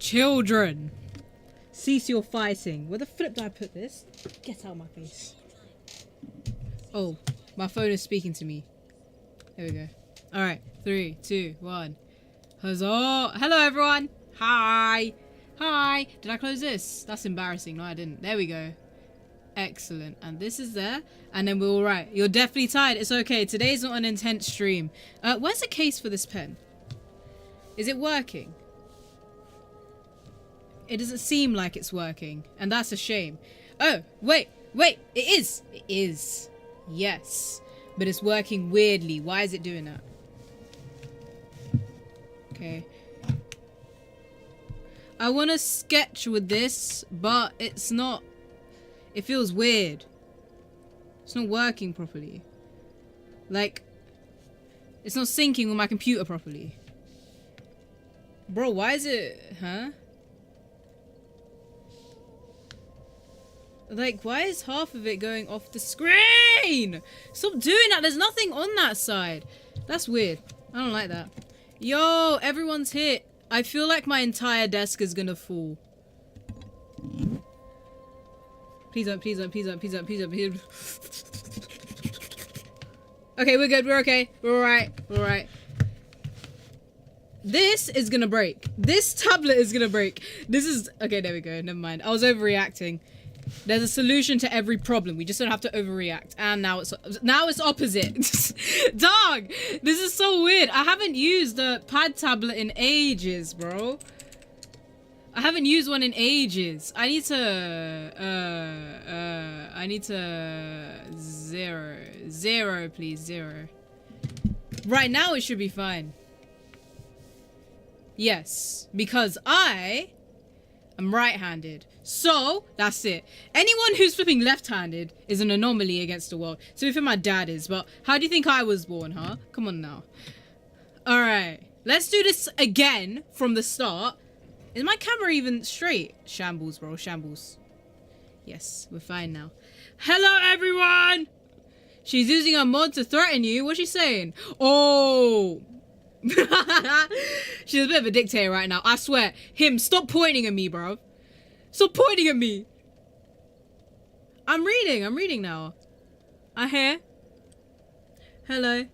Children, cease your fighting. Where the flip did I put this? Get out of my face. Oh, my phone is speaking to me. There we go. Alright, 3, 2, 1. Huzzah! Hello, everyone! Hi! Hi! Did I close this? That's embarrassing. No, I didn't. There we go. Excellent. And this is there. And then we're alright. You're definitely tired. It's okay. Today's not an intense stream. Where's the case for this pen? Is it working? It doesn't seem like it's working. And that's a shame. Oh, wait. Wait. It is. It is. Yes. But it's working weirdly. Why is it doing that? Okay. I want to sketch with this, but it's not... It feels weird. It's not working properly. Like, it's not syncing with my computer properly. Bro, why is it... Huh? Like, why is half of it going off the screen? Stop doing that. There's nothing on that side. That's weird. I don't like that. Yo, everyone's hit. I feel like my entire desk is gonna fall. Please don't, please don't, please don't, please don't, please don't, please don't. Okay, we're good. We're okay. We're alright. We're alright. This is gonna break. This tablet is gonna break. This is... Okay, there we go. Never mind. I was overreacting. There's a solution to every problem. We just don't have to overreact. And now it's opposite. Dog! This is so weird. I haven't used the pad tablet in ages, bro. I haven't used one in ages. I need to... Zero, please. Zero. Right now, it should be fine. Yes. Because I am right-handed. So, that's it. Anyone who's flipping left-handed is an anomaly against the world. So, if my dad is, but how do you think I was born, huh? Come on now. Alright. Let's do this again from the start. Is my camera even straight? Shambles, bro. Shambles. Yes, we're fine now. Hello, everyone! She's using a mod to threaten you. What's she saying? Oh! She's a bit of a dictator right now. I swear. Him, stop pointing at me, bro. Stop pointing at me. I'm reading now. I hear. Hello.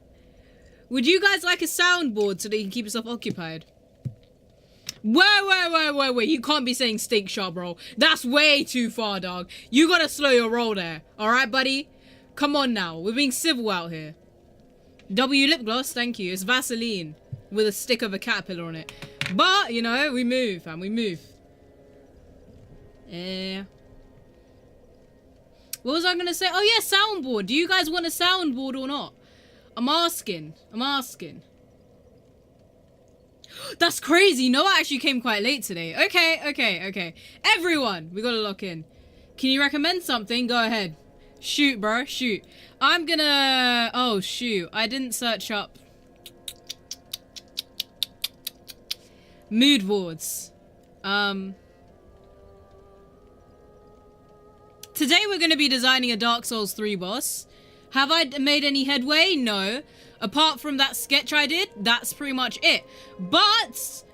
Would you guys like a soundboard so that you can keep yourself occupied? Wait. You can't be saying steak shot, bro. That's way too far, dog. You gotta slow your roll there. Alright, buddy? Come on now. We're being civil out here. W lip gloss, thank you. It's Vaseline with a stick of a caterpillar on it. But, you know, we move, fam. We move. Yeah. What was I gonna say? Oh yeah, soundboard. Do you guys want a soundboard or not? I'm asking. That's crazy. No, I actually came quite late today. Okay. Everyone, we gotta lock in. Can you recommend something? Go ahead. Shoot, bro. Shoot. I'm gonna... Oh, shoot. I didn't search up... mood boards. Today we're going to be designing a Dark Souls 3 boss. Have I made any headway? No. Apart from that sketch I did, that's pretty much it. But...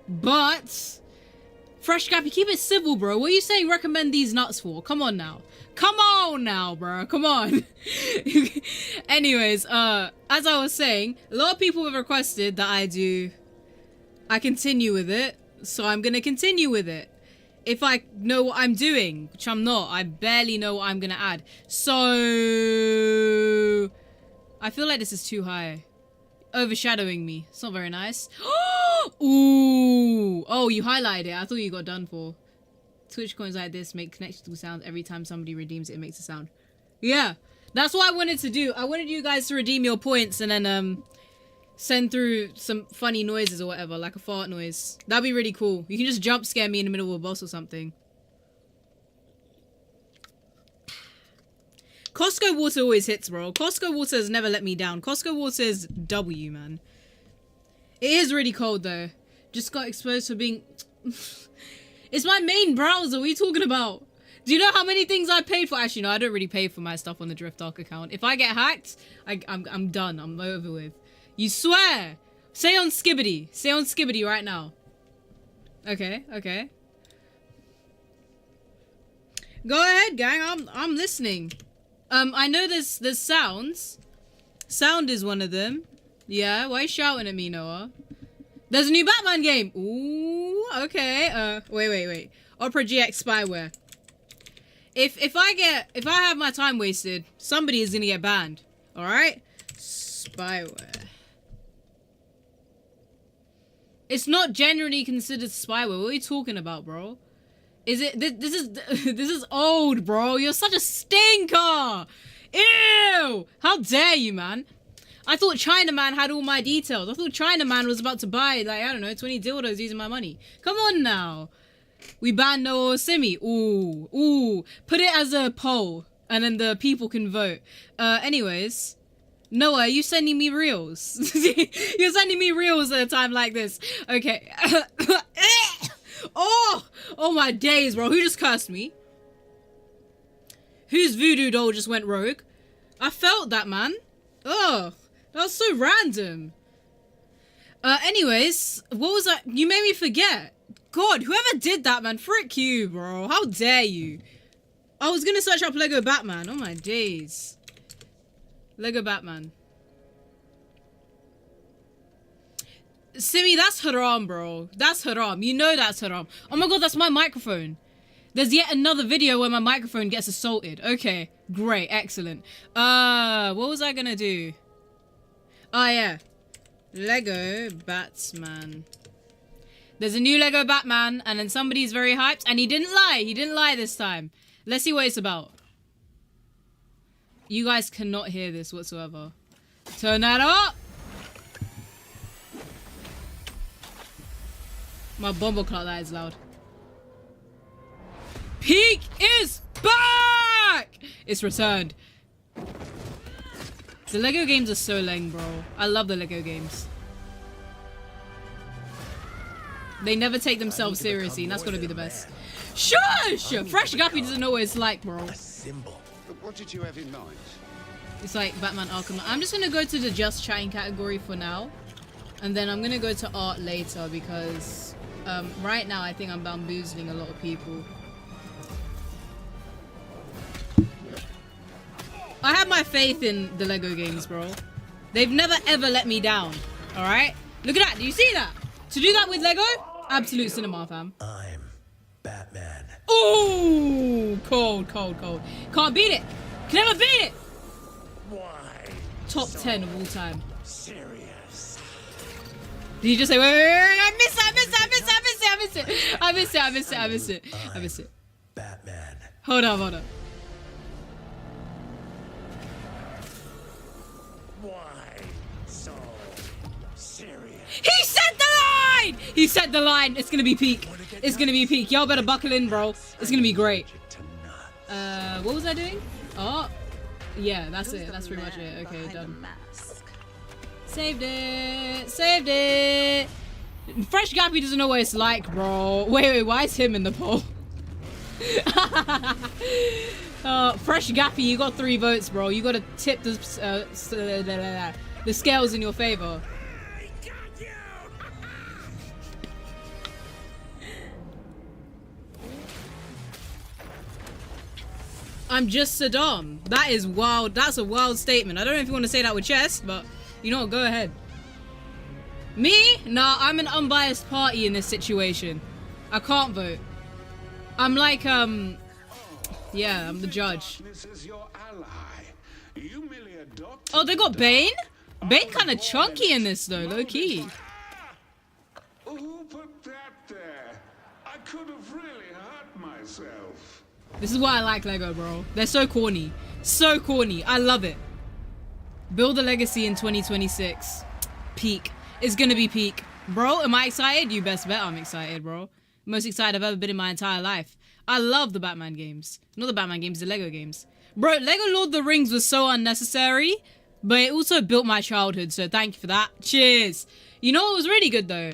Fresh Gappy, keep it civil, bro. What are you saying recommend these nuts for? Come on now. Come on now, bro. Come on. Anyways, as I was saying, a lot of people have requested that I continue with it. So I'm going to continue with it. If I know what I'm doing, which I'm not. I barely know what I'm going to add. So... I feel like this is too high. Overshadowing me. It's not very nice. Ooh. Oh, you highlighted it. I thought you got done for. Twitch coins like this make connectable sound. Every time somebody redeems it, it makes a sound. Yeah. That's what I wanted to do. I wanted you guys to redeem your points and then, send through some funny noises or whatever, like a fart noise. That'd be really cool. You can just jump scare me in the middle of a boss or something. Costco water always hits, bro. Costco water has never let me down. Costco water is W, man. It is really cold, though. Just got exposed for being... It's my main browser. What are you talking about? Do you know how many things I paid for? Actually, no, I don't really pay for my stuff on the drift4rc account. If I get hacked, I'm done. I'm over with. You swear? Say on Skibbity. Say on Skibbity right now. Okay. Go ahead, gang. I'm listening. I know there's sounds. Sound is one of them. Yeah, why are you shouting at me, Noah? There's a new Batman game. Ooh, okay. Wait. Opera GX spyware. If I have my time wasted, somebody is gonna get banned. All right. Spyware. It's not generally considered spyware. What are you talking about, bro? Is it? This is old, bro. You're such a stinker. Ew! How dare you, man? I thought Chinaman had all my details. I thought Chinaman was about to buy, like, I don't know, 20 dildos using my money. Come on now. We banned Noah Simi. Ooh. Put it as a poll, and then the people can vote. Anyways. Noah, are you sending me reels? You're sending me reels at a time like this. Okay. Oh my days, bro. Who just cursed me? Whose voodoo doll just went rogue? I felt that, man. Oh, that was so random. Anyways, what was that? You made me forget. God, whoever did that, man, frick you, bro. How dare you? I was gonna search up Lego Batman. Oh my days. Lego Batman. Simi, that's haram, bro. That's haram. You know that's haram. Oh my god, that's my microphone. There's yet another video where my microphone gets assaulted. Okay, great, excellent. What was I gonna do? Oh yeah. Lego Batman. There's a new Lego Batman, and then somebody's very hyped, and he didn't lie. He didn't lie this time. Let's see what it's about. You guys cannot hear this whatsoever. Turn that up! My bumbleclot that is loud. Peak is back! It's returned. The Lego games are so lame, bro. I love the Lego games. They never take themselves seriously, and that's gonna be the best. Shush! Fresh Gappy doesn't know what it's like, bro. A symbol. What did you have in mind? It's like Batman Arkham. I'm just gonna go to the just chatting category for now. And then I'm gonna go to art later because right now I think I'm bamboozling a lot of people. I have my faith in the Lego games, bro. They've never ever let me down. Alright? Look at that. Do you see that? To do that with Lego? Absolute cinema, fam. I'm Batman. Ooh! Cold. Can't beat it. Can never beat it. Why? Top 10 of all time. Serious. Did you just say, wait, I missed it. Batman. Hold on. Why so serious? He said the line. It's gonna be peak. Y'all better buckle in, bro. It's gonna be great. What was I doing? Oh, yeah, that's it. That's pretty much it. Okay, done. Saved it. Fresh Gappy doesn't know what it's like, bro. Wait, why is him in the poll? Fresh Gappy, you got 3 votes, bro. You gotta tip the scales in your favor. I'm just Saddam. That is wild. That's a wild statement. I don't know if you want to say that with chest, but you know what? Go ahead. Me? Nah, I'm an unbiased party in this situation. I can't vote. I'm like, yeah, I'm the judge. Oh, they got Bane? Bane kind of chunky in this, though, low-key. Who put that there? I could have really hurt myself. This is why I like Lego, bro. They're so corny. So corny. I love it. Build a legacy in 2026. Peak. It's gonna be peak. Bro, am I excited? You best bet I'm excited, bro. Most excited I've ever been in my entire life. I love the Batman games. Not the Batman games, the Lego games. Bro, Lego Lord of the Rings was so unnecessary, but it also built my childhood, so thank you for that. Cheers. You know what was really good, though?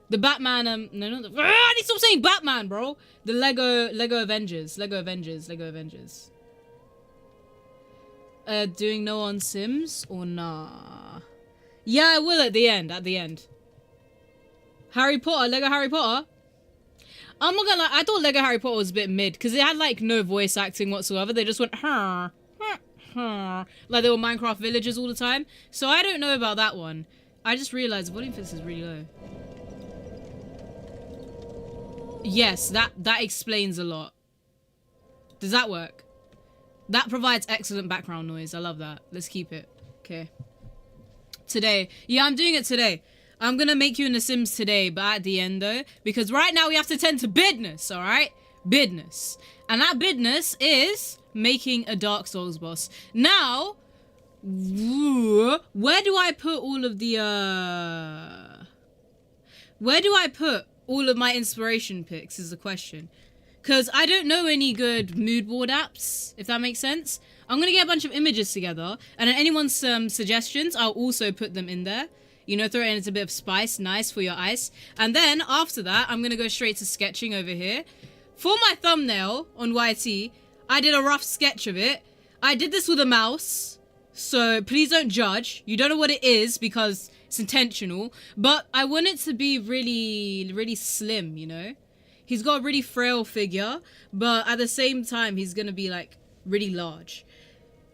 The Batman, no, not the... I need to stop saying Batman, bro. The Lego Avengers. Doing no on Sims or nah? Yeah, I will at the end, Harry Potter, Lego Harry Potter. I'm not gonna lie, I thought Lego Harry Potter was a bit mid because it had like no voice acting whatsoever. They just went like they were Minecraft villagers all the time. So I don't know about that one. I just realized the volume for this is really low. Yes, that explains a lot. Does that work? That provides excellent background noise. I love that. Let's keep it. Okay. Today. Yeah, I'm doing it today. I'm gonna make you in The Sims today, but at the end though, because right now we have to tend to business, alright? Business. And that business is making a Dark Souls boss. Now, where do I put all of the, where do I put all of my inspiration picks is the question. Because I don't know any good mood board apps, if that makes sense. I'm gonna get a bunch of images together, and then anyone's suggestions, I'll also put them in there. You know, throw it in as a bit of spice, nice for your ice. And then after that, I'm gonna go straight to sketching over here. For my thumbnail on YT, I did a rough sketch of it. I did this with a mouse, so please don't judge. You don't know what it is because it's intentional. But I want it to be really, really slim, you know? He's got a really frail figure, but at the same time, he's gonna be like really large.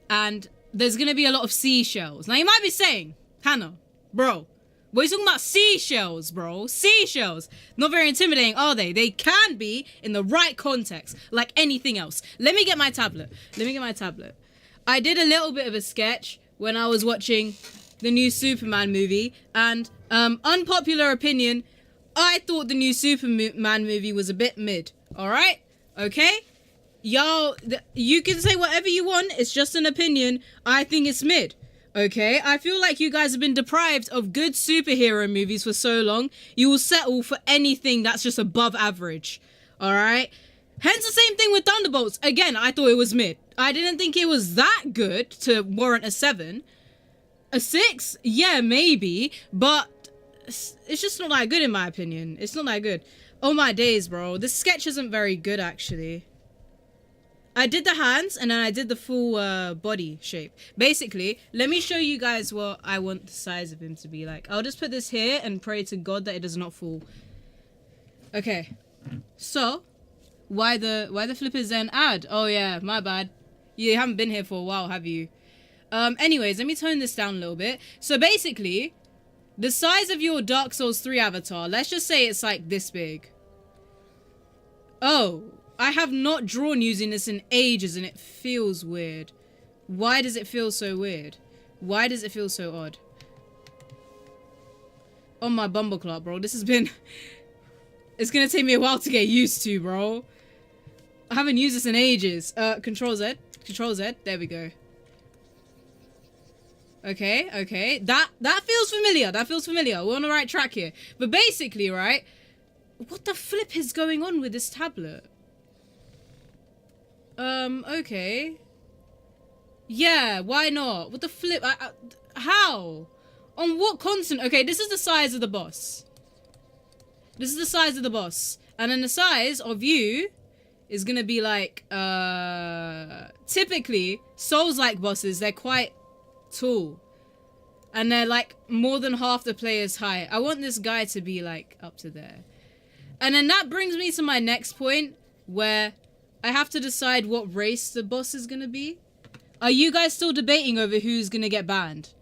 And there's gonna be a lot of seashells. Now you might be saying, Hannah, bro, what are you talking about? Seashells, bro. Seashells. Not very intimidating, are they? They can be in the right context, like anything else. Let me get my tablet. I did a little bit of a sketch when I was watching the new Superman movie, and unpopular opinion, I thought the new Superman movie was a bit mid. Alright? Okay? Y'all, you can say whatever you want. It's just an opinion. I think it's mid. Okay, I feel like you guys have been deprived of good superhero movies for so long. You will settle for anything that's just above average. Alright? Hence the same thing with Thunderbolts. Again, I thought it was mid. I didn't think it was that good to warrant a 7. A 6? Yeah, maybe. But it's just not that good in my opinion. It's not that good. Oh my days, bro. This sketch isn't very good, actually. I did the hands, and then I did the full body shape. Basically, let me show you guys what I want the size of him to be like. I'll just put this here and pray to God that it does not fall. Okay. So, why the flippers then add? Oh yeah, my bad. You haven't been here for a while, have you? Anyways, let me tone this down a little bit. So basically, the size of your Dark Souls 3 avatar, let's just say it's like this big. Oh. I have not drawn using this in ages and it feels weird. Why does it feel so weird? Why does it feel so odd? Oh my bumbleclot, bro. This has been... It's gonna take me a while to get used to, bro. I haven't used this in ages. Control Z. Control Z. There we go. Okay, okay. That feels familiar. That feels familiar. We're on the right track here. But basically, right? What the flip is going on with this tablet? Okay. Yeah, why not? What the flip? How? On what continent? Okay, this is the size of the boss. This is the size of the boss. And then the size of you is gonna be like, typically, Souls-like bosses, they're quite tall. And they're like more than half the player's height. I want this guy to be like up to there. And then that brings me to my next point, where I have to decide what race the boss is gonna be. Are you guys still debating over who's gonna get banned?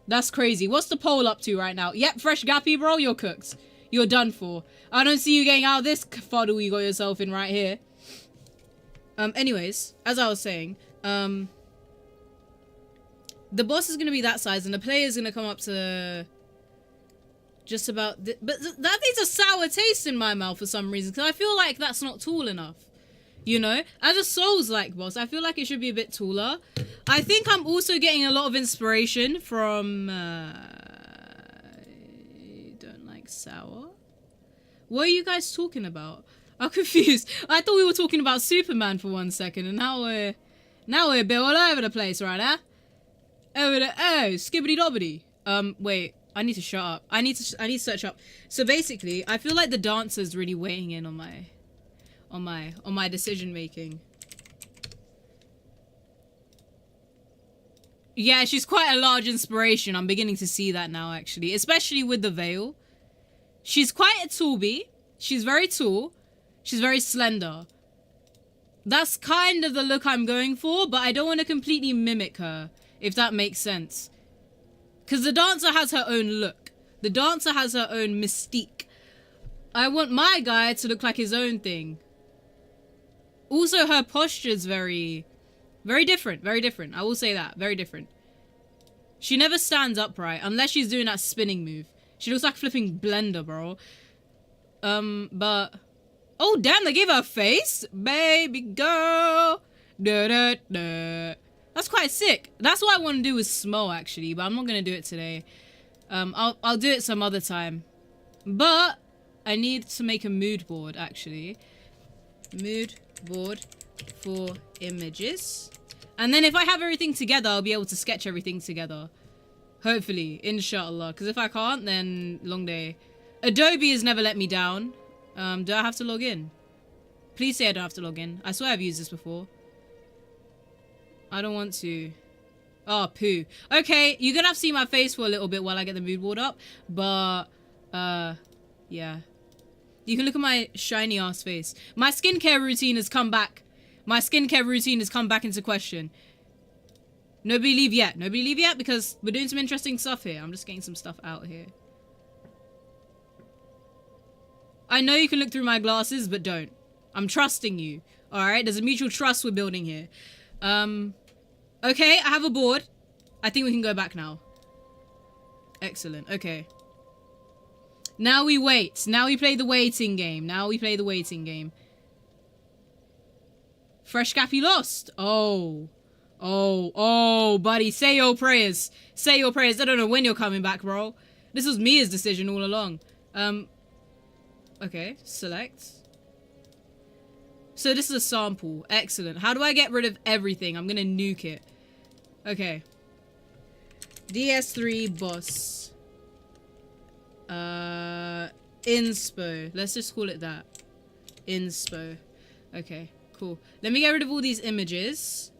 That's crazy. What's the poll up to right now? Yep, Fresh Gappy, bro, you're cooked. You're done for. I don't see you getting out of this fuddle you got yourself in right here. Anyways, as I was saying, the boss is gonna be that size and the player is gonna come up to just about... But that leaves a sour taste in my mouth for some reason, because I feel like that's not tall enough. You know, as a Souls-like boss, I feel like it should be a bit taller. I think I'm also getting a lot of inspiration from... don't like sour. What are you guys talking about? I'm confused. I thought we were talking about Superman for 1 second, and now we're a bit all over the place, right? Huh? Over the skibbity dobbity. Wait. I need to shut up. I need to search up. So basically, I feel like the dancer's really weighing in on my decision making. Yeah, she's quite a large inspiration. I'm beginning to see that now, actually. Especially with the veil. She's quite a toolby. She's very tall. She's very slender. That's kind of the look I'm going for, but I don't want to completely mimic her, if that makes sense. Because the dancer has her own look. The dancer has her own mystique. I want my guy to look like his own thing. Also, her posture's very different. Very different. I will say that. Very different. She never stands upright unless she's doing that spinning move. She looks like a flipping blender, bro. But... Oh, damn, they gave her a face? Baby girl. Da, da, da. That's quite sick. That's what I want to do with Smo, actually. But I'm not going to do it today. I'll do it some other time. But I need to make a mood board, actually. Mood board for images. And then if I have everything together, I'll be able to sketch everything together. Hopefully. Inshallah. Because if I can't, then long day. Adobe has never let me down. Do I have to log in? Please say I don't have to log in. I swear I've used this before. I don't want to. Oh, poo. Okay, you're gonna have to see my face for a little bit while I get the mood board up. But, yeah. You can look at my shiny ass face. My skincare routine has come back. My skincare routine has come back into question. Nobody leave yet. Nobody leave yet because we're doing some interesting stuff here. I'm just getting some stuff out here. I know you can look through my glasses, but don't. I'm trusting you. Alright, there's a mutual trust we're building here. Okay, I have a board. I think we can go back now. Excellent, okay. Now we wait. Now we play the waiting game. Now we play the waiting game. Fresh Cappy lost. Oh. Oh, buddy. Say your prayers. Say your prayers. I don't know when you're coming back, bro. This was Mia's decision all along. Okay, select. So this is a sample. Excellent. How do I get rid of everything? I'm gonna nuke it. Okay. DS3 boss. Inspo. Let's just call it that. Inspo. Okay, cool. Let me get rid of all these images.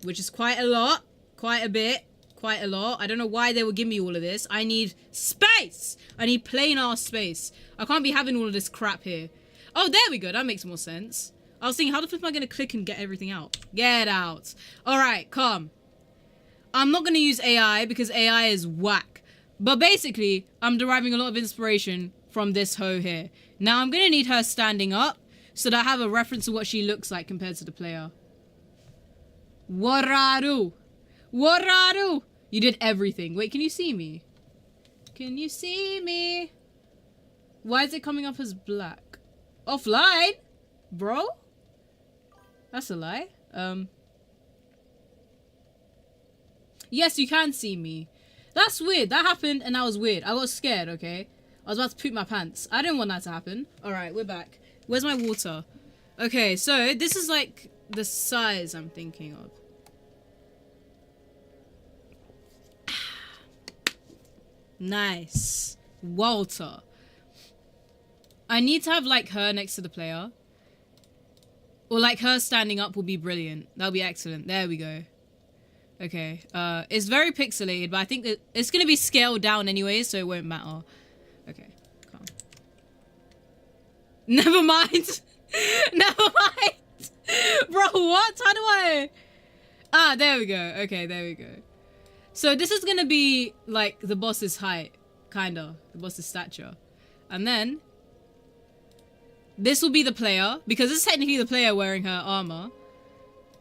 Which is quite a lot. Quite a bit. Quite a lot. I don't know why they would give me all of this. I need space. I need plain ass space. I can't be having all of this crap here. Oh, there we go. That makes more sense. I was thinking, how the flip am I going to click and get everything out? Get out. Alright, calm. I'm not going to use AI because AI is whack. But basically, I'm deriving a lot of inspiration from this hoe here. Now, I'm going to need her standing up so that I have a reference to what she looks like compared to the player. Wararu. Wararu. You did everything. Wait, can you see me? Can you see me? Why is it coming up as black? Offline? Bro? That's a lie. Yes, you can see me. That's weird. That happened and that was weird. I got scared, okay? I was about to poop my pants. I didn't want that to happen. Alright, we're back. Where's my water? Okay, so this is like the size I'm thinking of. Nice. Walter. I need to have like her next to the player. Or like her standing up will be brilliant. That'll be excellent. There we go. Okay. It's very pixelated, but I think that it's going to be scaled down anyway, so it won't matter. Okay. Calm. Never mind. Never mind. Bro, what? How do I... Ah, there we go. Okay, there we go. So this is going to be like the boss's height. Kinda. The boss's stature. And then... this will be the player, because this is technically the player wearing her armor.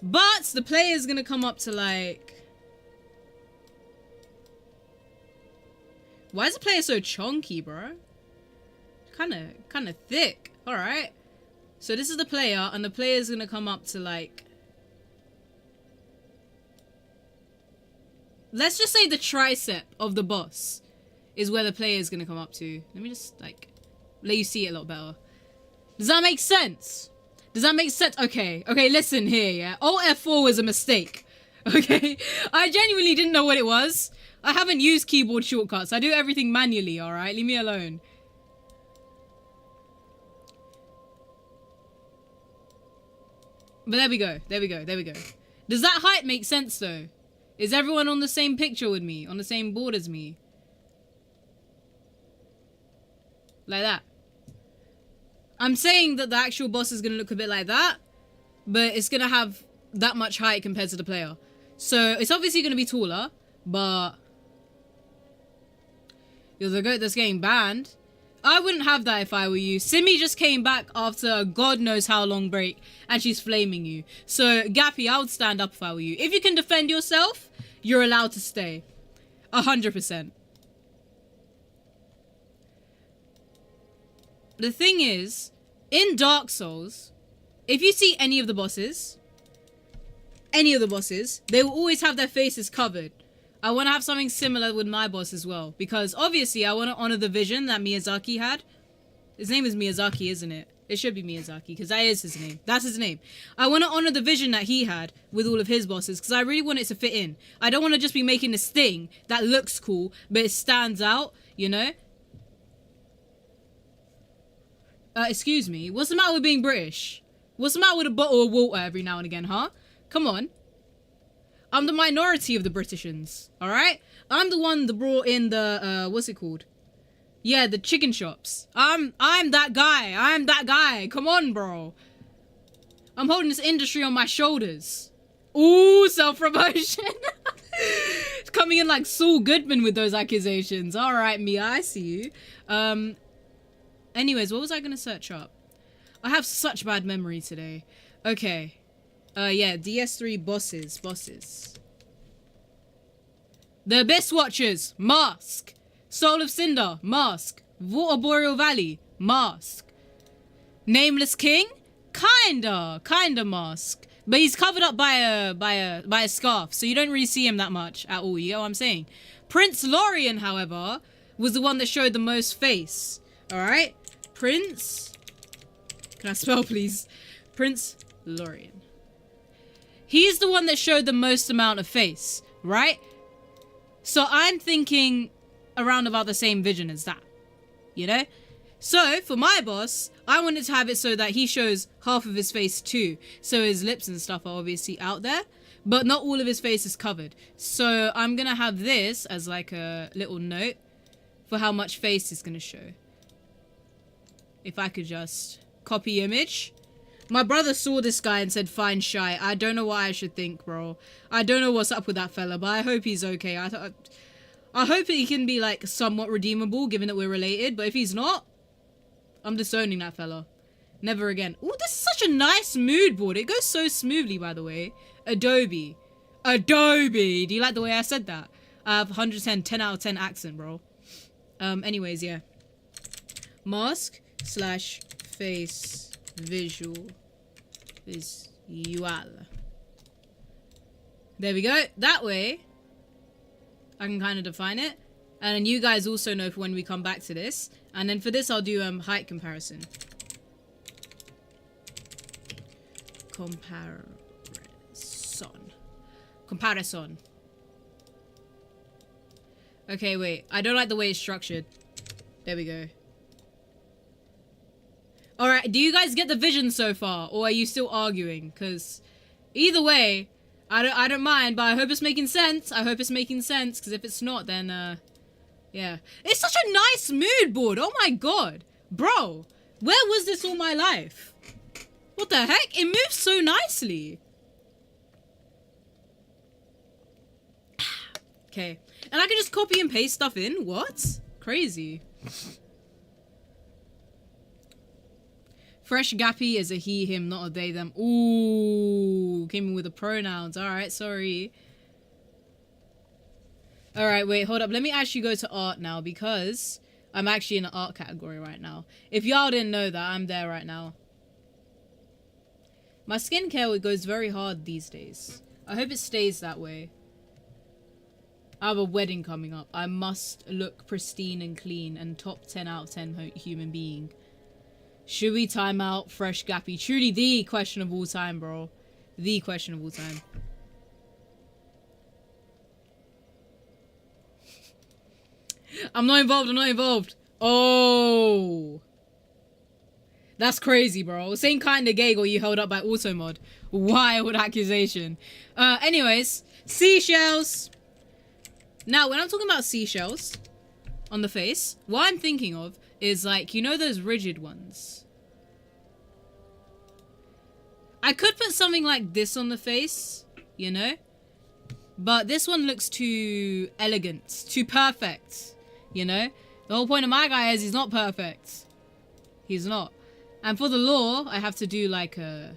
But the player is gonna come up to like... why is the player so chunky, bro? Kinda thick. Alright. So this is the player, and the player is gonna come up to like... let's just say the tricep of the boss is where the player is gonna come up to. Let me just like let you see it a lot better. Does that make sense? Does that make sense? Okay. Okay, listen here, yeah? Alt F4 was a mistake. Okay? I genuinely didn't know what it was. I haven't used keyboard shortcuts. I do everything manually, alright? Leave me alone. But there we go. There we go. There we go. Does that height make sense, though? Is everyone on the same picture with me? On the same board as me? Like that. I'm saying that the actual boss is going to look a bit like that, but it's going to have that much height compared to the player. So it's obviously going to be taller, but you're the goat that's getting banned. I wouldn't have that if I were you. Simi just came back after a God knows how long break, and she's flaming you. So, Gappy, I would stand up if I were you. If you can defend yourself, you're allowed to stay. 100%. The thing is, in Dark Souls, if you see any of the bosses, they will always have their faces covered. I want to have something similar with my boss as well. Because obviously I want to honor the vision that Miyazaki had. His name is Miyazaki, isn't it? It should be Miyazaki because that is his name. That's his name. I want to honor the vision that he had with all of his bosses because I really want it to fit in. I don't want to just be making this thing that looks cool but it stands out, you know? Excuse me. What's the matter with being British? What's the matter with a bottle of water every now and again, huh? Come on. I'm the minority of the Britishans, alright? I'm the one that brought in the, what's it called? Yeah, the chicken shops. I'm that guy. I'm that guy. Come on, bro. I'm holding this industry on my shoulders. Ooh, self-promotion. Coming in like Saul Goodman with those accusations. Alright, Mia, I see you. Anyways, what was I gonna search up? I have such bad memory today. Okay. Yeah, DS3 bosses. The Abyss Watchers, mask. Soul of Cinder, mask. Water Boreal Valley, mask. Nameless King, kinda mask. But he's covered up by a scarf, so you don't really see him that much at all, you know what I'm saying? Prince Lorien, however, was the one that showed the most face. Alright? Prince... Can I spell, please? Prince Lorien. He's the one that showed the most amount of face, right? So I'm thinking around about the same vision as that, you know? So for my boss, I wanted to have it so that he shows half of his face too. So his lips and stuff are obviously out there, but not all of his face is covered. So I'm gonna have this as like a little note for how much face is gonna show. If I could just copy image. My brother saw this guy and said, fine shy. I don't know what I should think, bro. I don't know what's up with that fella, but I hope he's okay. I hope that he can be, like, somewhat redeemable, given that we're related. But if he's not, I'm disowning that fella. Never again. Oh, this is such a nice mood board. It goes so smoothly, by the way. Adobe. Adobe. Do you like the way I said that? I have 110, 10 out of 10 accent, bro. Anyways, yeah. Mask / face visual. There we go. That way, I can kind of define it. And then you guys also know for when we come back to this. And then for this, I'll do height comparison. Comparison. Okay, wait. I don't like the way it's structured. There we go. Alright, do you guys get the vision so far? Or are you still arguing? Because either way, I don't mind, but I hope it's making sense. I hope it's making sense, because if it's not, then, yeah. It's such a nice mood board. Oh my god. Bro, where was this all my life? What the heck? It moves so nicely. Okay. And I can just copy and paste stuff in? What? Crazy. Fresh Gappy is a he, him, not a they, them. Ooh, came in with the pronouns. Alright, sorry. Alright, wait, hold up. Let me actually go to art now because I'm actually in the art category right now. If y'all didn't know that, I'm there right now. My skincare goes very hard these days. I hope it stays that way. I have a wedding coming up. I must look pristine and clean and top 10 out of 10 human being. Should we time out Fresh Gappy? Truly the question of all time, bro. The question of all time. I'm not involved. Oh. That's crazy, bro. Same kind of gaggle you held up by Automod. Wild accusation. Anyways. Seashells. Now, when I'm talking about seashells on the face, what I'm thinking of is like, you know those rigid ones? I could put something like this on the face, you know? But this one looks too elegant, too perfect, you know? The whole point of my guy is he's not perfect. He's not. And for the lore, I have to do like a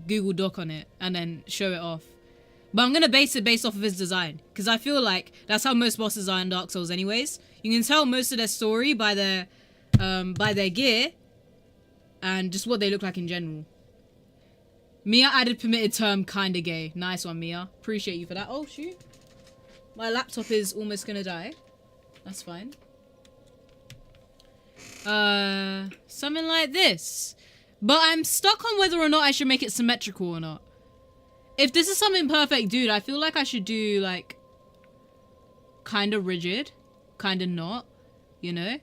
Google Doc on it and then show it off. But I'm going to base it based off of his design. Because I feel like that's how most bosses are in Dark Souls anyways. You can tell most of their story by their gear. And just what they look like in general. Mia added permitted term kinda gay. Nice one, Mia. Appreciate you for that. Oh, shoot. My laptop is almost gonna die. That's fine. Something like this. But I'm stuck on whether or not I should make it symmetrical or not. If this is something perfect, dude, I feel like I should do, like, kinda rigid. Kinda not. You know?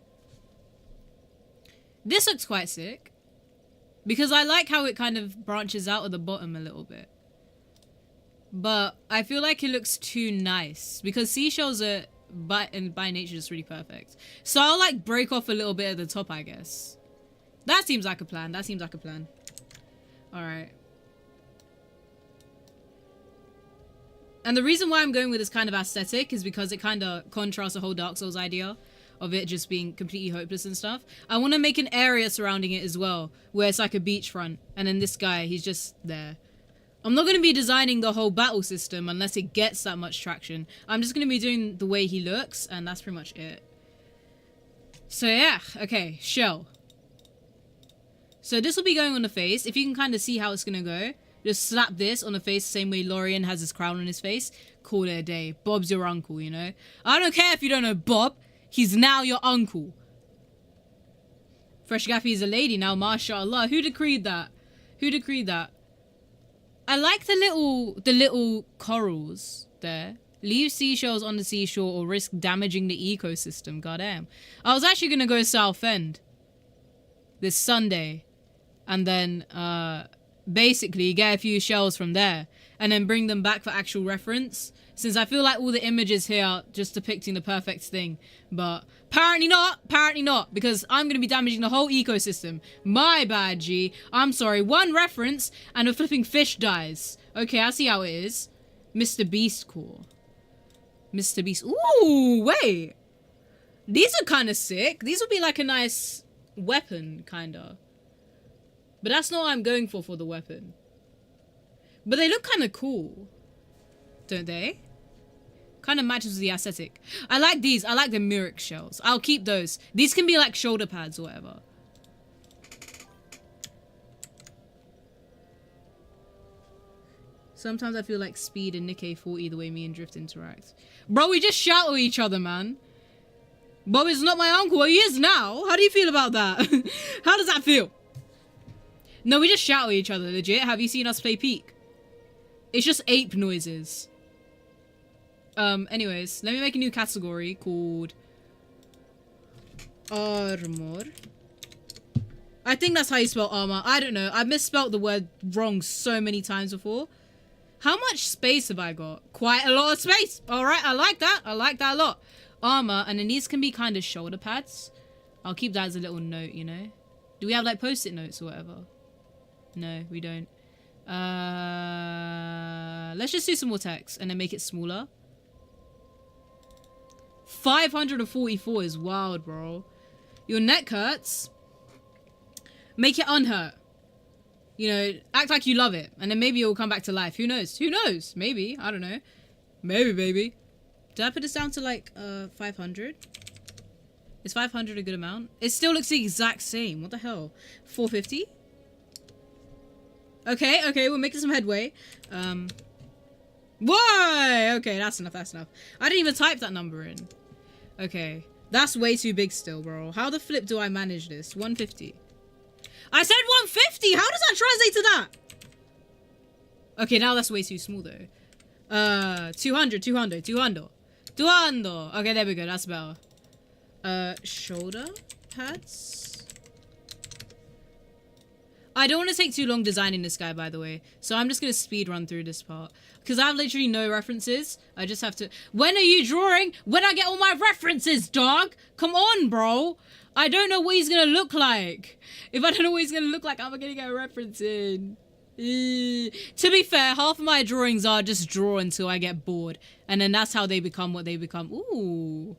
This looks quite sick. Because I like how it kind of branches out at the bottom a little bit. But I feel like it looks too nice. Because seashells are, by nature, just really perfect. So I'll like break off a little bit at the top, I guess. That seems like a plan. That seems like a plan. Alright. And the reason why I'm going with this kind of aesthetic is because it kind of contrasts the whole Dark Souls idea of it just being completely hopeless and stuff. I want to make an area surrounding it as well, where it's like a beachfront, and then this guy, he's just there. I'm not going to be designing the whole battle system unless it gets that much traction. I'm just going to be doing the way he looks, and that's pretty much it. So yeah, okay, shell. So this will be going on the face. If you can kind of see how it's going to go, just slap this on the face the same way Lorien has his crown on his face. Call it a day. Bob's your uncle, you know? I don't care if you don't know Bob. He's now your uncle. Fresh Gaffy is a lady now, mashallah. Who decreed that? Who decreed that? I like the little corals there. Leave seashells on the seashore or risk damaging the ecosystem. Goddamn. I was actually gonna go South End this Sunday. And then basically get a few shells from there. And then bring them back for actual reference. Since I feel like all the images here are just depicting the perfect thing. But apparently not, because I'm going to be damaging the whole ecosystem. My bad, G. I'm sorry. One reference and a flipping fish dies. Okay, I see how it is. Mr. Beast core. Mr. Beast. Ooh, wait. These are kind of sick. These would be like a nice weapon, kind of. But that's not what I'm going for the weapon. But they look kind of cool. Don't they? Kind of matches with the aesthetic. I like these. I like the Murex shells. I'll keep those. These can be like shoulder pads or whatever. Sometimes I feel like Speed and Nikkei 40 the way me and Drift interact. Bro, we just shout at each other, man. Bob is not my uncle. Well, he is now. How do you feel about that? How does that feel? No, we just shout at each other, legit. Have you seen us play Peak? It's just ape noises. Anyways, let me make a new category called armor. I think that's how you spell armor. I don't know. I've misspelled the word wrong so many times before. How much space have I got? Quite a lot of space. All right, I like that. I like that a lot. Armor, and then these can be kind of shoulder pads. I'll keep that as a little note, you know. Do we have like post-it notes or whatever? No, we don't. Let's just do some more text and then make it smaller. 544 is wild, bro. Your neck hurts. Make it unhurt. You know, act like you love it. And then maybe it will come back to life. Who knows? Who knows? Maybe. I don't know. Maybe, baby. Did I put this down to like 500? Is 500 a good amount? It still looks the exact same. What the hell? 450? Okay, we're making some headway. Why? Okay, that's enough, that's enough. I didn't even type that number in. Okay, that's way too big still, bro. How the flip do I manage this? 150. I said 150! How does that translate to that? Okay, now that's way too small, though. 200. Okay, there we go, that's better. Shoulder pads? I don't want to take too long designing this guy, by the way. So I'm just going to speed run through this part. Because I have literally no references. I just have to... When are you drawing? When I get all my references, dog? Come on, bro. I don't know what he's going to look like. If I don't know what he's going to look like, how am I going to get a reference in? To be fair, half of my drawings are just draw until I get bored. And then that's how they become what they become. Ooh.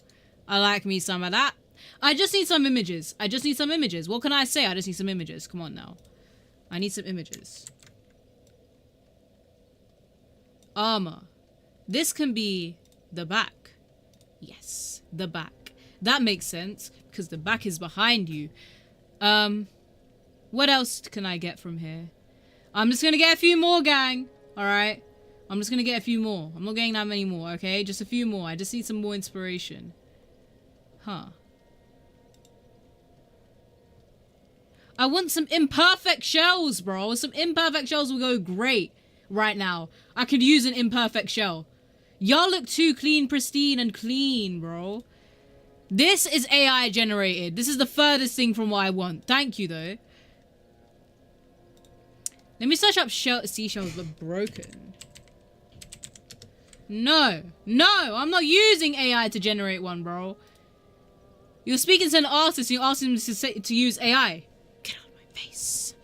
I like me some of that. I just need some images. I just need some images. What can I say? I just need some images. Come on now. I need some images. Armor. This can be the back. Yes, the back. That makes sense because the back is behind you. What else can I get from here? I'm just gonna get a few more, gang. Alright? I'm just gonna get a few more. I'm not getting that many more, okay? Just a few more. I just need some more inspiration. Huh. I want some imperfect shells, bro. Some imperfect shells will go great right now. I could use an imperfect shell. Y'all look too clean, pristine, and clean, bro. This is AI generated. This is the furthest thing from what I want. Thank you, though. Let me search up seashells but broken. No. No, I'm not using AI to generate one, bro. You're speaking to an artist and you ask him to use AI. Get out of my face.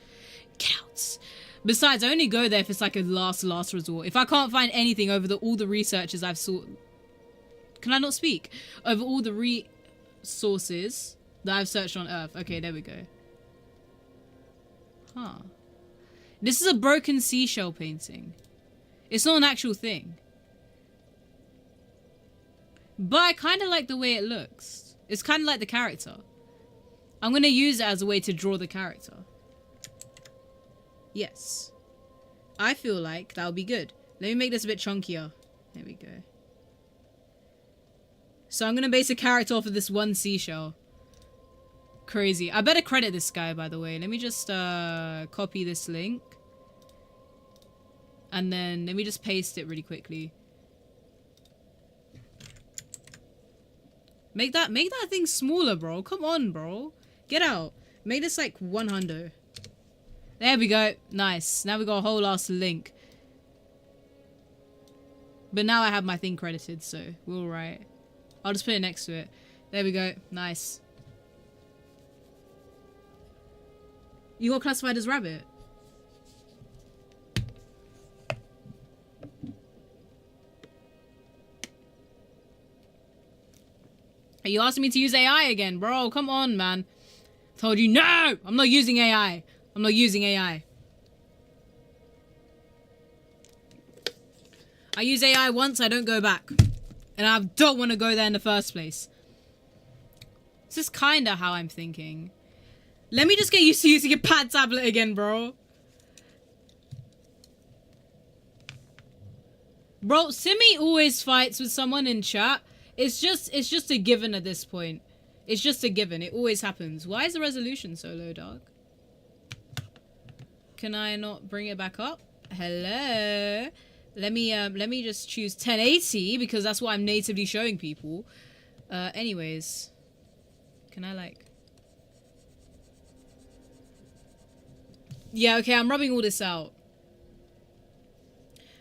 Get out. Besides, I only go there if it's like a last resort. If I can't find anything over all the researches I've sought... Can I not speak? Over all the resources that I've searched on Earth. Okay, there we go. Huh. This is a broken seashell painting. It's not an actual thing. But I kind of like the way it looks. It's kind of like the character. I'm going to use it as a way to draw the character. Yes. I feel like that'll be good. Let me make this a bit chunkier. There we go. So I'm going to base a character off of this one seashell. Crazy. I better credit this guy, by the way. Let me just copy this link. And then let me just paste it really quickly. Make that thing smaller, bro. Come on, bro. Get out. Make this like 100. There we go. Nice. Now we got a whole ass link. But now I have my thing credited, so we're all right. I'll just put it next to it. There we go. Nice. You got classified as rabbit. Are you asking me to use AI again? Bro, come on, man. Told you, no! I'm not using AI. I'm not using AI. I use AI once, I don't go back. And I don't want to go there in the first place. This is kind of how I'm thinking. Let me just get used to using a pad tablet again, bro. Bro, Simi always fights with someone in chat. It's just a given at this point. It's just a given. It always happens. Why is the resolution so low, dog? Can I not bring it back up? Hello. Let me just choose 1080 because that's what I'm natively showing people. Anyways, can I like? Yeah, okay. I'm rubbing all this out,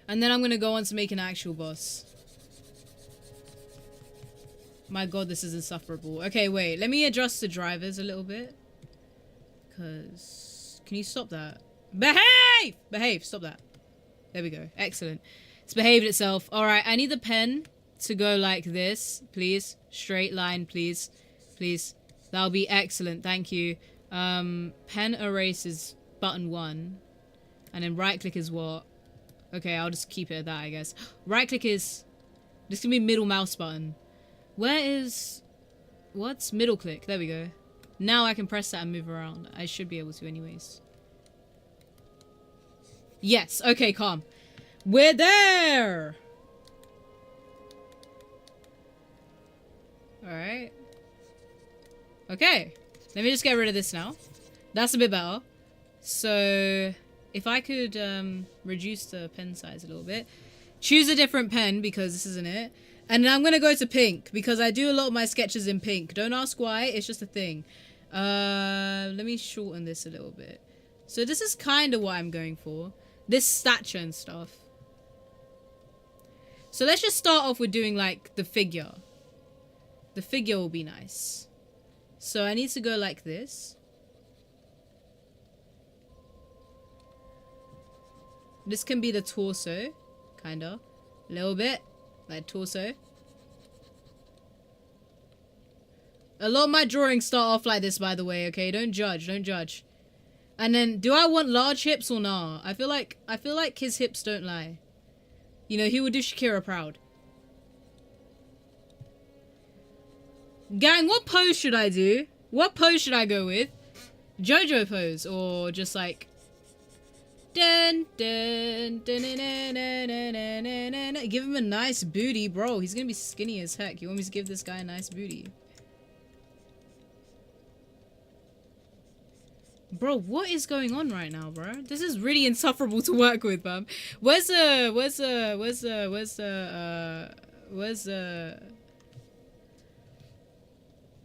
and then I'm gonna go on to make an actual boss. My god, this is insufferable. Okay, wait. Let me adjust the drivers a little bit. Because... Can you stop that? Behave! Behave. Stop that. There we go. Excellent. It's behaved itself. Alright, I need the pen to go like this. Please. Straight line, please. Please. That'll be excellent. Thank you. Pen erase is button 1. And then right click is what? Okay, I'll just keep it at that, I guess. Right click is... This can be middle mouse button. Where is... What's middle click? There we go. Now I can press that and move around. I should be able to anyways. Yes. Okay, calm. We're there! Alright. Okay. Let me just get rid of this now. That's a bit better. So... If I could reduce the pen size a little bit. Choose a different pen because this isn't it. And I'm going to go to pink because I do a lot of my sketches in pink. Don't ask why. It's just a thing. Let me shorten this a little bit. So this is kind of what I'm going for. This stature and stuff. So let's just start off with doing like the figure. The figure will be nice. So I need to go like this. This can be the torso. Kinda. A little bit. Like torso. A lot of my drawings start off like this, by the way, okay? Don't judge, don't judge. And then, do I want large hips or nah? I feel like his hips don't lie. You know, he would do Shakira proud. Gang, what pose should I do? What pose should I go with? JoJo pose, or just like... Dun, dun, dun, dun, dun, dun, dun, dun, dun, dun, dun. Give him a nice booty, bro. He's gonna be skinny as heck. You want me to give this guy a nice booty? Bro, what is going on right now, bro? This is really insufferable to work with, fam. Where's the...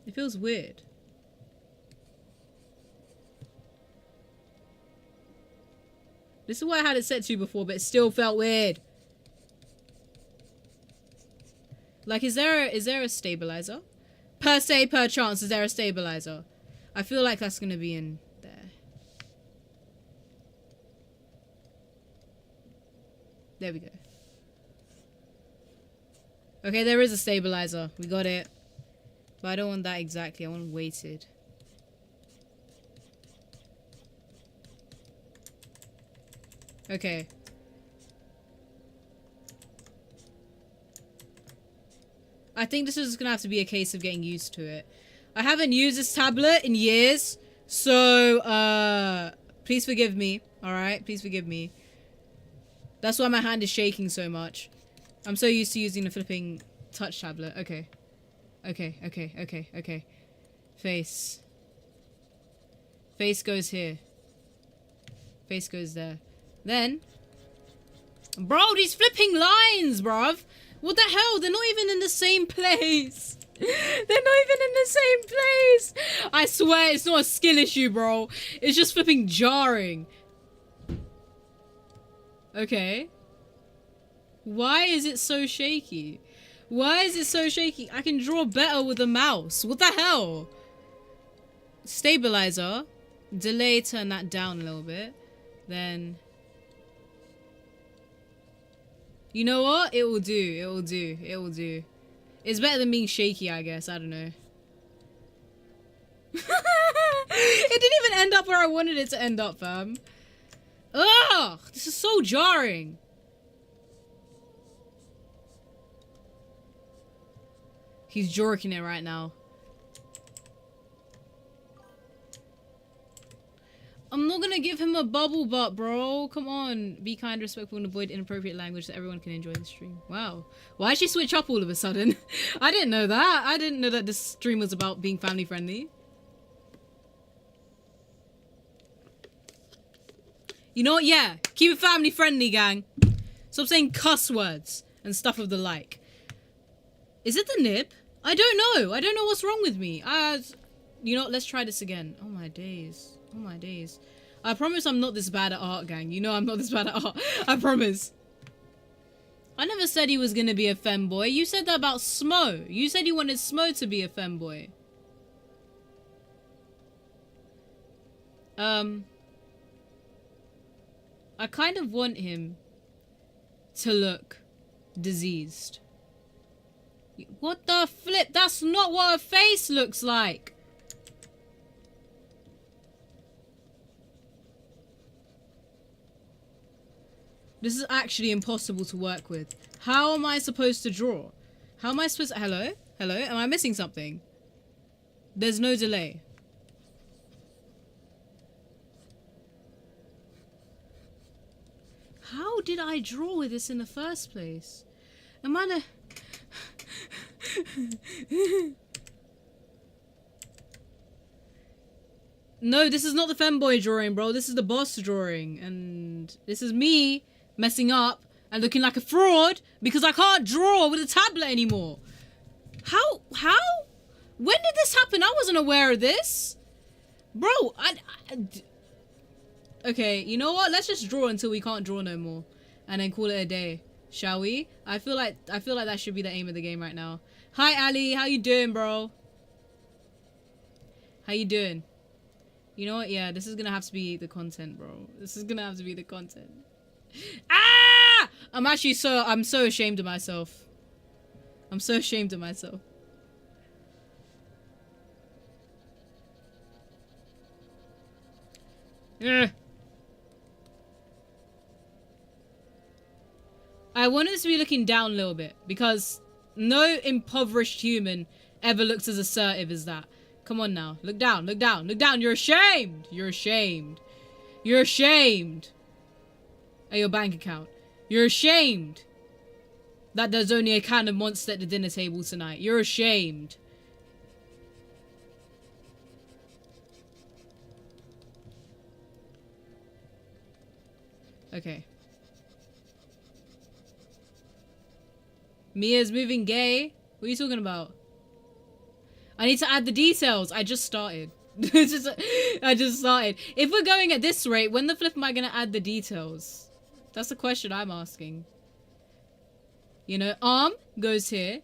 It feels weird. This is what I had it set to before, but it still felt weird. Like, is there a stabilizer? Per se, per chance, is there a stabilizer? I feel like that's gonna be in there. There we go. Okay, there is a stabilizer. We got it. But I don't want that exactly. I want weighted. Okay. I think this is gonna have to be a case of getting used to it. I haven't used this tablet in years, so please forgive me. Alright? Please forgive me. That's why my hand is shaking so much. I'm so used to using the flipping touch tablet. Okay. Okay. Face. Face goes here. Face goes there. Then... Bro, these flipping lines, bruv! What the hell? They're not even in the same place! They're not even in the same place! I swear, it's not a skill issue, bro. It's just flipping jarring. Okay. Why is it so shaky? Why is it so shaky? I can draw better with a mouse. What the hell? Stabilizer. Delay, turn that down a little bit. Then... You know what? It will do. It will do. It will do. It's better than being shaky, I guess. I don't know. It didn't even end up where I wanted it to end up, fam. Ugh! This is so jarring. He's jerking it right now. I'm not gonna give him a bubble butt, bro. Come on. Be kind, respectful, and avoid inappropriate language so everyone can enjoy the stream. Wow. Why did she switch up all of a sudden? I didn't know that. I didn't know that this stream was about being family friendly. You know what? Yeah. Keep it family friendly, gang. Stop saying cuss words and stuff of the like. Is it the nib? I don't know. I don't know what's wrong with me. You know what? Let's try this again. Oh my days. Oh my days. I promise I'm not this bad at art, gang. You know I'm not this bad at art. I promise. I never said he was gonna be a femboy. You said that about Smo. You said you wanted Smo to be a femboy. I kind of want him to look diseased. What the flip? That's not what a face looks like. This is actually impossible to work with. How am I supposed to draw? How am I supposed to... Hello? Hello? Am I missing something? There's no delay. How did I draw with this in the first place? Am I No, this is not the femboy drawing, bro. This is the boss drawing. And this is me messing up and looking like a fraud because I can't draw with a tablet anymore. How? When did this happen? I wasn't aware of this. Bro, Okay, you know what? Let's just draw until we can't draw no more. And then call it a day. Shall we? I feel like that should be the aim of the game right now. Hi Ali, how you doing, bro? How you doing? You know what? Yeah, this is gonna have to be the content, bro. This is gonna have to be the content. Ah! I'm so ashamed of myself. I'm so ashamed of myself. Ugh. I want us to be looking down a little bit because no impoverished human ever looks as assertive as that. Come on now. Look down, look down, look down. You're ashamed. You're ashamed. You're ashamed at your bank account. You're ashamed that there's only a can of Monster at the dinner table tonight. You're ashamed. Okay. Mia's moving gay? What are you talking about? I need to add the details. I just started. I just started. If we're going at this rate, when the flip am I going to add the details? That's the question I'm asking. You know, arm goes here.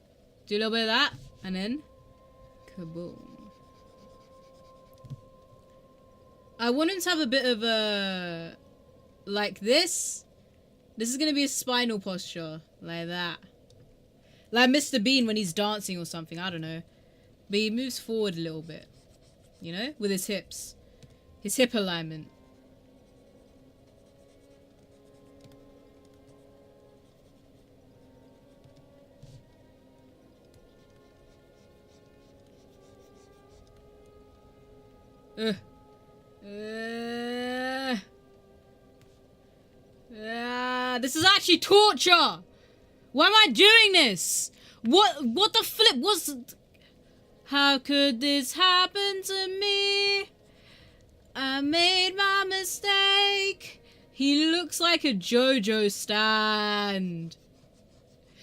Do a little bit of that. And then, kaboom. I want him to have a bit of a... Like this. This is going to be a spinal posture. Like that. Like Mr. Bean when he's dancing or something. I don't know. But he moves forward a little bit. You know? With his hips. His hip alignment. This is actually torture! Why am I doing this? What the flip was... How could this happen to me? I made my mistake. He looks like a JoJo stand.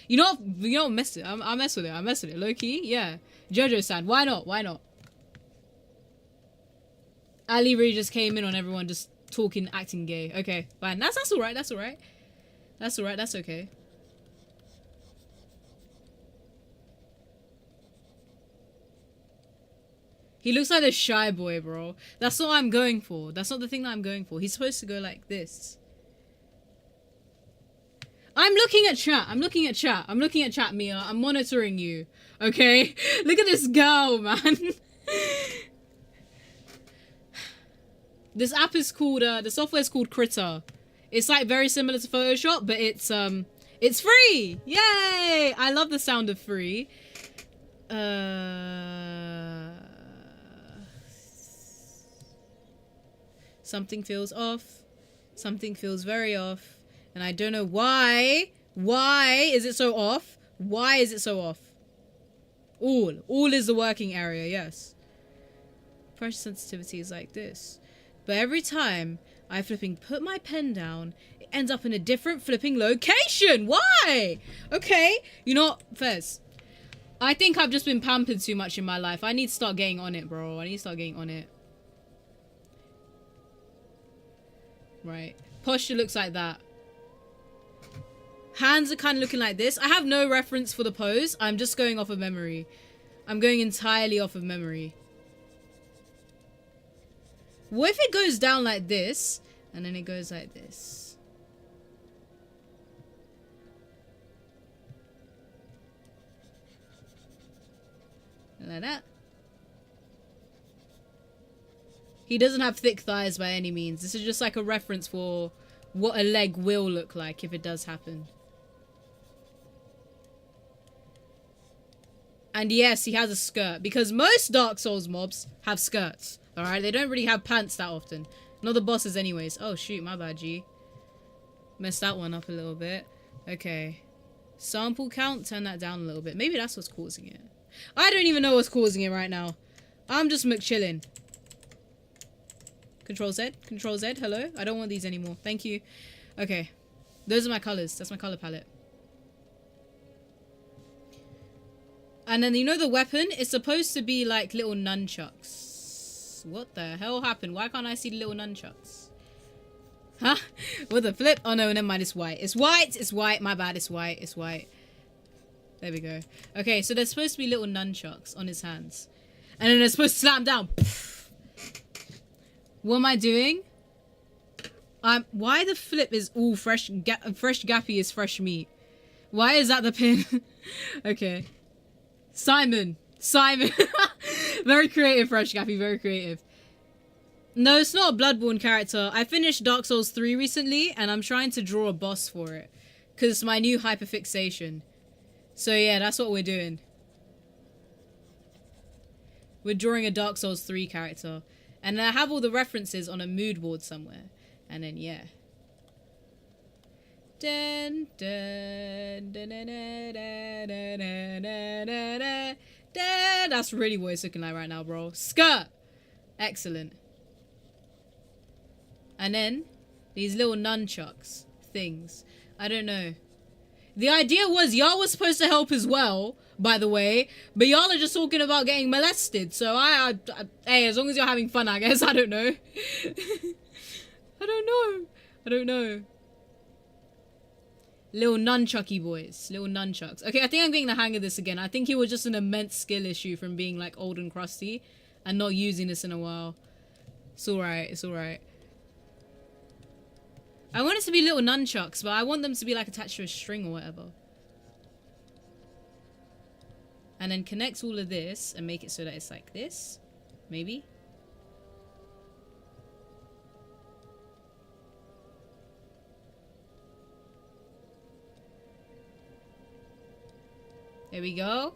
You know what? Mess it. I mess with it. I mess with it. Low key, yeah. JoJo stand. Why not? Why not? Ali really just came in on everyone just talking, acting gay. Okay, fine. That's alright. That's alright. That's alright. That's okay. He looks like a shy boy, bro. That's not what I'm going for. That's not the thing that I'm going for. He's supposed to go like this. I'm looking at chat. I'm looking at chat. I'm looking at chat, Mia. I'm monitoring you. Okay? Look at this girl, man. This app is called, the software is called Critter. It's like very similar to Photoshop, but it's free! Yay! I love the sound of free. Something feels off. Something feels very off. And I don't know why. Why is it so off? Why is it so off? All. All is the working area, yes. Pressure sensitivity is like this. But every time I flipping put my pen down, it ends up in a different flipping location. Why? Okay. You know what, Fez? I think I've just been pampered too much in my life. I need to start getting on it, bro. I need to start getting on it. Right. Posture looks like that. Hands are kind of looking like this. I have no reference for the pose. I'm just going off of memory. I'm going entirely off of memory. What if it goes down like this, and then it goes like this? Like that. He doesn't have thick thighs by any means. This is just like a reference for what a leg will look like if it does happen. And yes, he has a skirt. Because most Dark Souls mobs have skirts. Alright? They don't really have pants that often. Not the bosses anyways. Oh shoot, my bad, G. Messed that one up a little bit. Okay. Sample count, turn that down a little bit. Maybe that's what's causing it. I don't even know what's causing it right now. I'm just McChillin'. Control Z. Control Z. Hello? I don't want these anymore. Thank you. Okay. Those are my colors. That's my color palette. And then, you know the weapon? It's supposed to be like little nunchucks. What the hell happened? Why can't I see the little nunchucks? Huh? With a flip? Oh no, never mind, it's white. It's white! It's white, my bad, it's white, it's white. There we go. Okay, so there's supposed to be little nunchucks on his hands. And then they're supposed to slam down. What am I doing? Why the flip is all fresh gappy is fresh meat? Why is that the pin? Okay. Simon. Very creative, fresh gappy, very creative. No, it's not a Bloodborne character. I finished Dark Souls 3 recently, and I'm trying to draw a boss for it. Because it's my new hyperfixation. So yeah, that's what we're doing. We're drawing a Dark Souls 3 character. And I have all the references on a mood board somewhere. And then, yeah. Dun, dun, dun, dun, dun, dun, dun, dun, dun, dun, dun. That's really what it's looking like right now, bro. Skirt! Excellent. And then, these little nunchucks things. I don't know. The idea was y'all was supposed to help as well, by the way. But y'all are just talking about getting molested. So hey, as long as you're having fun, I guess. I don't know. I don't know. Little nunchucky boys. Little nunchucks. Okay, I think I'm getting the hang of this again. I think it was just an immense skill issue from being like old and crusty. And not using this in a while. It's alright, it's alright. I want it to be little nunchucks, but I want them to be like attached to a string or whatever. And then connect all of this and make it so that it's like this. Maybe. There we go.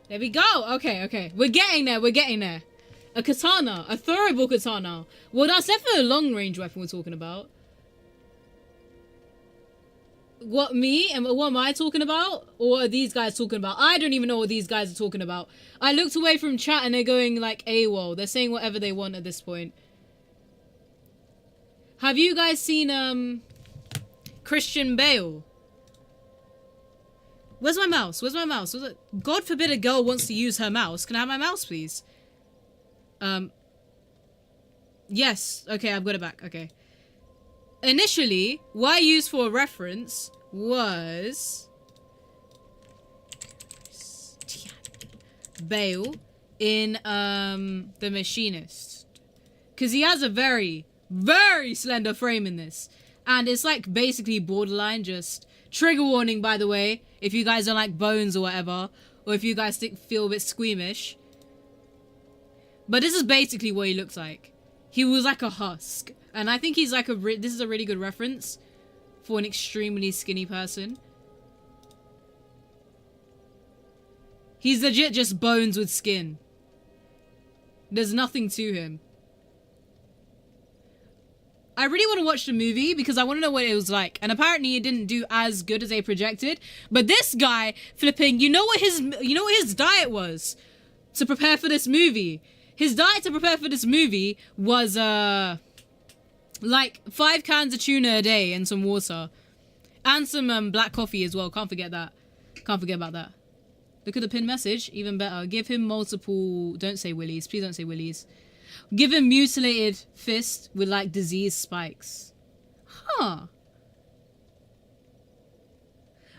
There we go. Okay, okay. We're getting there. We're getting there. A katana. A throwable katana. Well, that's definitely a long-range weapon we're talking about. What, me? And what am I talking about? Or what are these guys talking about? I don't even know what these guys are talking about. I looked away from chat and they're going like AWOL. They're saying whatever they want at this point. Have you guys seen, Christian Bale? Where's my mouse? Where's my mouse? God forbid a girl wants to use her mouse. Can I have my mouse, please? Yes. Okay, I've got it back. Okay. Initially, what I used for a reference was Bale in The Machinist. Because he has a very, very slender frame in this. And it's like basically borderline just... Trigger warning, by the way, if you guys don't like bones or whatever, or if you guys feel a bit squeamish. But this is basically what he looks like. He was like a husk. And I think he's like this is a really good reference for an extremely skinny person. He's legit just bones with skin. There's nothing to him. I really want to watch the movie because I want to know what it was like. And apparently it didn't do as good as they projected. But this guy flipping, you know what his diet was to prepare for this movie? His diet to prepare for this movie was like 5 cans of tuna a day and some water. And some black coffee as well. Can't forget that. Can't forget about that. Look at the pinned message. Even better. Give him multiple... Don't say willies. Please don't say willies. Give him mutilated fist with like disease spikes. Huh.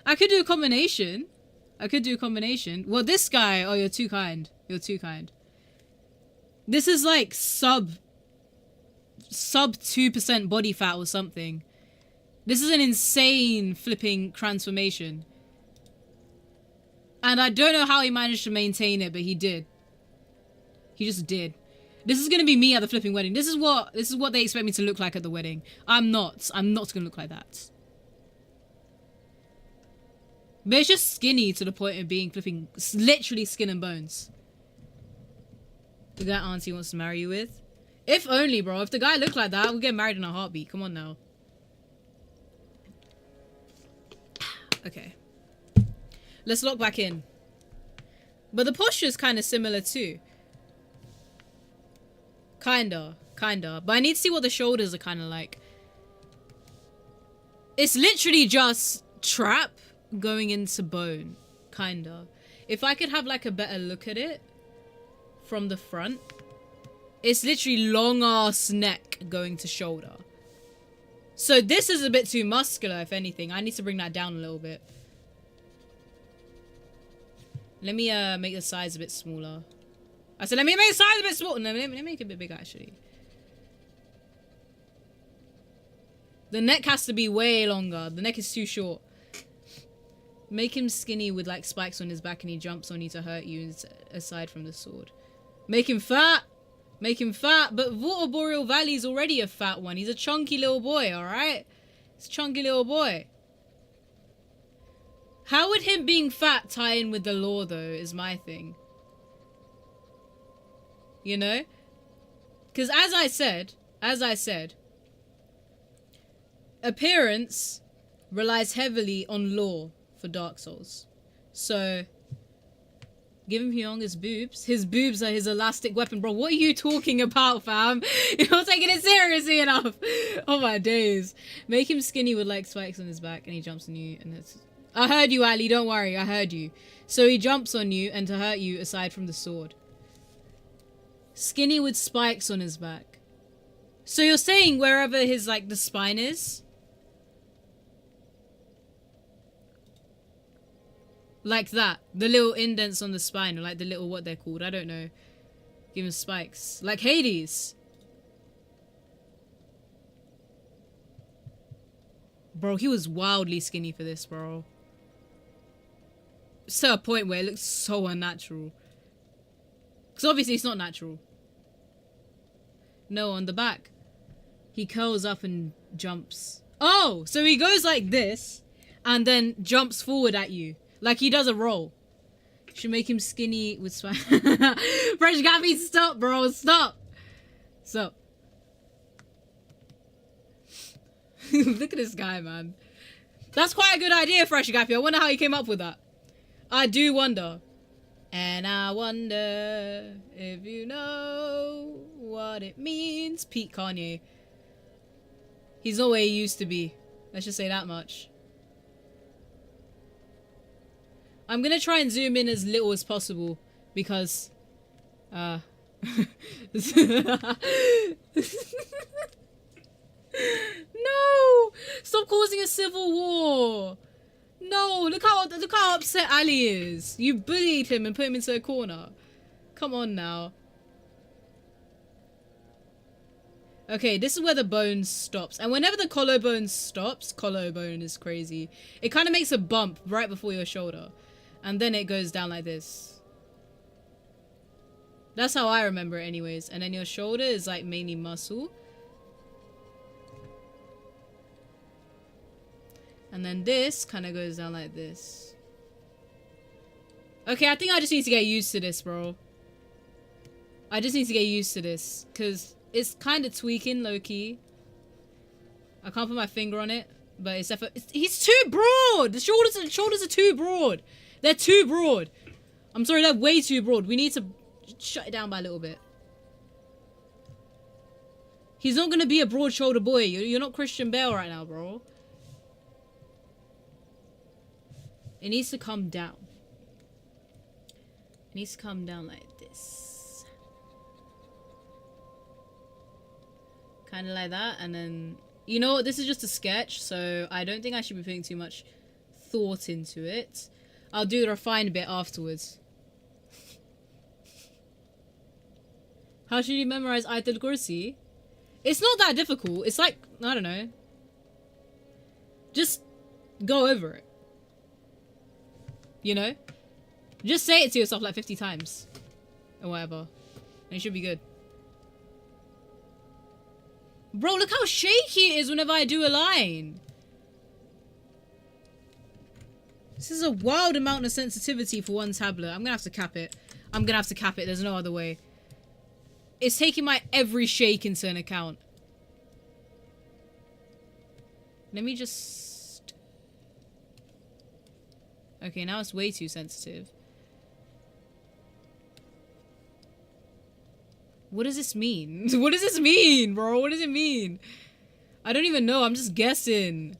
I could do a combination. Well, this guy... Oh, you're too kind. You're too kind. This is like sub 2% body fat or something. This is an insane flipping transformation. And I don't know how he managed to maintain it, but he did. He just did. This is gonna be me at the flipping wedding. This is what they expect me to look like at the wedding. I'm not gonna look like that. But it's just skinny to the point of being flipping literally skin and bones. The guy auntie wants to marry you with? If only, bro. If the guy looked like that, we'll get married in a heartbeat. Come on now. Okay. Let's lock back in. But the posture is kind of similar too. Kinda. But I need to see what the shoulders are kind of like. It's literally just trap going into bone. Kinda. If I could have like a better look at it from the front. It's literally long ass neck going to shoulder. So this is a bit too muscular, if anything. I need to bring that down a little bit. Let me make the size a bit smaller. I said let me make the size a bit smaller. No, let me make it a bit bigger actually. The neck has to be way longer. The neck is too short. Make him skinny with like spikes on his back and he jumps on you to hurt you aside from the sword. Make him fat. Make him fat. But Water Boreal Valley's already a fat one. He's a chunky little boy, alright? He's a chunky little boy. How would him being fat tie in with the lore though, is my thing. You know? Because as I said, appearance relies heavily on lore for Dark Souls. So, give him Hyung's boobs. His boobs are his elastic weapon. Bro, what are you talking about, fam? You're not taking it seriously enough. Oh my days. Make him skinny with like spikes on his back and he jumps on you and it's... I heard you, Ali. Don't worry. I heard you. So he jumps on you and to hurt you aside from the sword. Skinny with spikes on his back. So you're saying wherever his, like, the spine is? Like that. The little indents on the spine. Or like the little, what they're called. I don't know. Give him spikes. Like Hades. Bro, he was wildly skinny for this, bro. It's to a point where it looks so unnatural. Because obviously it's not natural. No, on the back. He curls up and jumps. Oh! So he goes like this. And then jumps forward at you. Like he does a roll. Should make him skinny with swag. Fresh Gappy, stop, bro. Stop. Stop. Look at this guy, man. That's quite a good idea, Fresh Gappy. I wonder how he came up with that. I do wonder. And I wonder if you know what it means. Pete Kanye. He's not where he used to be. Let's just say that much. I'm gonna try and zoom in as little as possible because no! Stop causing a civil war! No, look how upset Ali is. You bullied him and put him into a corner. Come on now. Okay, this is where the bone stops. And whenever the collarbone stops, collarbone is crazy. It kind of makes a bump right before your shoulder. And then it goes down like this. That's how I remember it anyways. And then your shoulder is like mainly muscle. And then this kind of goes down like this. Okay, I think I just need to get used to this, bro. I just need to get used to this. Because it's kind of tweaking, low-key. I can't put my finger on it. But it's definitely... He's too broad! The shoulders are too broad. They're too broad. I'm sorry, they're way too broad. We need to shut it down by a little bit. He's not going to be a broad shoulder boy. You're not Christian Bale right now, bro. It needs to come down. It needs to come down like this. Kind of like that. And then... You know what? This is just a sketch. So I don't think I should be putting too much thought into it. I'll do the refined bit afterwards. How should you memorize Ayatul Kursi? It's not that difficult. It's like, I don't know. Just go over it. You know? Just say it to yourself like 50 times. Or whatever. And it should be good. Bro, look how shaky it is whenever I do a line. This is a wild amount of sensitivity for one tablet. I'm gonna have to cap it. I'm gonna have to cap it. There's no other way. It's taking my every shake into an account. Let me just... Okay, now it's way too sensitive. What does this mean? What does this mean, bro? What does it mean? I don't even know. I'm just guessing.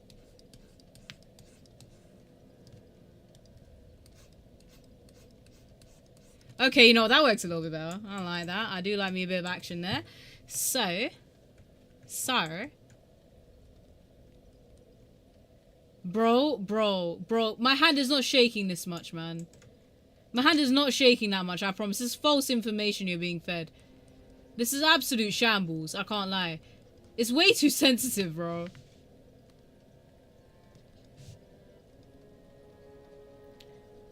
Okay, you know what? That works a little bit better. I don't like that. I do like me a bit of action there. So. Bro. My hand is not shaking this much, man. My hand is not shaking that much, I promise. This is false information you're being fed. This is absolute shambles. I can't lie. It's way too sensitive, bro.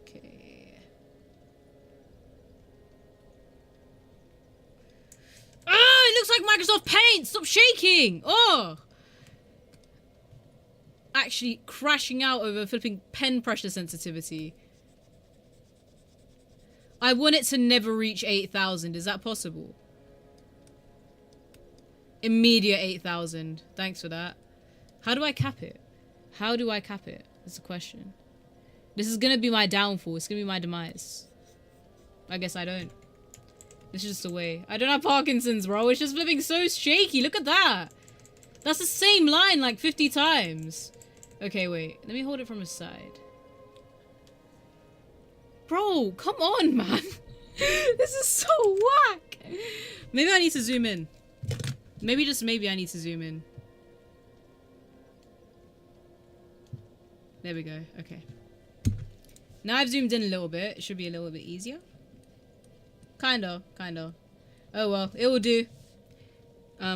Okay. Oh, it looks like Microsoft Paint! Stop shaking! Oh! Actually crashing out over flipping pen pressure sensitivity. I want it to never reach 8,000. Is that possible? Immediate 8,000. Thanks for that. How do I cap it? How do I cap it? That's the question. This is gonna be my downfall. It's gonna be my demise. I guess I don't. It's just a way. I don't have Parkinson's, bro. It's just flipping so shaky. Look at that. That's the same line like 50 times. Okay, wait. Let me hold it from the side. Bro, come on, man. This is so whack. Maybe I need to zoom in. Maybe, just maybe, I need to zoom in. There we go. Okay. Now I've zoomed in a little bit. It should be a little bit easier. Kinda. Oh well, it will do. I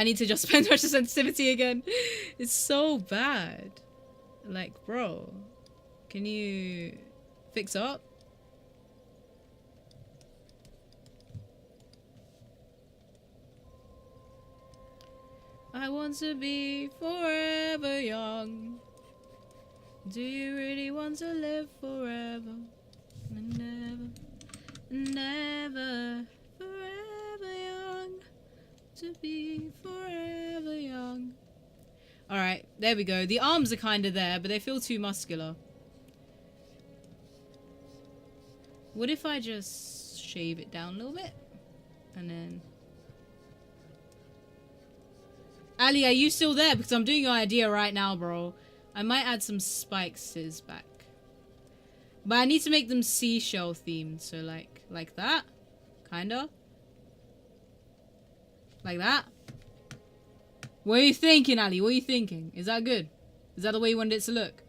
need to adjust pen pressure sensitivity again. It's so bad. Like, bro. Can you fix up? I want to be forever young. Do you really want to live forever? And never, forever young. To be forever young. Alright, there we go. The arms are kind of there, but they feel too muscular. What if I just shave it down a little bit? And then... Ali, are you still there? Because I'm doing your idea right now, bro. I might add some spikes to his back. But I need to make them seashell themed. So like that. Kinda. Like that. What are you thinking, Ali? What are you thinking? Is that good? Is that the way you wanted it to look?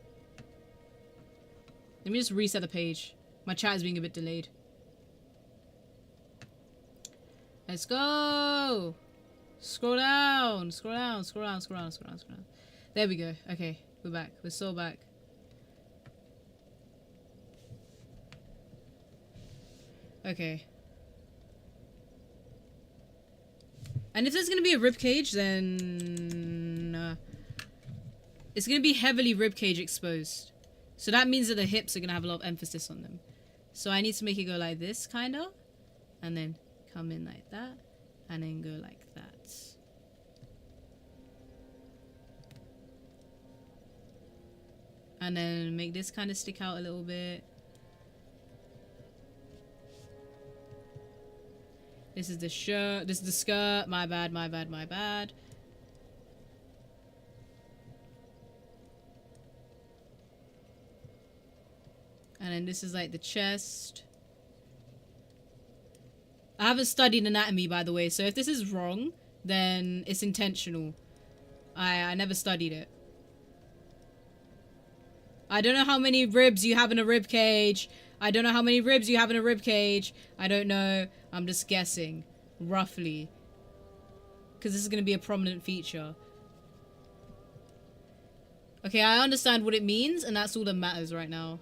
Let me just reset the page. My chat is being a bit delayed. Let's go! Scroll down! Scroll down! Scroll down! Scroll down! Scroll down! Scroll down! There we go. Okay, we're back. We're so back. Okay. And if there's gonna be a ribcage, then it's gonna be heavily ribcage exposed. So that means that the hips are gonna have a lot of emphasis on them. So I need to make it go like this, kinda, and then come in like that, and then go like that. And then make this kind of stick out a little bit. This is the shirt. This is the skirt. My bad, my bad, my bad. And then this is like the chest. I haven't studied anatomy, by the way, so if this is wrong, then it's intentional. I never studied it. I don't know how many ribs you have in a rib cage. I don't know how many ribs you have in a rib cage. I don't know. I'm just guessing. Roughly. Because this is going to be a prominent feature. Okay, I understand what it means, and that's all that matters right now.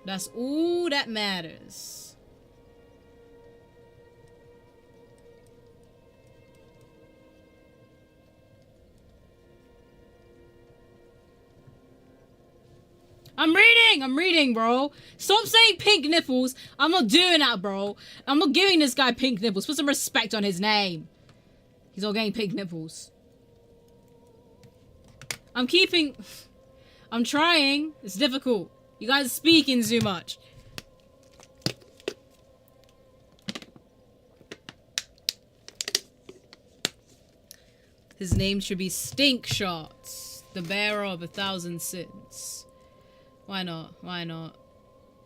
That's all that matters. I'm reading, bro. Stop saying pink nipples. I'm not doing that, bro. I'm not giving this guy pink nipples. Put some respect on his name. He's all getting pink nipples. I'm trying. It's difficult. You guys are speaking too much. His name should be Stink Shots, the bearer of 1,000 sins. Why not? Why not?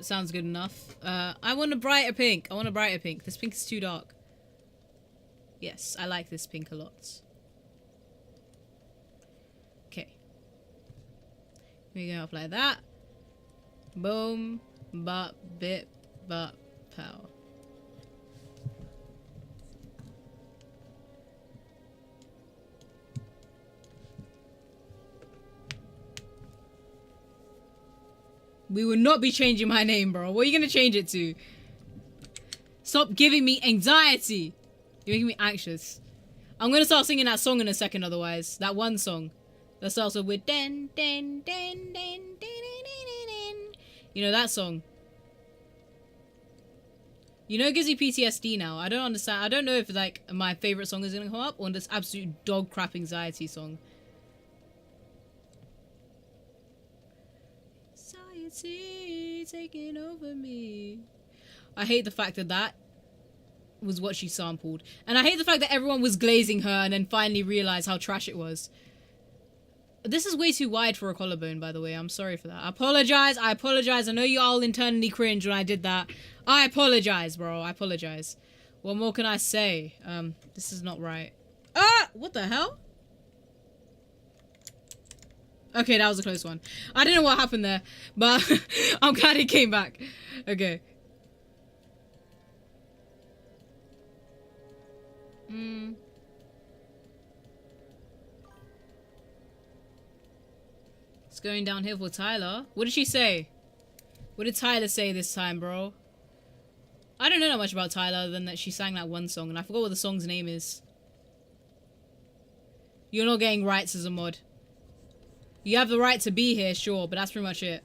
sounds good enough. I want a brighter pink. I want a brighter pink. This pink is too dark. Yes, I like this pink a lot. Okay. We go up like that. Boom. Bop, bip, bop, pow. We will not be changing my name, bro. What are you gonna change it to? Stop giving me anxiety. You're making me anxious. I'm gonna start singing that song in a second otherwise. That one song. That starts off with den, den, den, den, den, den, den, den. You know that song? You know it gives you PTSD now. I don't understand. I don't know if like my favorite song is gonna come up or this absolute dog crap anxiety song. Anxiety taking over me. I hate the fact that that was what she sampled. And I hate the fact that everyone was glazing her and then finally realized how trash it was. This is way too wide for a collarbone, by the way. I'm sorry for that. I apologize. I apologize. I know you all internally cringe when I did that. I apologize, bro. I apologize. What more can I say? This is not right. Ah! What the hell? Okay, that was a close one. I didn't know what happened there, but I'm glad he came back. Okay. It's going downhill for Tyler. What did she say? What did Tyler say this time, bro? I don't know that much about Tyler other than that she sang that one song, and I forgot what the song's name is. You're not getting rights as a mod. You have the right to be here, sure, but that's pretty much it.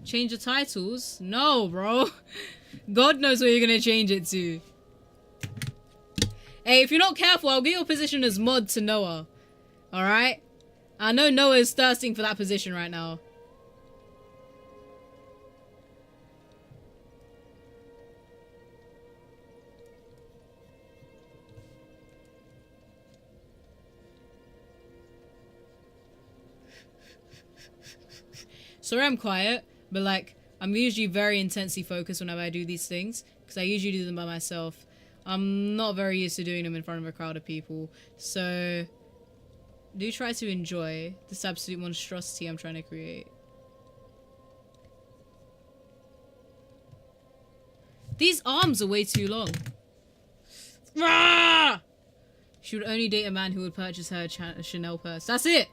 Change the titles? No, bro. God knows what you're gonna change it to. Hey, if you're not careful, I'll get your position as mod to Noah. Alright? I know Noah is thirsting for that position right now. Sorry I'm quiet, but like, I'm usually very intensely focused whenever I do these things, because I usually do them by myself. I'm not very used to doing them in front of a crowd of people, so do try to enjoy this absolute monstrosity I'm trying to create. These arms are way too long. Ah! She would only date a man who would purchase her a Chanel purse. That's it!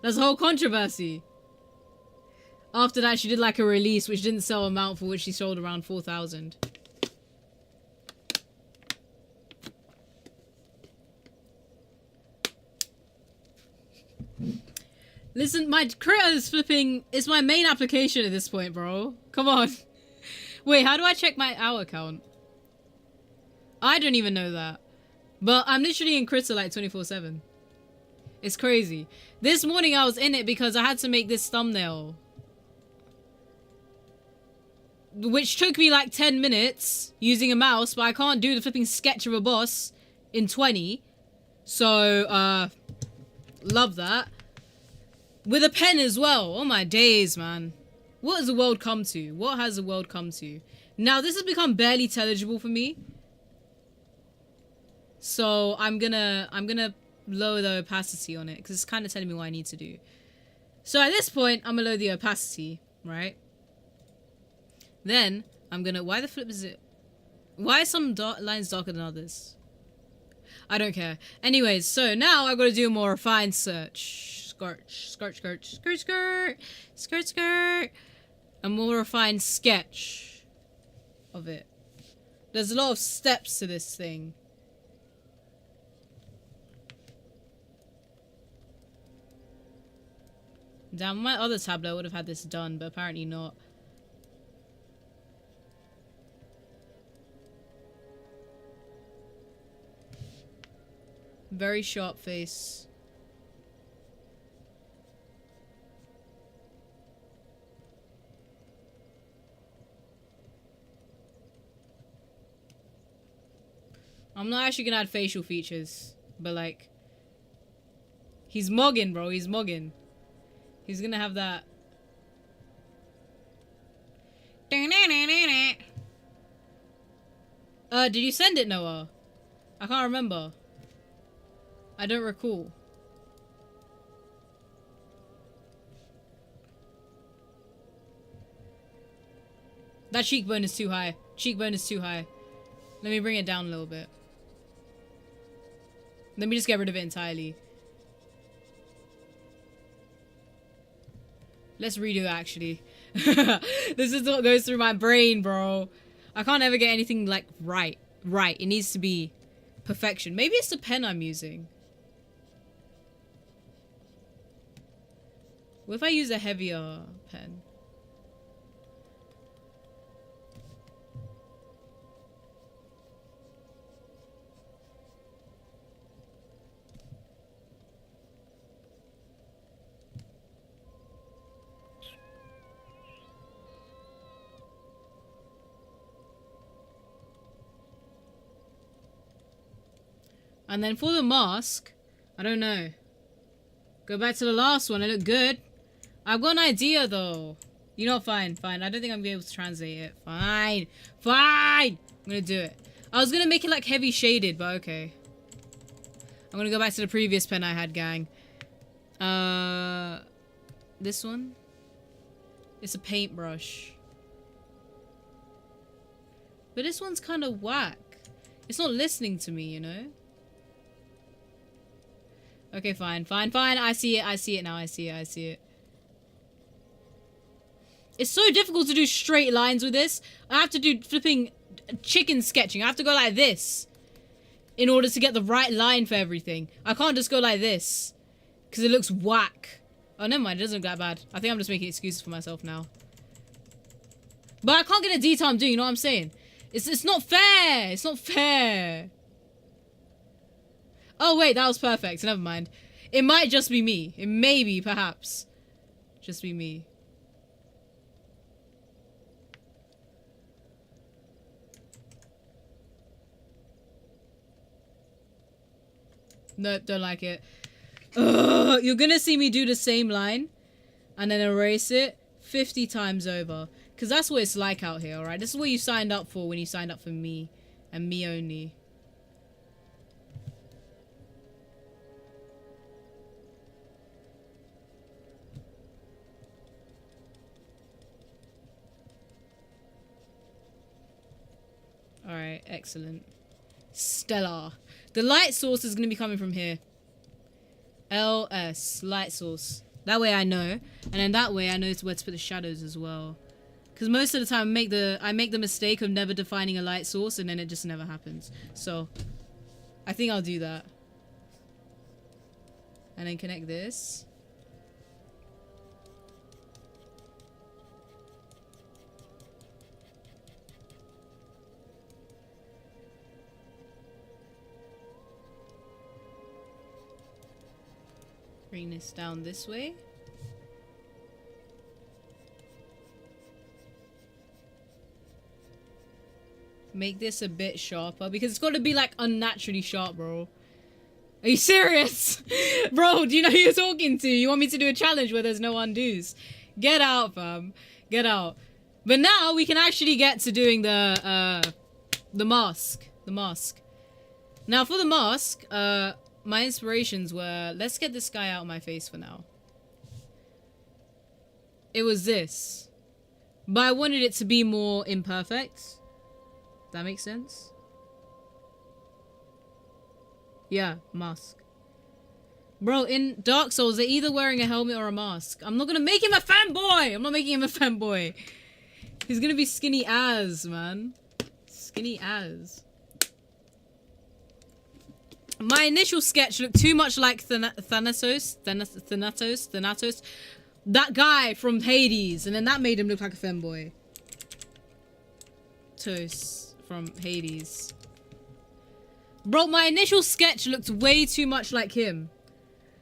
That's the whole controversy. After that, she did like a release which didn't sell amount for which she sold around 4,000. Listen, my critter is flipping. It's my main application at this point, bro. Come on. Wait, how do I check my hour count? I don't even know that. But I'm literally in critter like 24/7. It's crazy. This morning I was in it because I had to make this thumbnail. Which took me like 10 minutes using a mouse, but I can't do the flipping sketch of a boss in 20. So, love that. With a pen as well. Oh my days, man. What has the world come to? What has the world come to? Now, this has become barely intelligible for me. So, I'm gonna lower the opacity on it, because it's kind of telling me what I need to do. So, at this point, I'm gonna lower the opacity, right? Then, I'm gonna... Why the flip is it... Why are some lines darker than others? I don't care. Anyways, so now I've got to do a more refined search. Skirt. A more refined sketch of it. There's a lot of steps to this thing. Damn, my other tablet would have had this done, but apparently not. Very sharp face. I'm not actually gonna add facial features, but like, He's mogging, bro. He's mogging. He's gonna have that. Did you send it, Noah? I can't remember. I don't recall. That cheekbone is too high. Cheekbone is too high. Let me bring it down a little bit. Let me just get rid of it entirely. Let's redo it, actually. This is what goes through my brain, bro. I can't ever get anything, like, right. Right. It needs to be perfection. Maybe it's the pen I'm using. What if I use a heavier pen? And then for the mask, I don't know. Go back to the last one. It looked good. I've got an idea, though. You know, fine, fine. I don't think I'm going to be able to translate it. Fine. Fine. I'm going to do it. I was going to make it, like, heavy shaded, but okay. I'm going to go back to the previous pen I had, gang. This one? It's a paintbrush. But this one's kind of whack. It's not listening to me, you know? Okay, fine, fine, fine. I see it now. I see it. It's so difficult to do straight lines with this. I have to do flipping chicken sketching. I have to go like this in order to get the right line for everything. I can't just go like this because it looks whack. Oh, never mind. It doesn't look that bad. I think I'm just making excuses for myself now. But I can't get the detail I'm doing. You know what I'm saying? It's not fair. It's not fair. Oh, wait, that was perfect. Never mind. It might just be me. It may be, perhaps. Just be me. Nope, don't like it. Ugh, you're gonna see me do the same line and then erase it 50 times over. Because that's what it's like out here, alright? This is what you signed up for when you signed up for me. And me only. Alright, excellent. Stellar. The light source is going to be coming from here. LS, light source. That way I know. And then that way I know where to put the shadows as well. Because most of the time I make the mistake of never defining a light source and then it just never happens. So, I think I'll do that. And then connect this. Bring this down this way. Make this a bit sharper because it's got to be like unnaturally sharp, bro. Are you serious? Bro, do you know who you're talking to? You want me to do a challenge where there's no undos? Get out, fam. Get out. But now we can actually get to doing the mask. The mask. Now for the mask, my inspirations were, let's get this guy out of my face for now. It was this. But I wanted it to be more imperfect. That makes sense? Yeah, mask. Bro, in Dark Souls, they're either wearing a helmet or a mask. I'm not gonna make him a fanboy! I'm not making him a fanboy. He's gonna be skinny as, man. Skinny as. My initial sketch looked too much like Thanatos. That guy from Hades. And then that made him look like a femboy. Tos from Hades. Bro, my initial sketch looked way too much like him.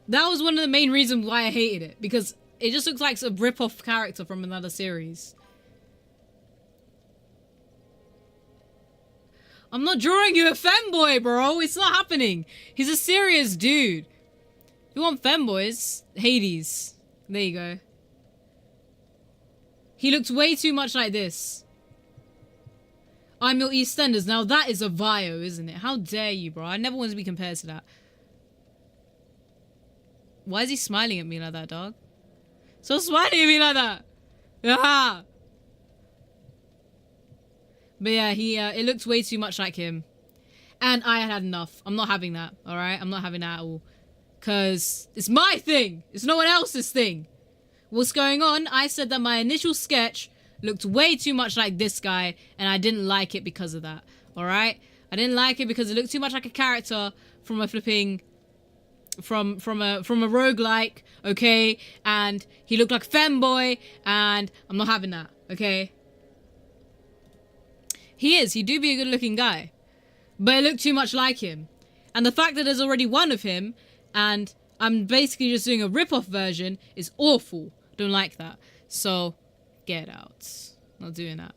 That was one of the main reasons why I hated it. Because it just looks like a rip-off character from another series. I'm not drawing you a femboy, bro. It's not happening. He's a serious dude. If you want femboys, Hades. There you go. He looked way too much like this. I'm your EastEnders. Now that is a Vio, isn't it? How dare you, bro? I never want to be compared to that. Why is he smiling at me like that, dog? Stop smiling at me like that. Ah. But yeah, it looked way too much like him. And I had enough. I'm not having that, alright? I'm not having that at all. Because it's my thing. It's no one else's thing. What's going on? I said that my initial sketch looked way too much like this guy, and I didn't like it because of that, alright? I didn't like it because it looked too much like a character from a flipping... From a roguelike, okay? And he looked like a femboy, and I'm not having that, okay? He do be a good looking guy. But it looked too much like him. And the fact that there's already one of him, and I'm basically just doing a rip-off version, is awful. Don't like that. So, get out. Not doing that.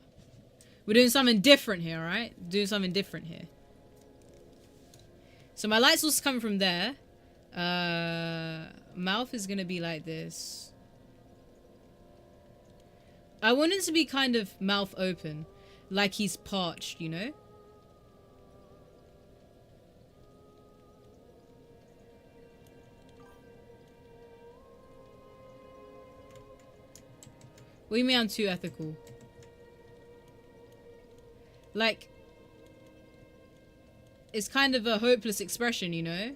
We're doing something different here, alright? Doing something different here. So my light source is coming from there. Mouth is gonna be like this. I want it to be kind of mouth open. Like he's parched, you know? What do you mean I'm too ethical? Like, it's kind of a hopeless expression, you know?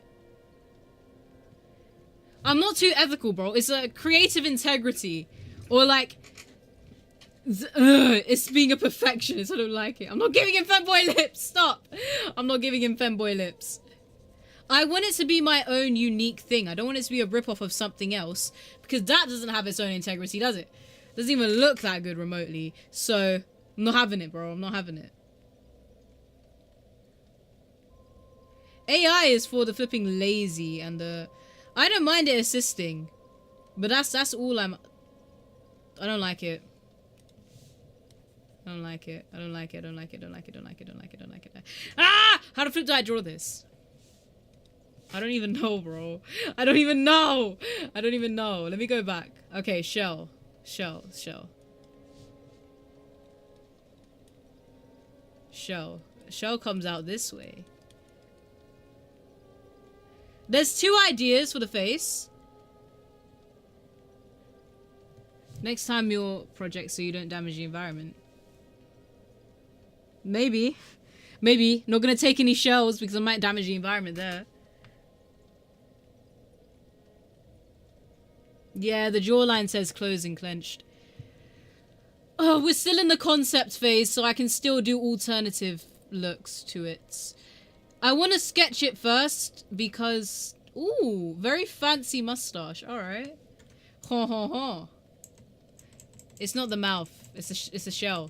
I'm not too ethical, bro. It's a creative integrity. Or like, it's being a perfectionist. I don't like it. I'm not giving him femboy lips. Stop. I'm not giving him femboy lips. I want it to be my own unique thing. I don't want it to be a rip-off of something else. Because that doesn't have its own integrity, does it? Doesn't even look that good remotely. So, I'm not having it, bro. I'm not having it. AI is for the flipping lazy and the... I don't mind it assisting. But that's all I don't like it. I don't like it. I don't like it. I don't like it. I don't like it. I don't like it. I don't like it. I don't like it. Ah! How the flip do I draw this? I don't even know, bro. I don't even know. I don't even know. Let me go back. Okay, shell. Shell. Shell. Shell. Shell comes out this way. There's two ideas for the face. Next time your project so you don't damage the environment. Maybe. Maybe. Not gonna take any shells because I might damage the environment there. Yeah, the jawline says closed and clenched. Oh, we're still in the concept phase, so I can still do alternative looks to it. I want to sketch it first because... Ooh, very fancy mustache. Alright. Ha ha ha. It's not the mouth. It's a shell.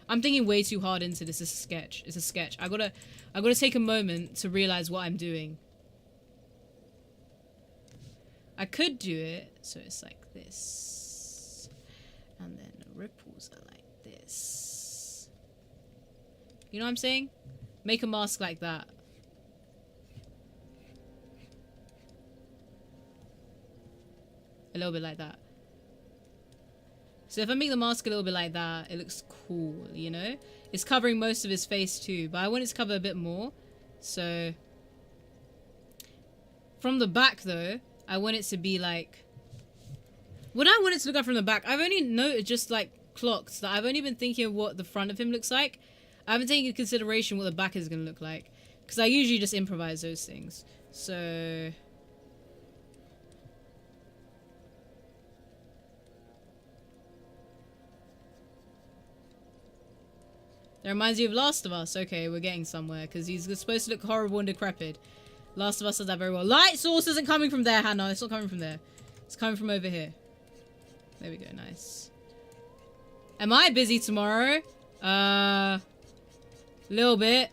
I'm thinking way too hard into this. It's a sketch. It's a sketch. I gotta take a moment to realize what I'm doing. I could do it so it's like this. And then the ripples are like this. You know what I'm saying? Make a mask like that. A little bit like that. So if I make the mask a little bit like that, it looks cool, you know? It's covering most of his face too, but I want it to cover a bit more. So from the back though, I want it to be like... What I want it to look like from the back, I've only noted just like clocked that I've only been thinking of what the front of him looks like. I haven't taken into consideration what the back is going to look like. Because I usually just improvise those things. So... That reminds you of Last of Us. Okay, we're getting somewhere. Because he's supposed to look horrible and decrepit. Last of Us does that very well. Light source isn't coming from there, Hannah. It's not coming from there. It's coming from over here. There we go. Nice. Am I busy tomorrow? Little bit.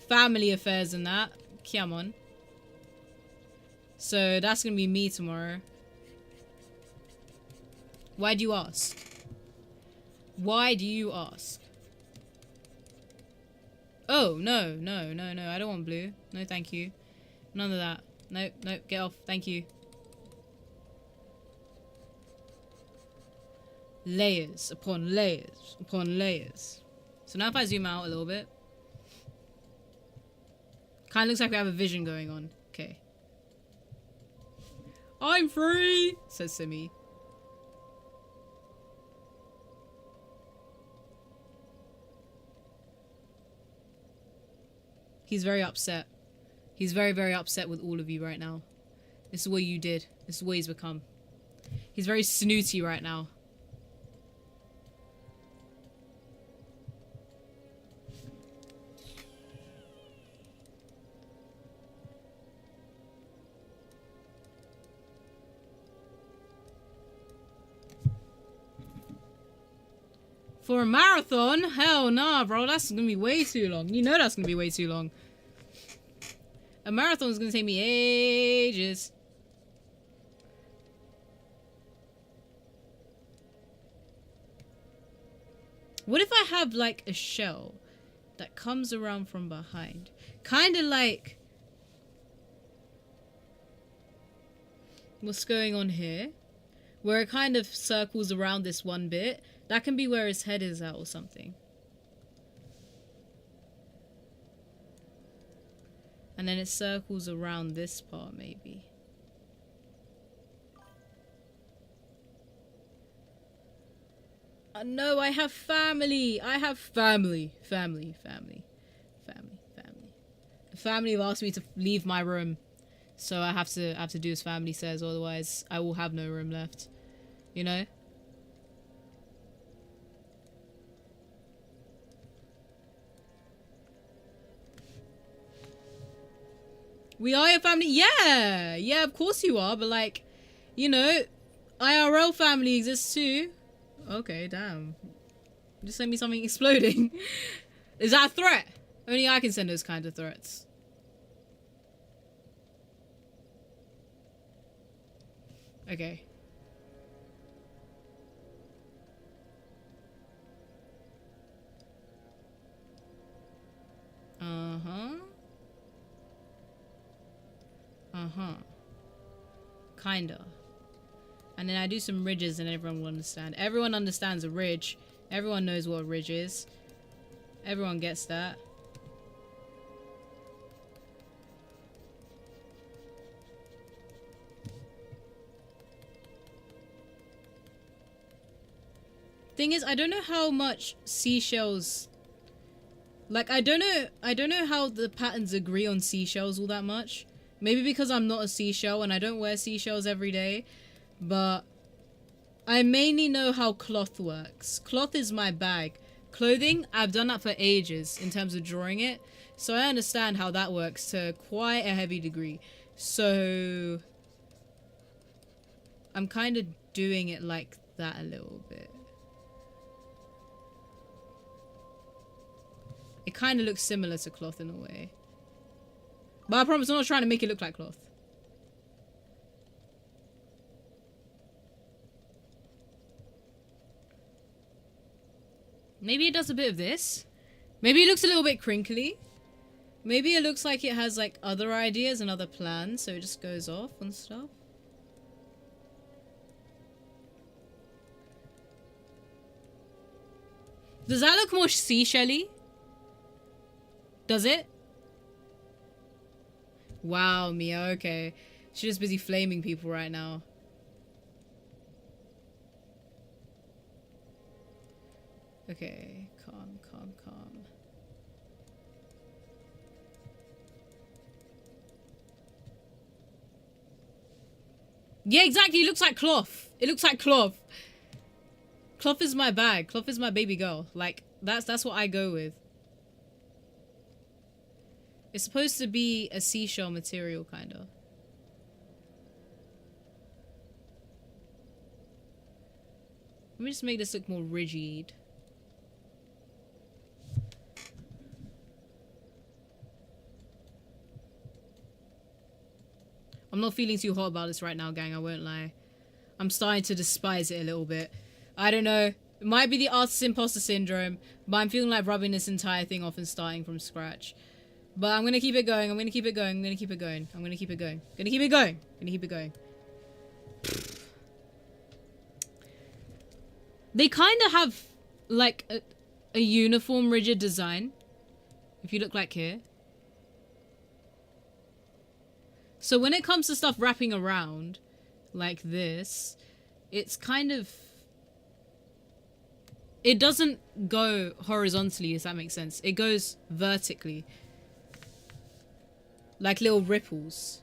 Family affairs and that. Come on. So that's going to be me tomorrow. Why do you ask? Why do you ask? Oh, no. I don't want blue. No, thank you. None of that. Nope, nope, get off. Thank you. Layers upon layers upon layers. So now if I zoom out a little bit. Kind of looks like we have a vision going on. Okay. I'm free, says Simi. He's very upset. He's very, very upset with all of you right now. This is what you did. This is what he's become. He's very snooty right now. For a marathon? Hell nah, bro. That's gonna be way too long. You know that's gonna be way too long. A marathon is gonna take me ages. What if I have like a shell that comes around from behind? Kind of like what's going on here, where it kind of circles around this one bit. That can be where his head is at or something. And then it circles around this part, maybe. No, I have family. I have family. Family. The family have asked me to leave my room. So I have to do as family says, otherwise I will have no room left. You know? We are your family? Yeah! Yeah, of course you are, but like, you know, IRL family exists too. Okay, damn. Just send me something exploding. Is that a threat? Only I can send those kinds of threats. Okay. Uh-huh. Uh-huh. Kinda. And then I do some ridges and everyone will understand. Everyone understands a ridge. Everyone knows what a ridge is. Everyone gets that. Thing is, I don't know how much seashells... Like, I don't know how the patterns agree on seashells all that much. Maybe because I'm not a seashell and I don't wear seashells every day. But I mainly know how cloth works. Cloth is my bag. Clothing, I've done that for ages in terms of drawing it. So I understand how that works to quite a heavy degree. So I'm kind of doing it like that a little bit. It kind of looks similar to cloth in a way. But I promise I'm not trying to make it look like cloth. Maybe it does a bit of this. Maybe it looks a little bit crinkly. Maybe it looks like it has like other ideas and other plans, so it just goes off and stuff. Does that look more seashell-y? Does it? Wow, Mia, okay. She's just busy flaming people right now. Okay, calm. Yeah, exactly, it looks like cloth. It looks like cloth. Cloth is my bag. Cloth is my baby girl. Like, that's what I go with. It's supposed to be a seashell material, kind of. Let me just make this look more rigid. I'm not feeling too hot about this right now, gang, I won't lie. I'm starting to despise it a little bit. I don't know. It might be the artist imposter syndrome, but I'm feeling like rubbing this entire thing off and starting from scratch. But I'm gonna keep it going. I'm gonna keep it going. I'm gonna keep it going. I'm gonna keep it going. Gonna keep it going. Gonna keep it going. They kind of have like a uniform rigid design. If you look like here. So when it comes to stuff wrapping around like this, it's kind of... It doesn't go horizontally, if that makes sense. It goes vertically. Like little ripples.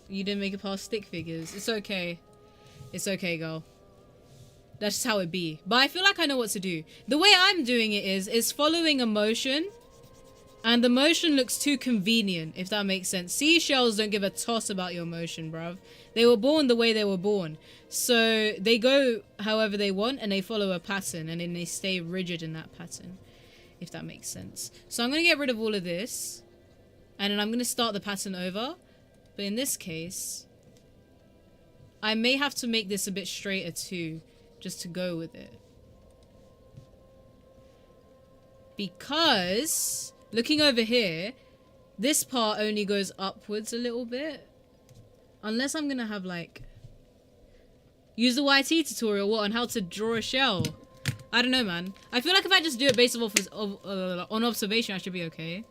You didn't make it past stick figures. It's okay. It's okay, girl. That's just how it be. But I feel like I know what to do. The way I'm doing it is following a motion. And the motion looks too convenient, if that makes sense. Seashells don't give a toss about your motion, bruv. They were born the way they were born. So they go however they want and they follow a pattern. And then they stay rigid in that pattern, if that makes sense. So I'm going to get rid of all of this. And then I'm going to start the pattern over. But in this case, I may have to make this a bit straighter too, just to go with it. Because... looking over here, this part only goes upwards a little bit. Unless I'm gonna have like... use the YT tutorial, what, on how to draw a shell. I don't know, man. I feel like if I just do it based on observation, I should be okay.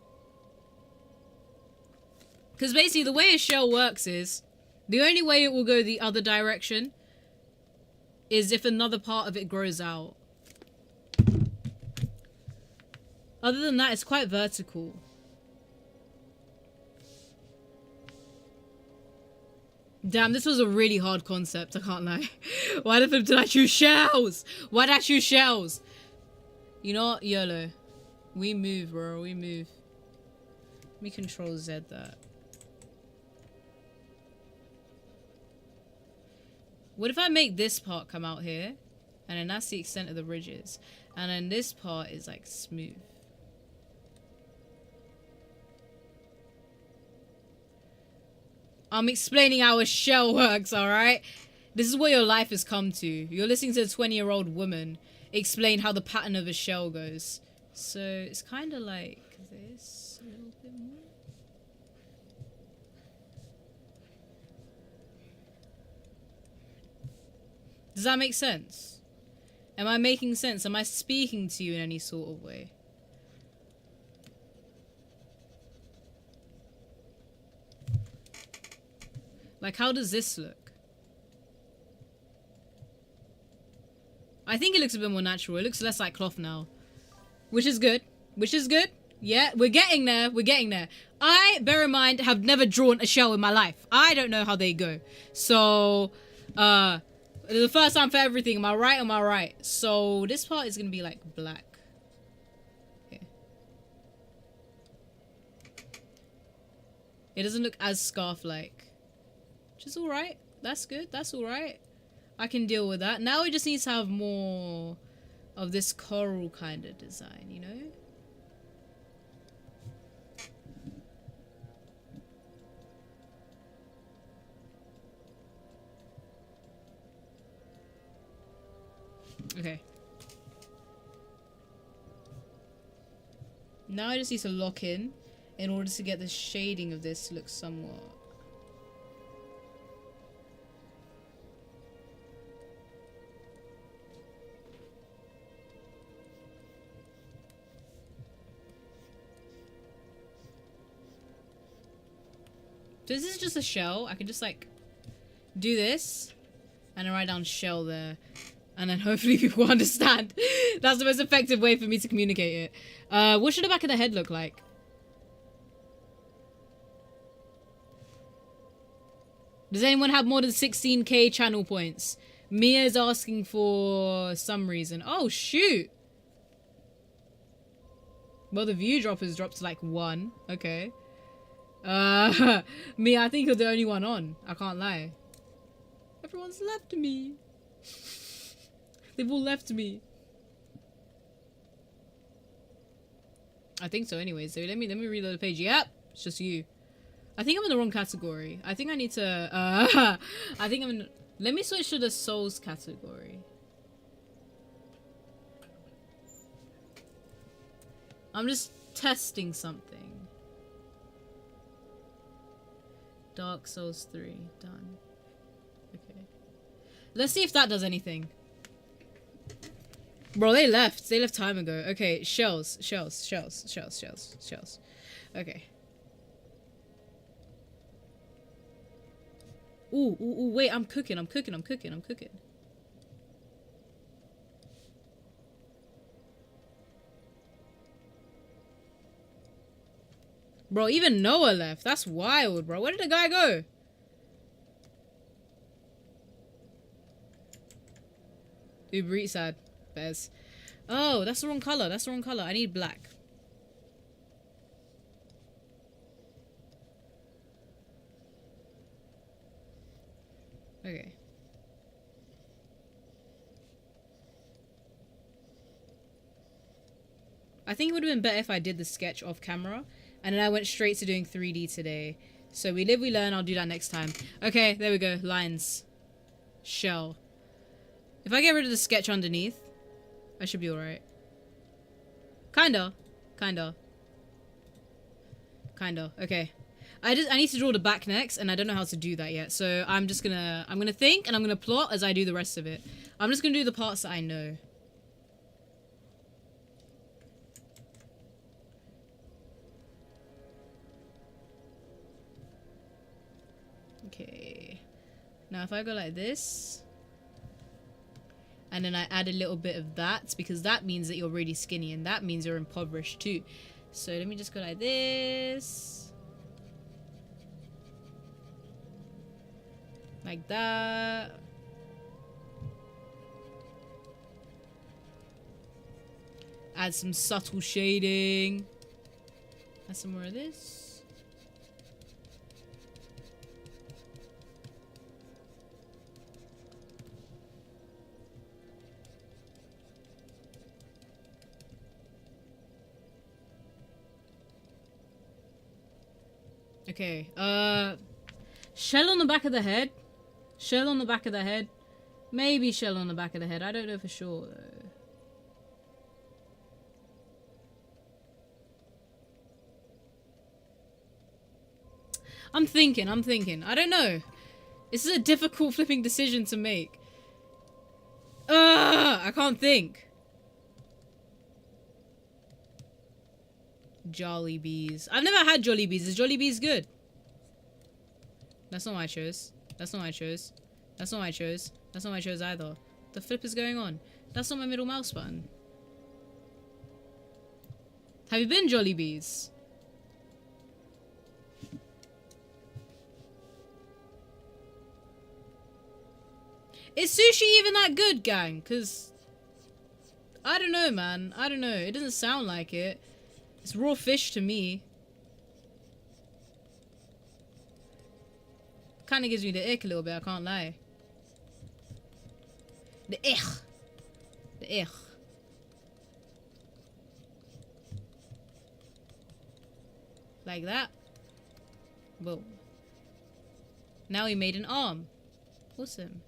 Because basically the way a shell works is... the only way it will go the other direction is if another part of it grows out. Other than that, it's quite vertical. Damn, this was a really hard concept, I can't lie. Why the flip did I choose shells? Why did I choose shells? You know what? YOLO. We move, bro. We move. Let me control Z that. What if I make this part come out here? And then that's the extent of the ridges. And then this part is like smooth. I'm explaining how a shell works, alright? This is what your life has come to. You're listening to a 20-year-old woman explain how the pattern of a shell goes. So it's kind of like this a little bit more. Does that make sense? Am I making sense? Am I speaking to you in any sort of way? Like, how does this look? I think it looks a bit more natural. It looks less like cloth now. Which is good. Which is good. Yeah, we're getting there. We're getting there. I, bear in mind, have never drawn a shell in my life. I don't know how they go. So, the first time for everything. Am I right? Am I right? So, this part is going to be, like, black. Okay. It doesn't look as scarf-like. Which is alright. That's good. That's alright. I can deal with that. Now it just needs to have more of this coral kind of design, you know? Okay. Now I just need to lock in order to get the shading of this to look somewhat... So this is just a shell. I can just like do this and then write down shell there. And then hopefully people understand. That's the most effective way for me to communicate it. What should the back of the head look like? Does anyone have more than 16k channel points? Mia's asking for some reason. Oh, shoot. Well, the view drop has dropped to like 1. Okay. Me, I think you're the only one on. I can't lie. Everyone's left me. They've all left me. I think so anyway. So let me reload the page. Yep. It's just you. I think I'm in the wrong category. I think I need to, I think I'm in, let me switch to the souls category. I'm just testing something. Dark Souls 3. Done. Okay. Let's see if that does anything. Bro, they left. They left time ago. Okay, shells. Okay. Ooh, wait, I'm cooking. Bro, even Noah left. That's wild, bro. Where did the guy go? Uber Eats ad. Bez. Oh, that's the wrong color. I need black. Okay. I think it would have been better if I did the sketch off camera. And then I went straight to doing 3D today. So we live, we learn. I'll do that next time. Okay, there we go. Lines. Shell. If I get rid of the sketch underneath, I should be alright. Kinda. Okay. I need to draw the back next, and I don't know how to do that yet. So I'm gonna think, and I'm gonna plot as I do the rest of it. I'm just gonna do the parts that I know. Okay. Now if I go like this, and then I add a little bit of that, because that means that you're really skinny, and that means you're impoverished too. So let me just go like this. Like that. Add some subtle shading. Add some more of this. Okay, shell on the back of the head. Shell on the back of the head. Maybe shell on the back of the head. I don't know for sure, though. I'm thinking. I don't know. This is a difficult flipping decision to make. I can't think. Jolly Bees. I've never had Jolly Bees. Is Jolly Bees good? That's not what I chose. That's not what I chose. That's not what I chose. That's not what I chose either. The flip is going on. That's not my middle mouse button. Have you been Jolly Bees? Is sushi even that good, gang? Because I don't know, man. I don't know. It doesn't sound like it. It's raw fish to me. Kind of gives me the ick a little bit, I can't lie. The ick. The ick. Like that. Boom. Now we made an arm. Awesome.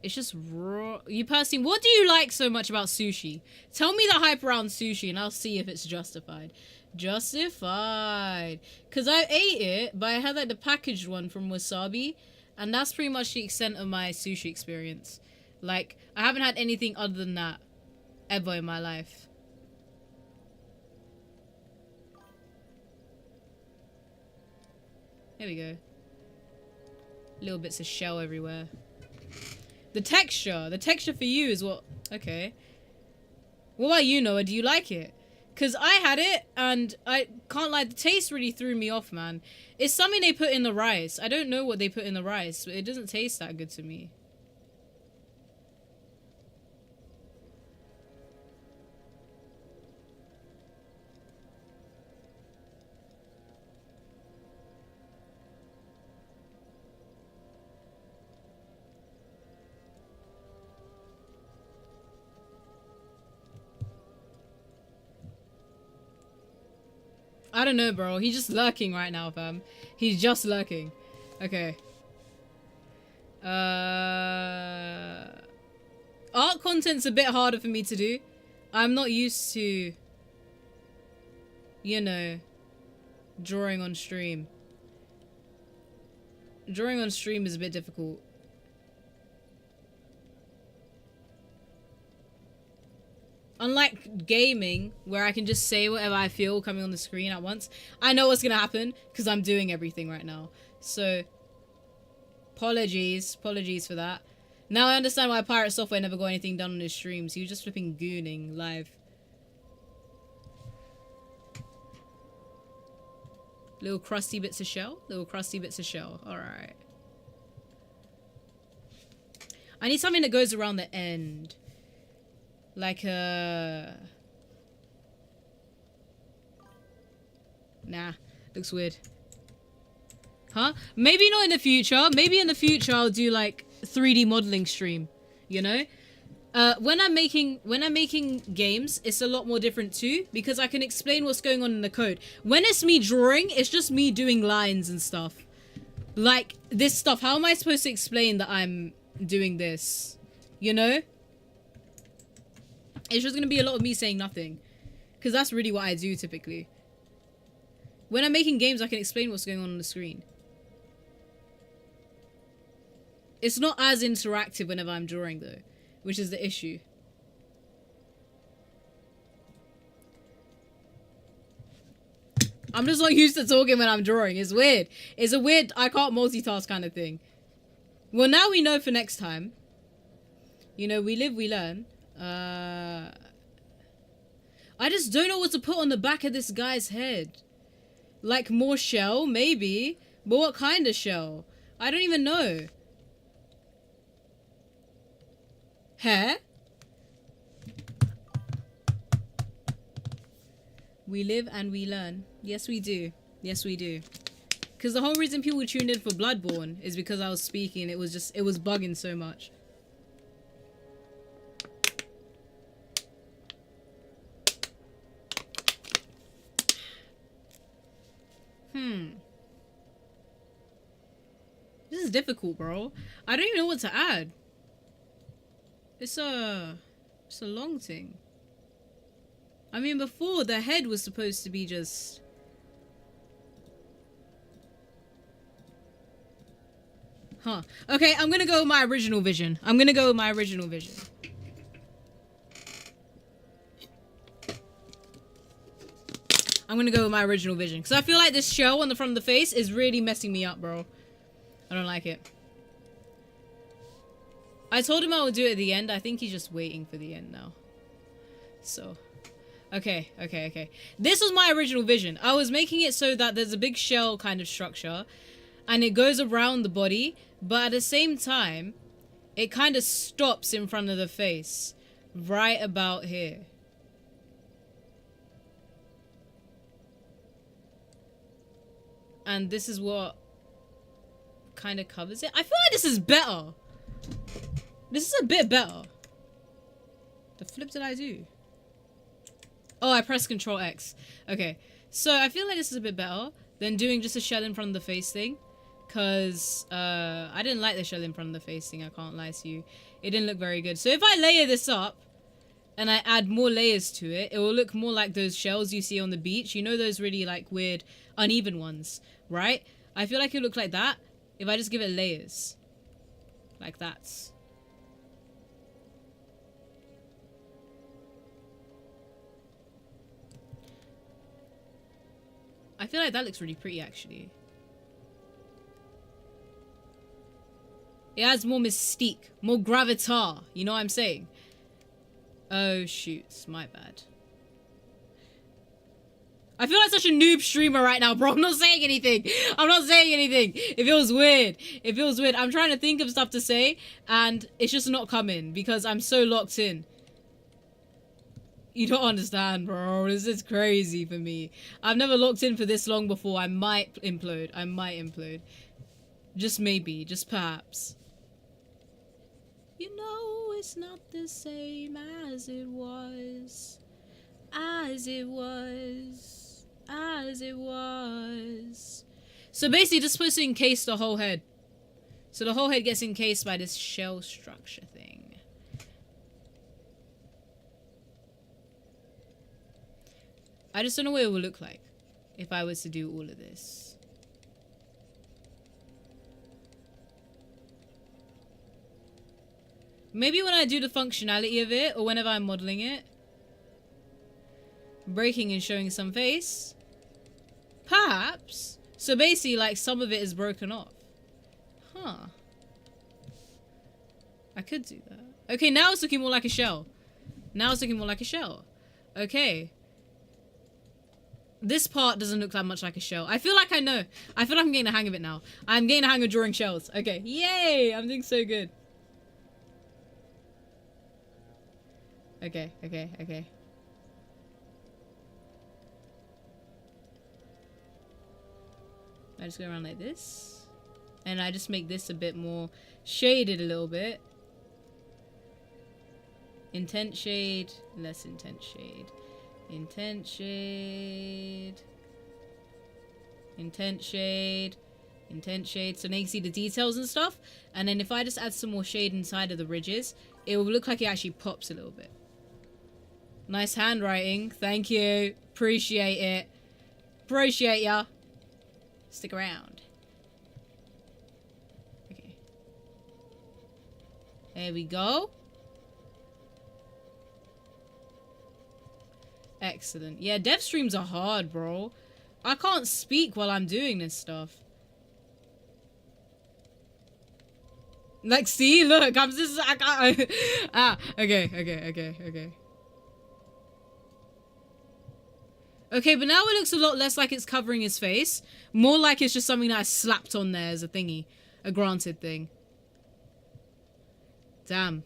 It's just raw. You personally, what do you like so much about sushi? Tell me the hype around sushi and I'll see if it's justified. Justified. Because I ate it, but I had like the packaged one from Wasabi. And that's pretty much the extent of my sushi experience. Like, I haven't had anything other than that ever in my life. There we go. Little bits of shell everywhere. The texture for you is what... Okay. What about you, Noah? Do you like it? Because I had it, and I can't lie, the taste really threw me off, man. It's something they put in the rice. I don't know what they put in the rice, but it doesn't taste that good to me. I don't know, bro. He's just lurking right now, fam. He's just lurking. Okay. Art content's a bit harder for me to do. I'm not used to, you know, drawing on stream. Drawing on stream is a bit difficult. Unlike gaming, where I can just say whatever I feel coming on the screen at once, I know what's gonna happen because I'm doing everything right now. So, apologies for that. Now I understand why Pirate Software never got anything done on his streams. He was just flipping gooning live. Little crusty bits of shell. Little crusty bits of shell. Alright. I need something that goes around the end. Like nah, looks weird. Huh? Maybe not in the future. Maybe in the future I'll do like 3D modeling stream, you know? When I'm making games, it's a lot more different too, because I can explain what's going on in the code. When it's me drawing, it's just me doing lines and stuff. Like this stuff, how am I supposed to explain that I'm doing this? You know? It's just gonna be a lot of me saying nothing. Because that's really what I do typically. When I'm making games, I can explain what's going on the screen. It's not as interactive whenever I'm drawing though, which is the issue. I'm just not used to talking when I'm drawing. It's weird. It's a weird, I can't multitask kind of thing. Well, now we know for next time. You know, we live, we learn. I just don't know what to put on the back of this guy's head. Like more shell, maybe. But what kind of shell? I don't even know. Hair? We live and we learn. Yes, we do. Yes, we do. Because the whole reason people tuned in for Bloodborne is because I was speaking. It was bugging so much. This is difficult, bro. I don't even know what to add. It's a long thing. I mean, before, the head was supposed to be just... Huh. Okay, I'm gonna go with my original vision. I'm gonna go with my original vision. Because I feel like this shell on the front of the face is really messing me up, bro. I don't like it. I told him I would do it at the end. I think he's just waiting for the end now. So... Okay. This was my original vision. I was making it so that there's a big shell kind of structure. And it goes around the body. But at the same time, it kind of stops in front of the face. Right about here. And this is what kind of covers it. I feel like this is better. This is a bit better. The flip did I do? Oh, I pressed Control X. Okay. So I feel like this is a bit better than doing just a shell in front of the face thing. Because I didn't like the shell in front of the face thing. I can't lie to you. It didn't look very good. So if I layer this up and I add more layers to it, it will look more like those shells you see on the beach. You know those really like weird uneven ones, right? I feel like it look like that if I just give it layers. Like that. I feel like that looks really pretty, actually. It adds more mystique, more gravitas. You know what I'm saying? Oh, shoot. My bad. I feel like such a noob streamer right now, bro. I'm not saying anything. It feels weird. I'm trying to think of stuff to say, and it's just not coming because I'm so locked in. You don't understand, bro. This is crazy for me. I've never locked in for this long before. I might implode. Just maybe. Just perhaps. You know it's not the same as it was. So basically just supposed to encase the whole head. So the whole head gets encased by this shell structure thing. I just don't know what it would look like if I was to do all of this. Maybe when I do the functionality of it, or whenever I'm modeling it. Breaking and showing some face. Perhaps. So basically, like, some of it is broken off. Huh. I could do that. Okay, now it's looking more like a shell. Now it's looking more like a shell. Okay. This part doesn't look that much like a shell. I feel like I know. I feel like I'm getting the hang of it now. I'm getting the hang of drawing shells. Okay. Yay! I'm doing so good. Okay, okay, okay. I just go around like this. And I just make this a bit more shaded a little bit. Intense shade, less intense shade. Intense shade. Intense shade. Intense shade. So now you can see the details and stuff. And then if I just add some more shade inside of the ridges, it will look like it actually pops a little bit. Nice handwriting. Thank you. Appreciate it. Appreciate ya. Stick around. Okay. There we go. Excellent. Yeah, dev streams are hard, bro. I can't speak while I'm doing this stuff. Like, see, look, I'm just, I can't. Okay. Okay, but now it looks a lot less like it's covering his face. More like it's just something that I slapped on there as a thingy. A granted thing. Damn.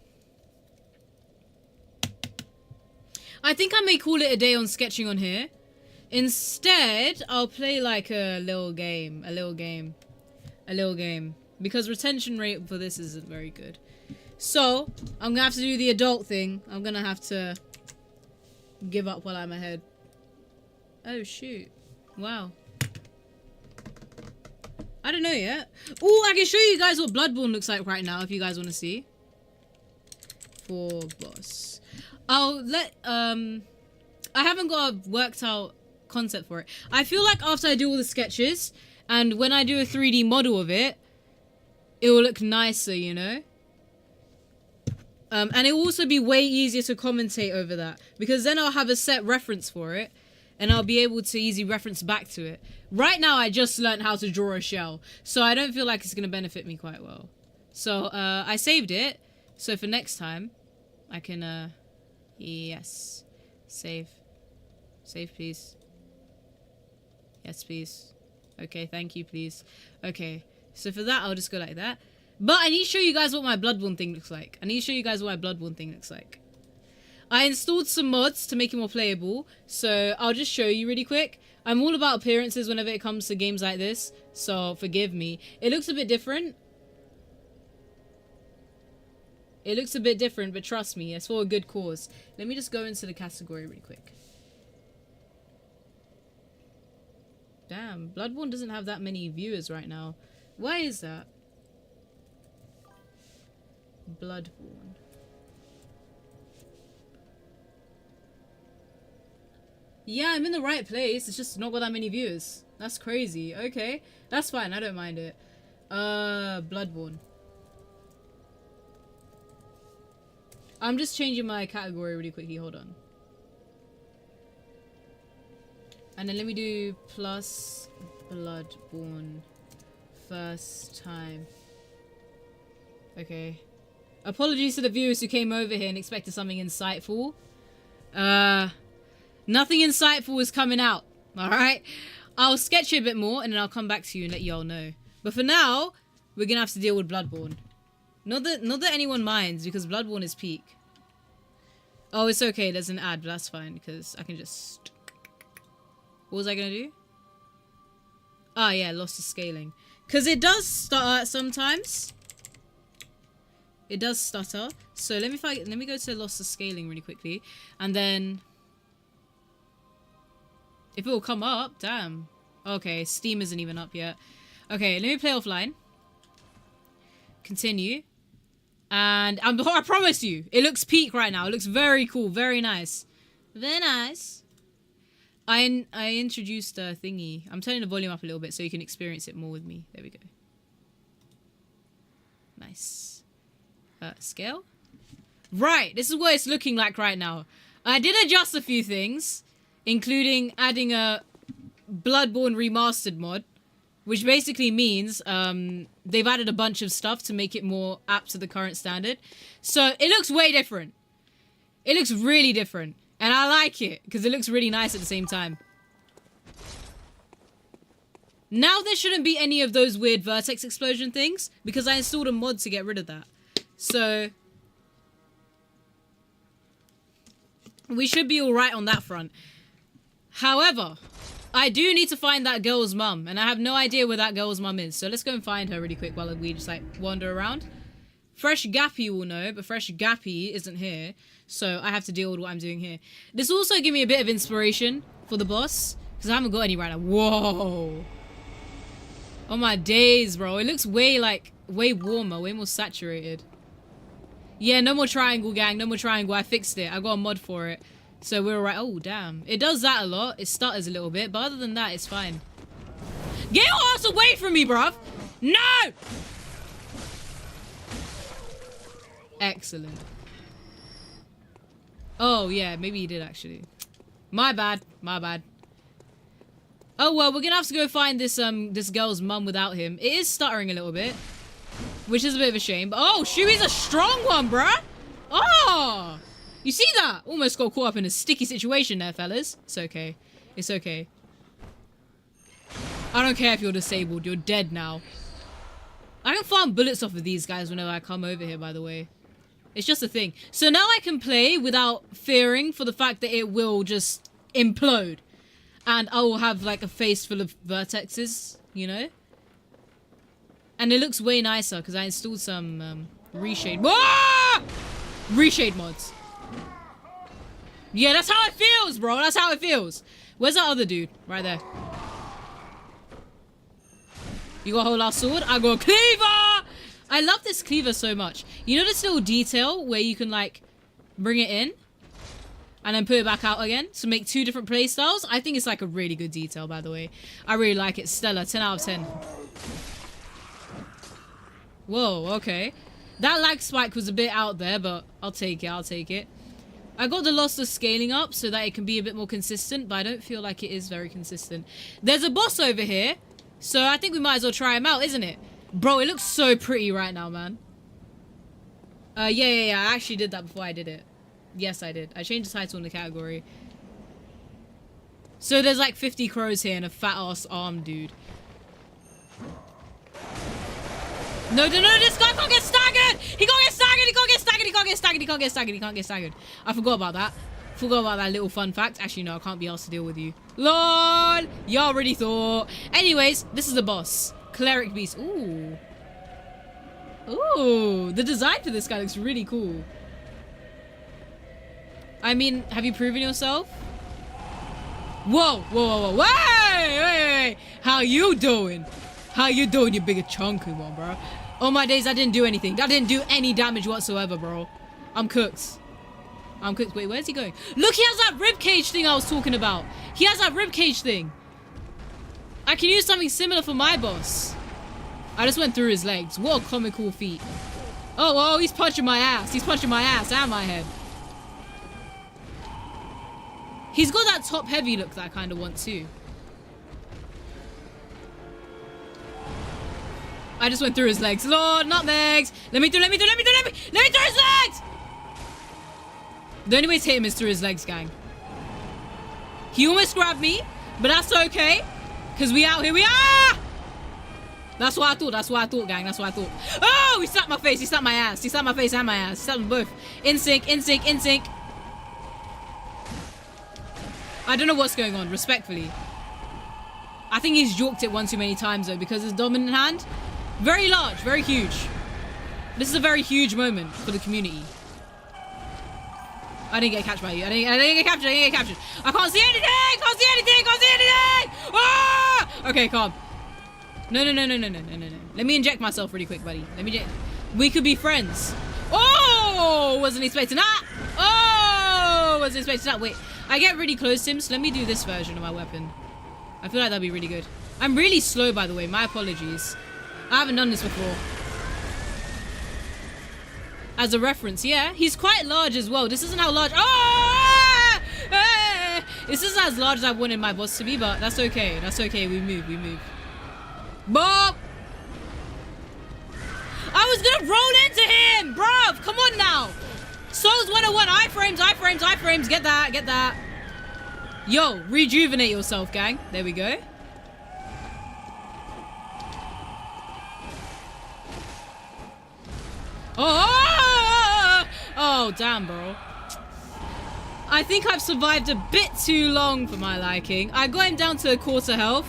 I think I may call it a day on sketching on here. Instead, I'll play like a little game. Because retention rate for this isn't very good. So, I'm gonna have to do the adult thing. I'm gonna have to give up while I'm ahead. Oh, shoot. Wow. I don't know yet. Oh, I can show you guys what Bloodborne looks like right now if you guys want to see. For boss. I'll let, I haven't got a worked out concept for it. I feel like after I do all the sketches, and when I do a 3D model of it, it will look nicer, you know? And it will also be way easier to commentate over that. Because then I'll have a set reference for it. And I'll be able to easily reference back to it. Right now, I just learned how to draw a shell. So I don't feel like it's going to benefit me quite well. So, I saved it. So for next time, I can, yes. Save. Save, please. Yes, please. Okay, thank you, please. Okay, so for that, I'll just go like that. But I need to show you guys what my Bloodborne thing looks like. I installed some mods to make it more playable, so I'll just show you really quick. I'm all about appearances whenever it comes to games like this, so forgive me. It looks a bit different. But trust me, it's for a good cause. Let me just go into the category really quick. Damn, Bloodborne doesn't have that many viewers right now. Why is that? Bloodborne. Yeah, I'm in the right place. It's just not got that many viewers. That's crazy. Okay. That's fine. I don't mind it. Bloodborne. I'm just changing my category really quickly. Hold on. And then let me do plus Bloodborne first time. Okay. Apologies to the viewers who came over here and expected something insightful. Nothing insightful is coming out. Alright? I'll sketch it a bit more and then I'll come back to you and let y'all know. But for now, we're gonna have to deal with Bloodborne. Not that anyone minds, because Bloodborne is peak. Oh, it's okay. There's an ad, but that's fine, because I can just... What was I gonna do? Ah, yeah, lost to scaling. Because it does stutter sometimes. It does stutter. So let me go to lost to scaling really quickly. And then... If it will come up, damn. Okay, Steam isn't even up yet. Okay, let me play offline. Continue. And I promise you, it looks peak right now. It looks very cool, very nice. Very nice. I introduced a thingy. I'm turning the volume up a little bit so you can experience it more with me. There we go. Nice. Scale? Right, this is what it's looking like right now. I did adjust a few things, including adding a Bloodborne Remastered mod, which basically means they've added a bunch of stuff to make it more apt to the current standard. So it looks way different. It looks really different. And I like it, because it looks really nice at the same time. Now there shouldn't be any of those weird vertex explosion things, because I installed a mod to get rid of that. So we should be alright on that front. However, I do need to find that girl's mum, and I have no idea where that girl's mum is. So let's go and find her really quick while we just like wander around. Fresh Gappy will know, but Fresh Gappy isn't here, so I have to deal with what I'm doing here. This will also give me a bit of inspiration for the boss, because I haven't got any right now. Whoa. Oh my days, bro. It looks way warmer, way more saturated. Yeah, no more triangle, gang. No more triangle. I fixed it. I got a mod for it. So we're alright. Oh, damn. It does that a lot. It stutters a little bit. But other than that, it's fine. Get your ass away from me, bruv! No! Excellent. Oh, yeah. Maybe he did, actually. My bad. My bad. Oh, well, we're gonna have to go find this this girl's mum without him. It is stuttering a little bit. Which is a bit of a shame. But, oh, Shui's a strong one, bruh! Oh! You see that? Almost got caught up in a sticky situation there, fellas. It's okay. It's okay. I don't care if you're disabled. You're dead now. I can farm bullets off of these guys whenever I come over here, by the way. It's just a thing. So now I can play without fearing for the fact that it will just implode. And I will have, like, a face full of vertexes, you know? And it looks way nicer because I installed some reshade. Ah! Reshade mods. Yeah, that's how it feels, bro. That's how it feels. Where's that other dude? Right there. You got a whole last sword? I got a cleaver! I love this cleaver so much. You know this little detail where you can, like, bring it in and then put it back out again to make two different play styles? I think it's, like, a really good detail, by the way. I really like it. Stellar. 10 out of 10. Whoa, okay. That lag spike was a bit out there, but I'll take it. I'll take it. I got the loss of scaling up so that it can be a bit more consistent, but I don't feel like it is very consistent. There's a boss over here, so I think we might as well try him out, isn't it? Bro, it looks so pretty right now, man. Yeah. I actually did that before I did it. Yes, I did. I changed the title in the category. So there's like 50 crows here and a fat-ass arm dude. No, this guy can't get staggered! He can't get staggered! He can't get staggered! He can't get staggered! He can't get staggered! He can't get staggered! I forgot about that. Forgot about that little fun fact. Actually, no, I can't be asked to deal with you. LOL! You already thought. Anyways, this is the boss. Cleric Beast. Ooh. Ooh. The design for this guy looks really cool. I mean, have you proven yourself? Whoa. Wait. How you doing? How you doing, you bigger chunky one, bro? Oh my days, I didn't do anything. That didn't do any damage whatsoever, bro. I'm cooked. I'm cooked. Wait, where's he going? Look, he has that ribcage thing I was talking about. He has that ribcage thing. I can use something similar for my boss. I just went through his legs. What a comical feat. Oh, he's punching my ass. He's punching my ass and my head. He's got that top-heavy look that I kind of want too. I just went through his legs. Lord, nutmegs. Let me through his legs. The only way to hit him is through his legs, gang. He almost grabbed me, but that's okay. Because we out here. We are! That's what I thought. That's what I thought, gang. That's what I thought. Oh, he slapped my face. He slapped my ass. He slapped my face and my ass. He slapped them both. In sync. I don't know what's going on, respectfully. I think he's joked it one too many times, though, because his dominant hand... Very large, very huge. This is a very huge moment for the community. I didn't get catched by you. I didn't get captured. I can't see anything! Ah! Okay, calm. No. Let me inject myself really quick, buddy. We could be friends. Oh, wasn't expecting that. Oh, wasn't expecting that. Wait, I get really close to him, so let me do this version of my weapon. I feel like that'd be really good. I'm really slow, by the way. My apologies. I haven't done this before. As a reference, yeah. He's quite large as well. This isn't how large... Oh! This isn't as large as I wanted my boss to be, but that's okay. That's okay. We move. We move. Bob! I was gonna roll into him! Bruv, come on now! Souls 101, iframes, iframes, iframes. Get that, get that. Yo, rejuvenate yourself, gang. There we go. Oh, damn, bro. I think I've survived a bit too long for my liking. I got him down to a quarter health.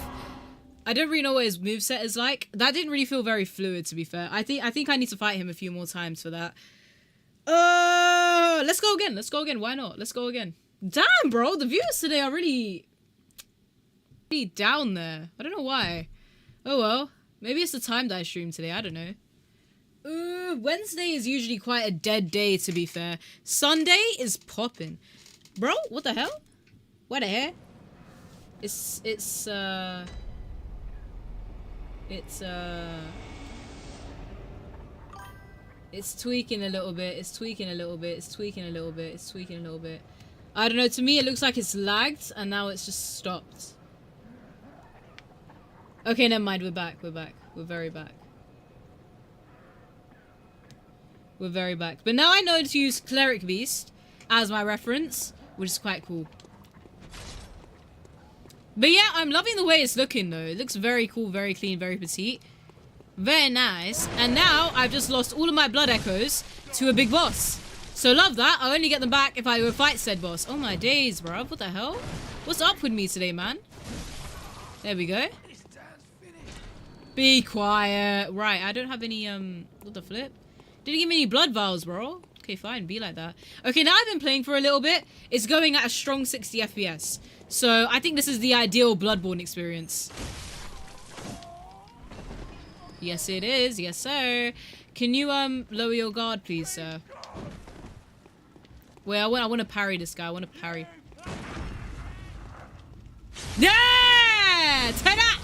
I don't really know what his moveset is like. That didn't really feel very fluid, to be fair. I think I need to fight him a few more times for that. Let's go again. Let's go again. Why not? Let's go again. Damn, bro. The viewers today are really down there. I don't know why. Oh, well. Maybe it's the time that I stream today. I don't know. Wednesday is usually quite a dead day, to be fair. Sunday is popping. Bro, what the hell? What the heck? It's tweaking a little bit. It's tweaking a little bit. It's tweaking a little bit. It's tweaking a little bit. I don't know. To me, it looks like it's lagged, and now it's just stopped. Okay, never mind. We're back. We're back. We're very back. We're very back. But now I know to use Cleric Beast as my reference, which is quite cool. But yeah, I'm loving the way it's looking, though. It looks very cool, very clean, very petite. Very nice. And now I've just lost all of my blood echoes to a big boss. So love that. I'll only get them back if I go fight said boss. Oh my days, bro. What the hell? What's up with me today, man? There we go. Be quiet. Right, I don't have any, what the flip? Didn't give me any blood vials, bro. Okay, fine. Be like that. Okay, now I've been playing for a little bit. It's going at a strong 60 FPS. So I think this is the ideal Bloodborne experience. Yes, it is. Yes, sir. Can you, lower your guard, please, sir? Wait, I want to parry this guy. I want to parry. Yeah! Take that!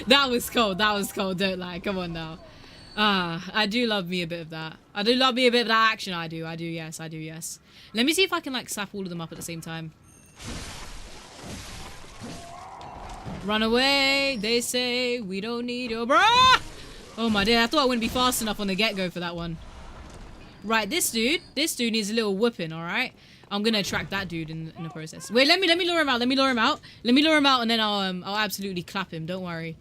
That was cold. That was cold. Don't lie. Come on now. I do love me a bit of that. I do love me a bit of that action. I do, yes, I do, yes. Let me see if I can, like, sap all of them up at the same time. Run away, they say, we don't need your bra! Oh my dear, I thought I wouldn't be fast enough on the get-go for that one. Right, this dude needs a little whooping, alright? I'm gonna attract that dude in the process. Wait, let me lure him out, let me lure him out, and then I'll absolutely clap him, don't worry.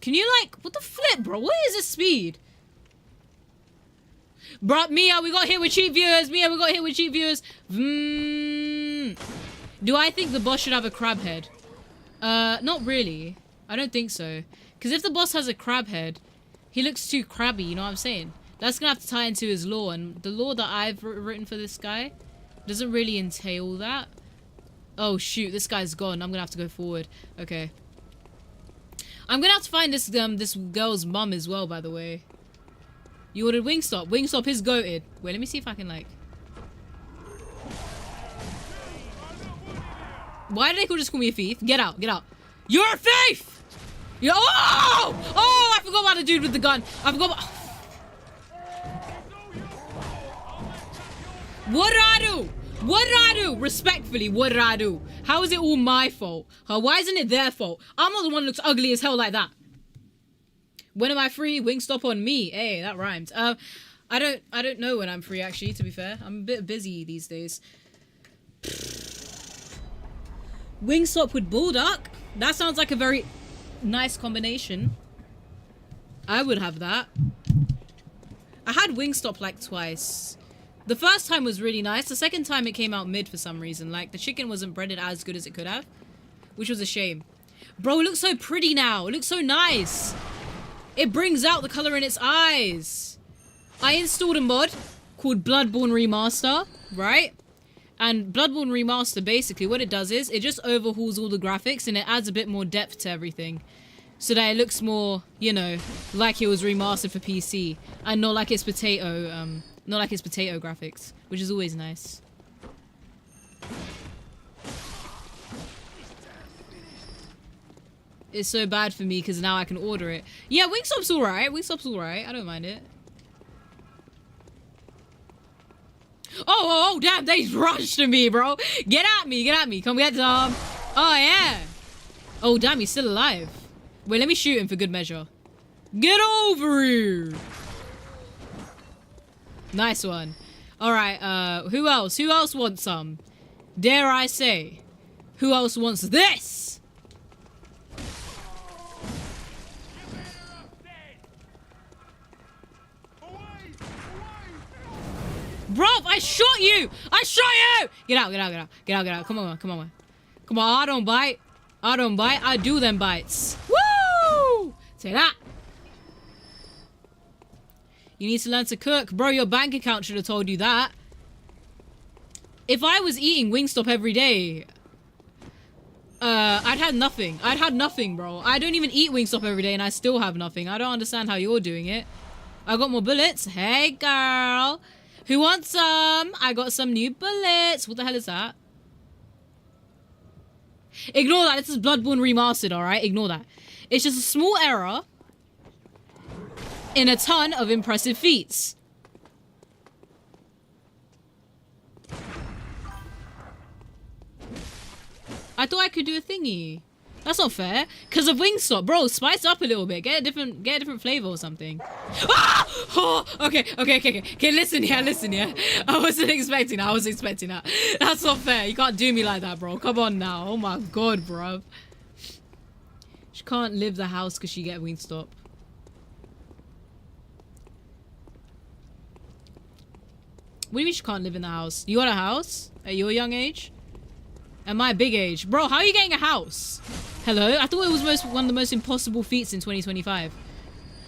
Can you, like, what the flip, bro? What is this speed? Bro, Mia, we got hit with cheap viewers. Mia, we got hit with cheap viewers. Do I think the boss should have a crab head? Not really. I don't think so. Because if the boss has a crab head, he looks too crabby, you know what I'm saying? That's going to have to tie into his lore. And the lore that I've written for this guy doesn't really entail that. Oh, shoot. This guy's gone. I'm going to have to go forward. Okay. I'm gonna have to find this girl's mum as well, by the way. You ordered Wingstop. Wingstop is goated. Wait, let me see if I can, like... Why did they just call me a thief? Get out, get out. You're a thief! You're... Oh! Oh, I forgot about the dude with the gun. I forgot about... What did I do? What did I do? Respectfully, what did I do? How is it all my fault? Why isn't it their fault? I'm not the one who looks ugly as hell like that. When am I free? Wingstop on me. Hey, that rhymed. I don't know when I'm free, actually, to be fair. I'm a bit busy these days. Wingstop with Bullduck? That sounds like a very nice combination. I would have that. I had Wingstop like twice. The first time was really nice. The second time it came out mid for some reason. Like, the chicken wasn't breaded as good as it could have. Which was a shame. Bro, it looks so pretty now. It looks so nice. It brings out the color in its eyes. I installed a mod called Bloodborne Remaster, right? And Bloodborne Remaster, basically, what it does is it just overhauls all the graphics and it adds a bit more depth to everything. so that it looks more, you know, like it was remastered for PC and not like it's potato graphics, which is always nice. It's so bad for me because now I can order it. Yeah, Wingstop's alright. Wingstop's alright. I don't mind it. Oh, damn, they rushed to me, bro. Get at me. Come get some. Oh, yeah. Oh, damn, he's still alive. Wait, let me shoot him for good measure. Get over here. Nice one. All right, who else? Who else wants some? Dare I say? Who else wants this? Bruv, I shot you! I shot you! Get out. Come on. I don't bite. I do them bites. Woo! Say that. You need to learn to cook. Bro, your bank account should have told you that. If I was eating Wingstop every day, I'd had nothing, bro. I don't even eat Wingstop every day and I still have nothing. I don't understand how you're doing it. I got more bullets. Hey, girl. Who wants some? I got some new bullets. What the hell is that? Ignore that. This is Bloodborne Remastered, alright? Ignore that. It's just a small error in a ton of impressive feats. I thought I could do a thingy. That's not fair. Because of Wingstop. Bro, spice up a little bit. Get a different flavor or something. Ah! Oh, okay. Listen here. I wasn't expecting that. That's not fair. You can't do me like that, bro. Come on now. Oh my god, bro. She can't leave the house because she get Wingstop. What do you mean she can't live in the house? You got a house? At your young age? At my big age? Bro, how are you getting a house? Hello? I thought it was one of the most impossible feats in 2025.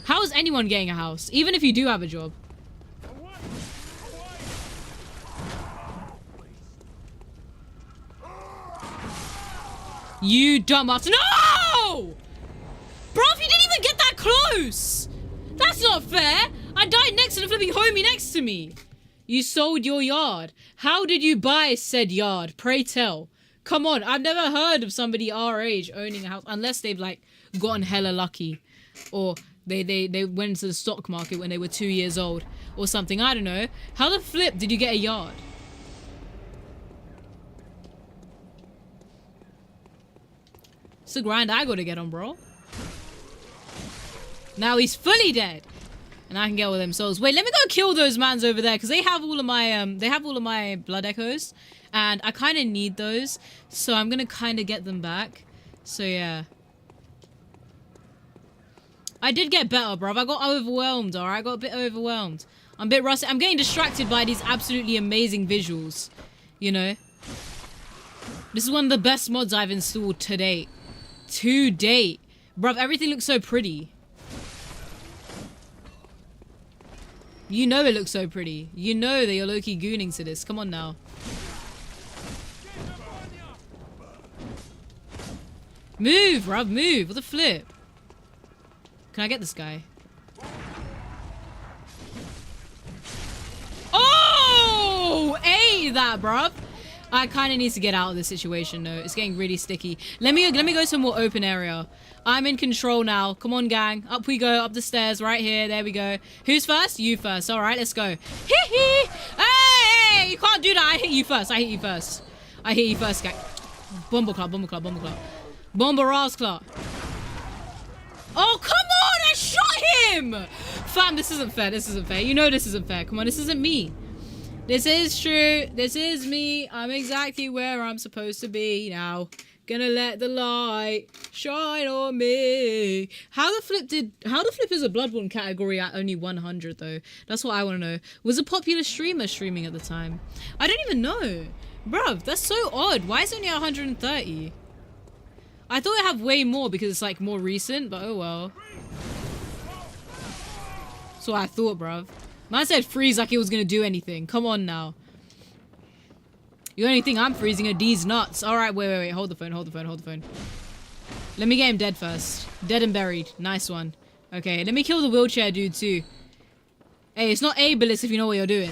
How is anyone getting a house? Even if you do have a job. You dumbass. No! Bro, you didn't even get that close! That's not fair! I died next to the flipping homie next to me. You sold your yard. How did you buy said yard? Pray tell. Come on, I've never heard of somebody our age owning a house unless they've like gotten hella lucky, or they went into the stock market when they were 2 years old or something. I don't know. How the flip did you get a yard? It's the grind I gotta get on, bro. Now he's fully dead, and I can get all them souls. Wait, let me go kill those mans over there because they have all of my blood echoes. And I kind of need those, so I'm going to kind of get them back. So, yeah. I did get better, bruv. I got overwhelmed, alright? I got a bit overwhelmed. I'm a bit rusty. I'm getting distracted by these absolutely amazing visuals. You know? This is one of the best mods I've installed to date. To date. Bruv, everything looks so pretty. You know it looks so pretty. You know that you're low-key gooning to this. Come on now. Move, bruv, move. What the flip? Can I get this guy? Oh! Ate that, bruv. I kind of need to get out of this situation, though. It's getting really sticky. Let me go to a more open area. I'm in control now. Come on, gang. Up we go. Up the stairs. Right here. There we go. Who's first? You first. All right, let's go. Hee-hee! Hey! You can't do that. I hit you first. I hit you first, gang. Bumbleclap. Bomber-ass-clap. Oh, come on! I shot him! Fam, this isn't fair. You know this isn't fair. Come on, this isn't me. This is true. This is me. I'm exactly where I'm supposed to be now. Gonna let the light shine on me. How the flip is a Bloodborne category at only 100 though? That's what I want to know. Was a popular streamer streaming at the time? I don't even know. Bruv, that's so odd. Why is it only 130? I thought I'd have way more because it's like more recent, but oh well. That's what I thought, bruv. Man said freeze like it was gonna do anything. Come on now. The only thing I'm freezing are these nuts. Alright, wait. Hold the phone. Let me get him dead first. Dead and buried. Nice one. Okay, let me kill the wheelchair dude too. Hey, it's not ableist if you know what you're doing.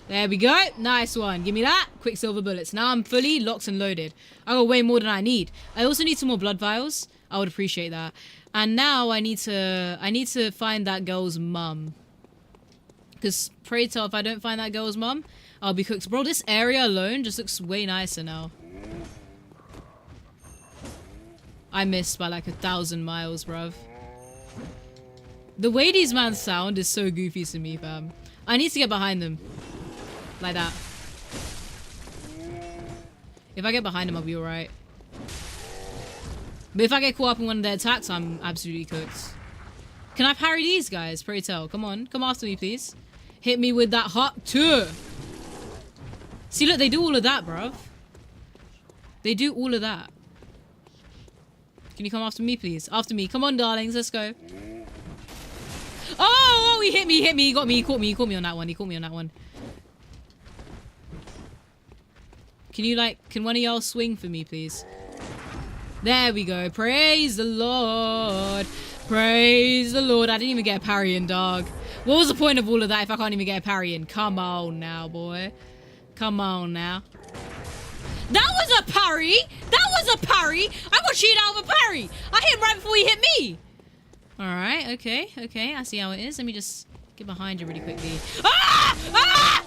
There we go. Nice one. Give me that. Quicksilver bullets. Now I'm fully locked and loaded. I got way more than I need. I also need some more blood vials. I would appreciate that. And now I need to find that girl's mum. Because pray tell, if I don't find that girl's mum, I'll be cooked. Bro, this area alone just looks way nicer now. I missed by like 1,000 miles, bruv. The way these mans sound is so goofy to me, fam. I need to get behind them. Like that. If I get behind them, I'll be alright. But if I get caught up in one of their attacks, I'm absolutely cooked. Can I parry these guys? Pray tell. Come on. Come after me, please. Hit me with that hot tour. See, look, they do all of that, bruv. They do all of that. Can you come after me, please? After me. Come on, darlings. Let's go. Oh, he hit me. He hit me. He got me. He caught me. He caught me on that one. He caught me on that one. Can you, like, can one of y'all swing for me, please? There we go. Praise the Lord. Praise the Lord. I didn't even get a parry in, dog. What was the point of all of that if I can't even get a parry in? Come on now, boy. Come on now. That was a parry! That was a parry! I got cheated out of a parry! I hit him right before he hit me! Alright, okay, okay. I see how it is. Let me just get behind you really quickly. Ah! Ah!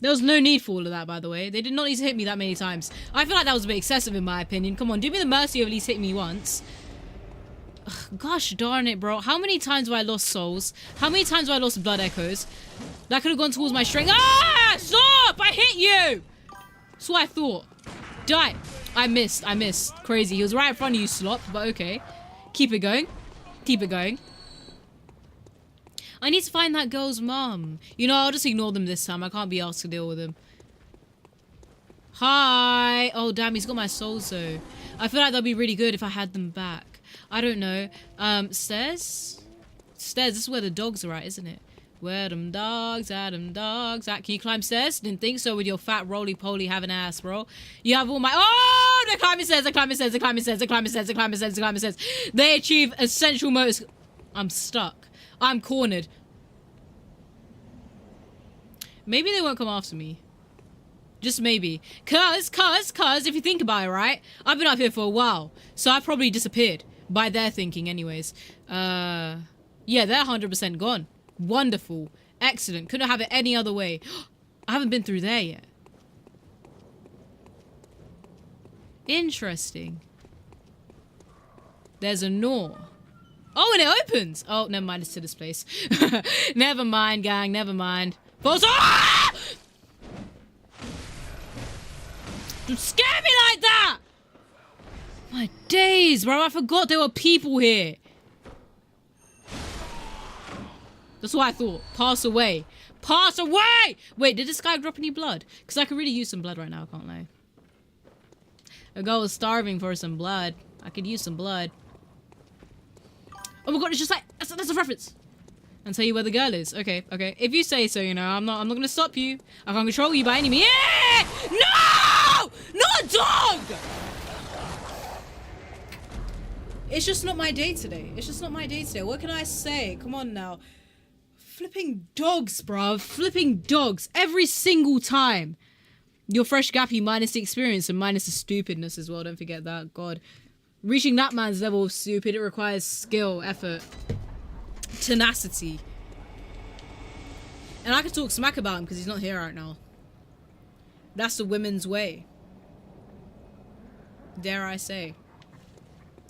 There was no need for all of that, by the way. They did not need to hit me that many times. I feel like that was a bit excessive in my opinion. Come on, do me the mercy of at least hitting me once. Ugh, gosh darn it, bro. How many times have I lost souls? How many times have I lost blood echoes? That could have gone towards my strength. Ah! Stop! I hit you! That's what I thought. Die. I missed. I missed. Crazy. He was right in front of you, slop. But okay. Keep it going. Keep it going. I need to find that girl's mum. You know, I'll just ignore them this time. I can't be asked to deal with them. Hi. Oh, damn. He's got my souls, though. I feel like that'd be really good if I had them back. I don't know. Stairs? Stairs. This is where the dogs are at, isn't it? Where them dogs at, them dogs at. Can you climb stairs? Didn't think so with your fat roly-poly having ass, bro. You have all my... Oh! They're climbing stairs. They're climbing stairs. They're climbing stairs. They're climbing stairs. They're climbing stairs. They're climbing stairs. They achieve essential motor... I'm stuck. I'm cornered. Maybe they won't come after me. Just maybe. Cause, if you think about it, right? I've been up here for a while. So I probably disappeared. By their thinking, anyways. Yeah, they're 100% gone. Wonderful. Excellent. Couldn't have it any other way. I haven't been through there yet. Interesting. There's a door. Oh, and it opens. Oh, never mind. It's to this place. Never mind, gang. Never mind. False. Ah! Don't scare me like that! My days, bro. I forgot there were people here. That's what I thought. Pass away. Pass away! Wait, did this guy drop any blood? Because I could really use some blood right now. I can't lie. A girl was starving for some blood. I could use some blood. Oh my god, it's just like, that's a reference. And tell you where the girl is. Okay, okay. If you say so, you know, I'm not gonna stop you. I can't control you by any means. Yeah! No! Not a dog! It's just not my day today. It's just not my day today. What can I say? Come on now. Flipping dogs, bruv. Flipping dogs. Every single time. You're fresh gappy minus the experience and minus the stupidness as well. Don't forget that. God. Reaching that man's level of stupid, it requires skill, effort, tenacity. And I could talk smack about him because he's not here right now. That's the women's way. Dare I say.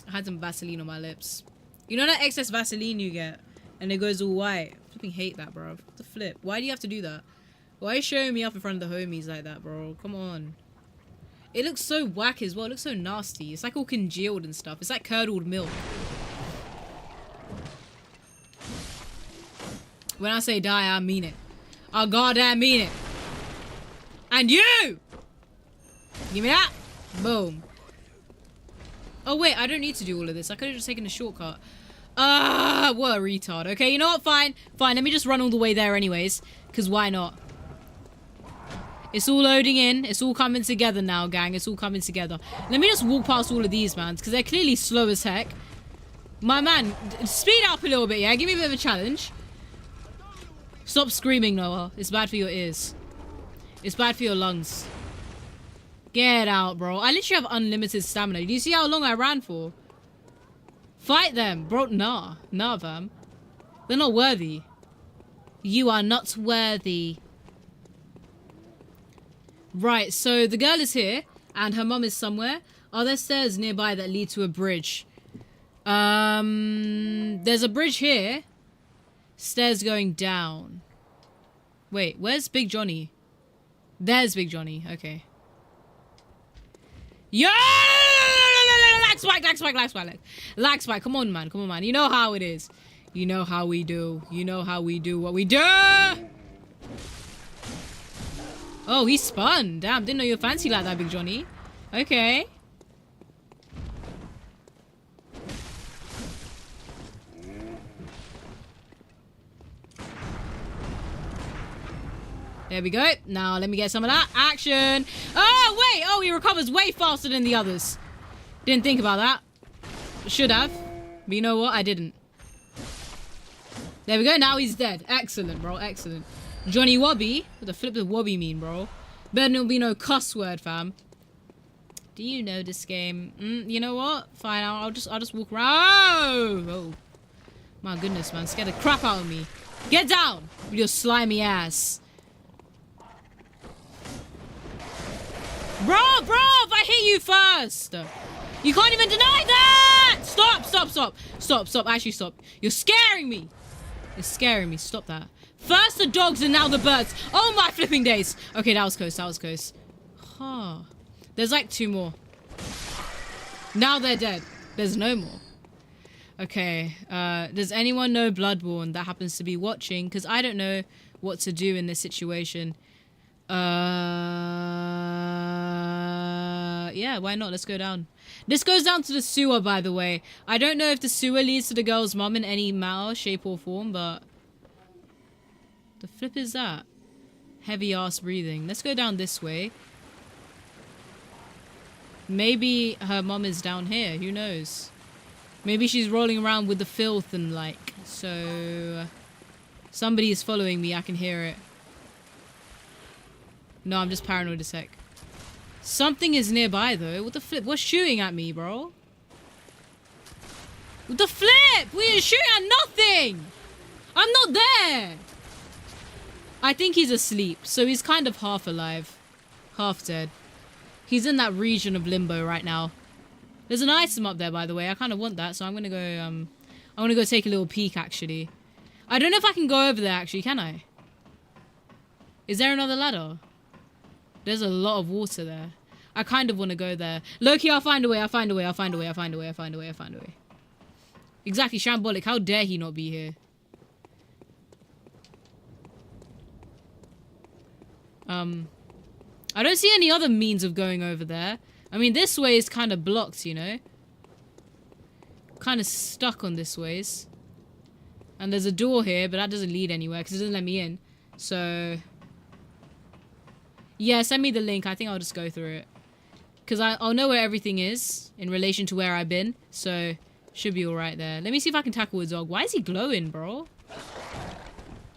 I had some Vaseline on my lips. You know that excess Vaseline you get? And it goes all white. I flipping hate that, bro. What the flip? Why do you have to do that? Why are you showing me up in front of the homies like that, bro? Come on. It looks so whack as well. It looks so nasty. It's like all congealed and stuff. It's like curdled milk. When I say die, I mean it. I goddamn mean it. And you! Give me that. Boom. Oh, wait. I don't need to do all of this. I could have just taken a shortcut. What a retard. Okay, you know what? Fine. Fine. Let me just run all the way there anyways. Because why not? It's all loading in. It's all coming together now, gang. It's all coming together. Let me just walk past all of these, man. Because they're clearly slow as heck. My man, speed up a little bit, yeah? Give me a bit of a challenge. Stop screaming, Noah. It's bad for your ears. It's bad for your lungs. Get out, bro. I literally have unlimited stamina. Do you see how long I ran for? Fight them. Bro, nah. Nah, fam. They're not worthy. You are not worthy. Right, so the girl is here. And her mum is somewhere. Are there stairs nearby that lead to a bridge? There's a bridge here. Stairs going down. Wait, where's Big Johnny? There's Big Johnny. Okay. Yeah! Lag spike, lag spike, lag spike. Lag spike. Come on, man. Come on, man. You know how it is. You know how we do. You know how we do what we do. Oh, he spun. Damn, didn't know you were fancy like that, Big Johnny. Okay. There we go. Now, let me get some of that action. Oh, wait. Oh, he recovers way faster than the others. Didn't think about that. Should have. But you know what? I didn't. There we go. Now he's dead. Excellent, bro. Excellent. Johnny Wobby. What the flip does Wobby mean, bro? Better not be no cuss word, fam. Do you know this game? You know what? Fine. I'll just walk around. Oh. My goodness, man. Scared the crap out of me. Get down with your slimy ass. Bro, I hit you first. You can't even deny that. Stop. Actually, stop. You're scaring me. You're scaring me. Stop that. First the dogs and now the birds. Oh my flipping days. Okay, that was close. Huh. There's like 2 more. Now they're dead. There's no more. Okay. Does anyone know Bloodborne that happens to be watching? Because I don't know what to do in this situation. Yeah, why not? Let's go down. This goes down to the sewer, by the way. I don't know if the sewer leads to the girl's mum in any manner, shape, or form, but... The flip is that? Heavy ass breathing. Let's go down this way. Maybe her mum is down here. Who knows? Maybe she's rolling around with the filth and like. So... Somebody is following me. I can hear it. No, I'm just paranoid as heck. Something is nearby, though. What the flip? What's shooting at me, bro? What the flip? We are shooting at nothing! I'm not there! I think he's asleep, so he's kind of half alive. Half dead. He's in that region of limbo right now. There's an item up there, by the way. I kind of want that, so I'm gonna go, I'm gonna go take a little peek, actually. I don't know if I can go over there, actually, can I? Is there another ladder? There's a lot of water there. I kind of want to go there. Loki, I'll find a way. Exactly, shambolic. How dare he not be here? I don't see any other means of going over there. I mean, this way is kind of blocked, you know? Kind of stuck on this ways. And there's a door here, but that doesn't lead anywhere because it doesn't let me in. So... Yeah, send me the link. I think I'll just go through it. Because I'll know where everything is in relation to where I've been. So, should be alright there. Let me see if I can tackle a dog. Why is he glowing, bro?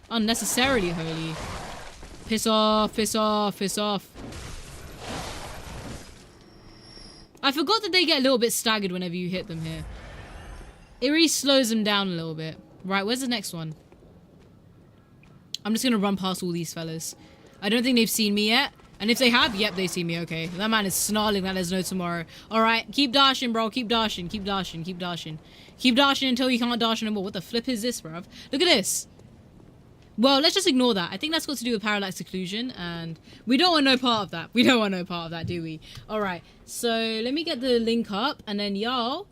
Unnecessarily holy. Piss off. I forgot that they get a little bit staggered whenever you hit them here. It really slows them down a little bit. Right, where's the next one? I'm just going to run past all these fellas. I don't think they've seen me yet. And if they have, yep, they see me. Okay. That man is snarling that there's no tomorrow. Alright, keep dashing, bro. Keep dashing until you can't dash anymore. What the flip is this, bruv? Look at this. Well, let's just ignore that. I think that's got to do with parallax occlusion. And we don't want no part of that. We don't want no part of that, do we? Alright. So, let me get the link up. And then y'all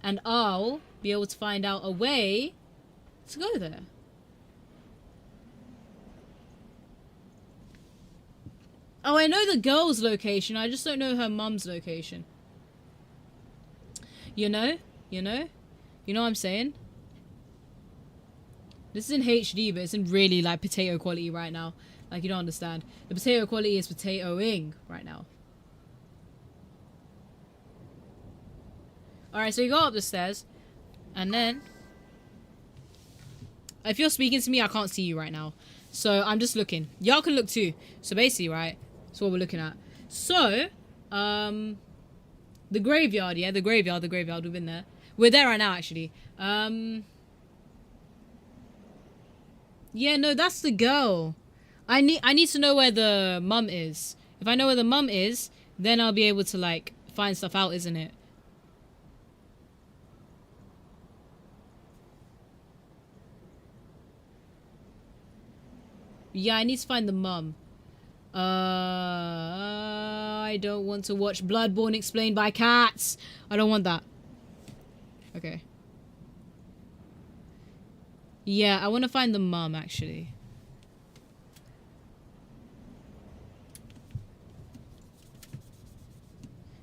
and I'll be able to find out a way to go there. Oh, I know the girl's location. I just don't know her mum's location. You know? You know? You know what I'm saying? This is in HD, but it's in really, like, potato quality right now. Like, you don't understand. The potato quality is potatoing right now. Alright, so you go up the stairs. And then... if you're speaking to me, I can't see you right now. So, I'm just looking. Y'all can look too. So, basically, right? That's what we're looking at. So, the graveyard, yeah? The graveyard. We've been there. We're there right now, actually. Yeah, no, that's the girl. I need to know where the mum is. If I know where the mum is, then I'll be able to, like, find stuff out, isn't it? Yeah, I need to find the mum. I don't want to watch Bloodborne explained by cats. I don't want that. Okay. Yeah, I want to find the mum, actually.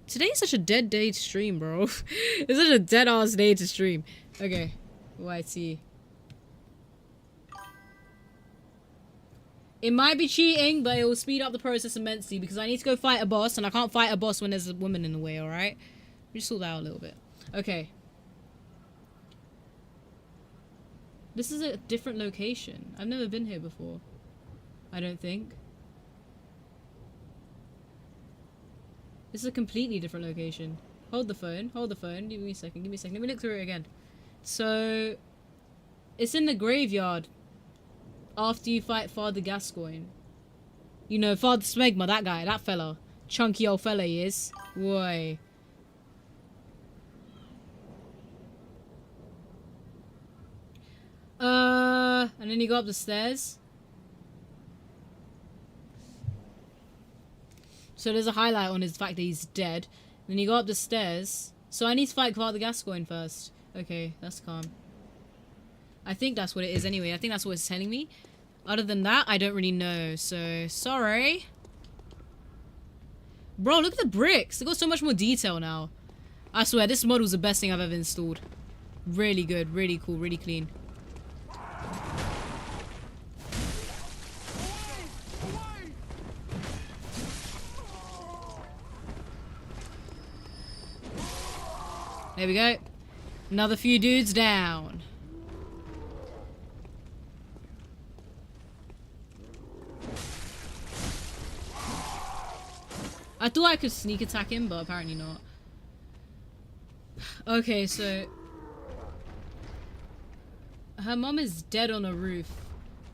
Today is such a dead day to stream, bro. It's such a dead-ass day to stream. Okay. YT. It might be cheating, but it will speed up the process immensely because I need to go fight a boss, and I can't fight a boss when there's a woman in the way, alright? Just sort that out a little bit. Okay. This is a different location. I've never been here before. I don't think. This is a completely different location. Hold the phone. Hold the phone. Give me a second. Give me a second. Let me look through it again. So, it's in the graveyard. After you fight Father Gascoigne. You know, Father Smegma, that guy, that fella. Chunky old fella he is. Boy. And then you go up the stairs. So there's a highlight on his fact that he's dead. Then you go up the stairs. So I need to fight Father Gascoigne first. Okay, that's calm. I think that's what it is anyway. I think that's what it's telling me. Other than that, I don't really know. So, sorry. Bro, look at the bricks. They got so much more detail now. I swear, this model's the best thing I've ever installed. Really good, really cool, really clean. There we go. Another few dudes down. I thought I could sneak attack him, but apparently not. Okay, so... her mom is dead on a roof.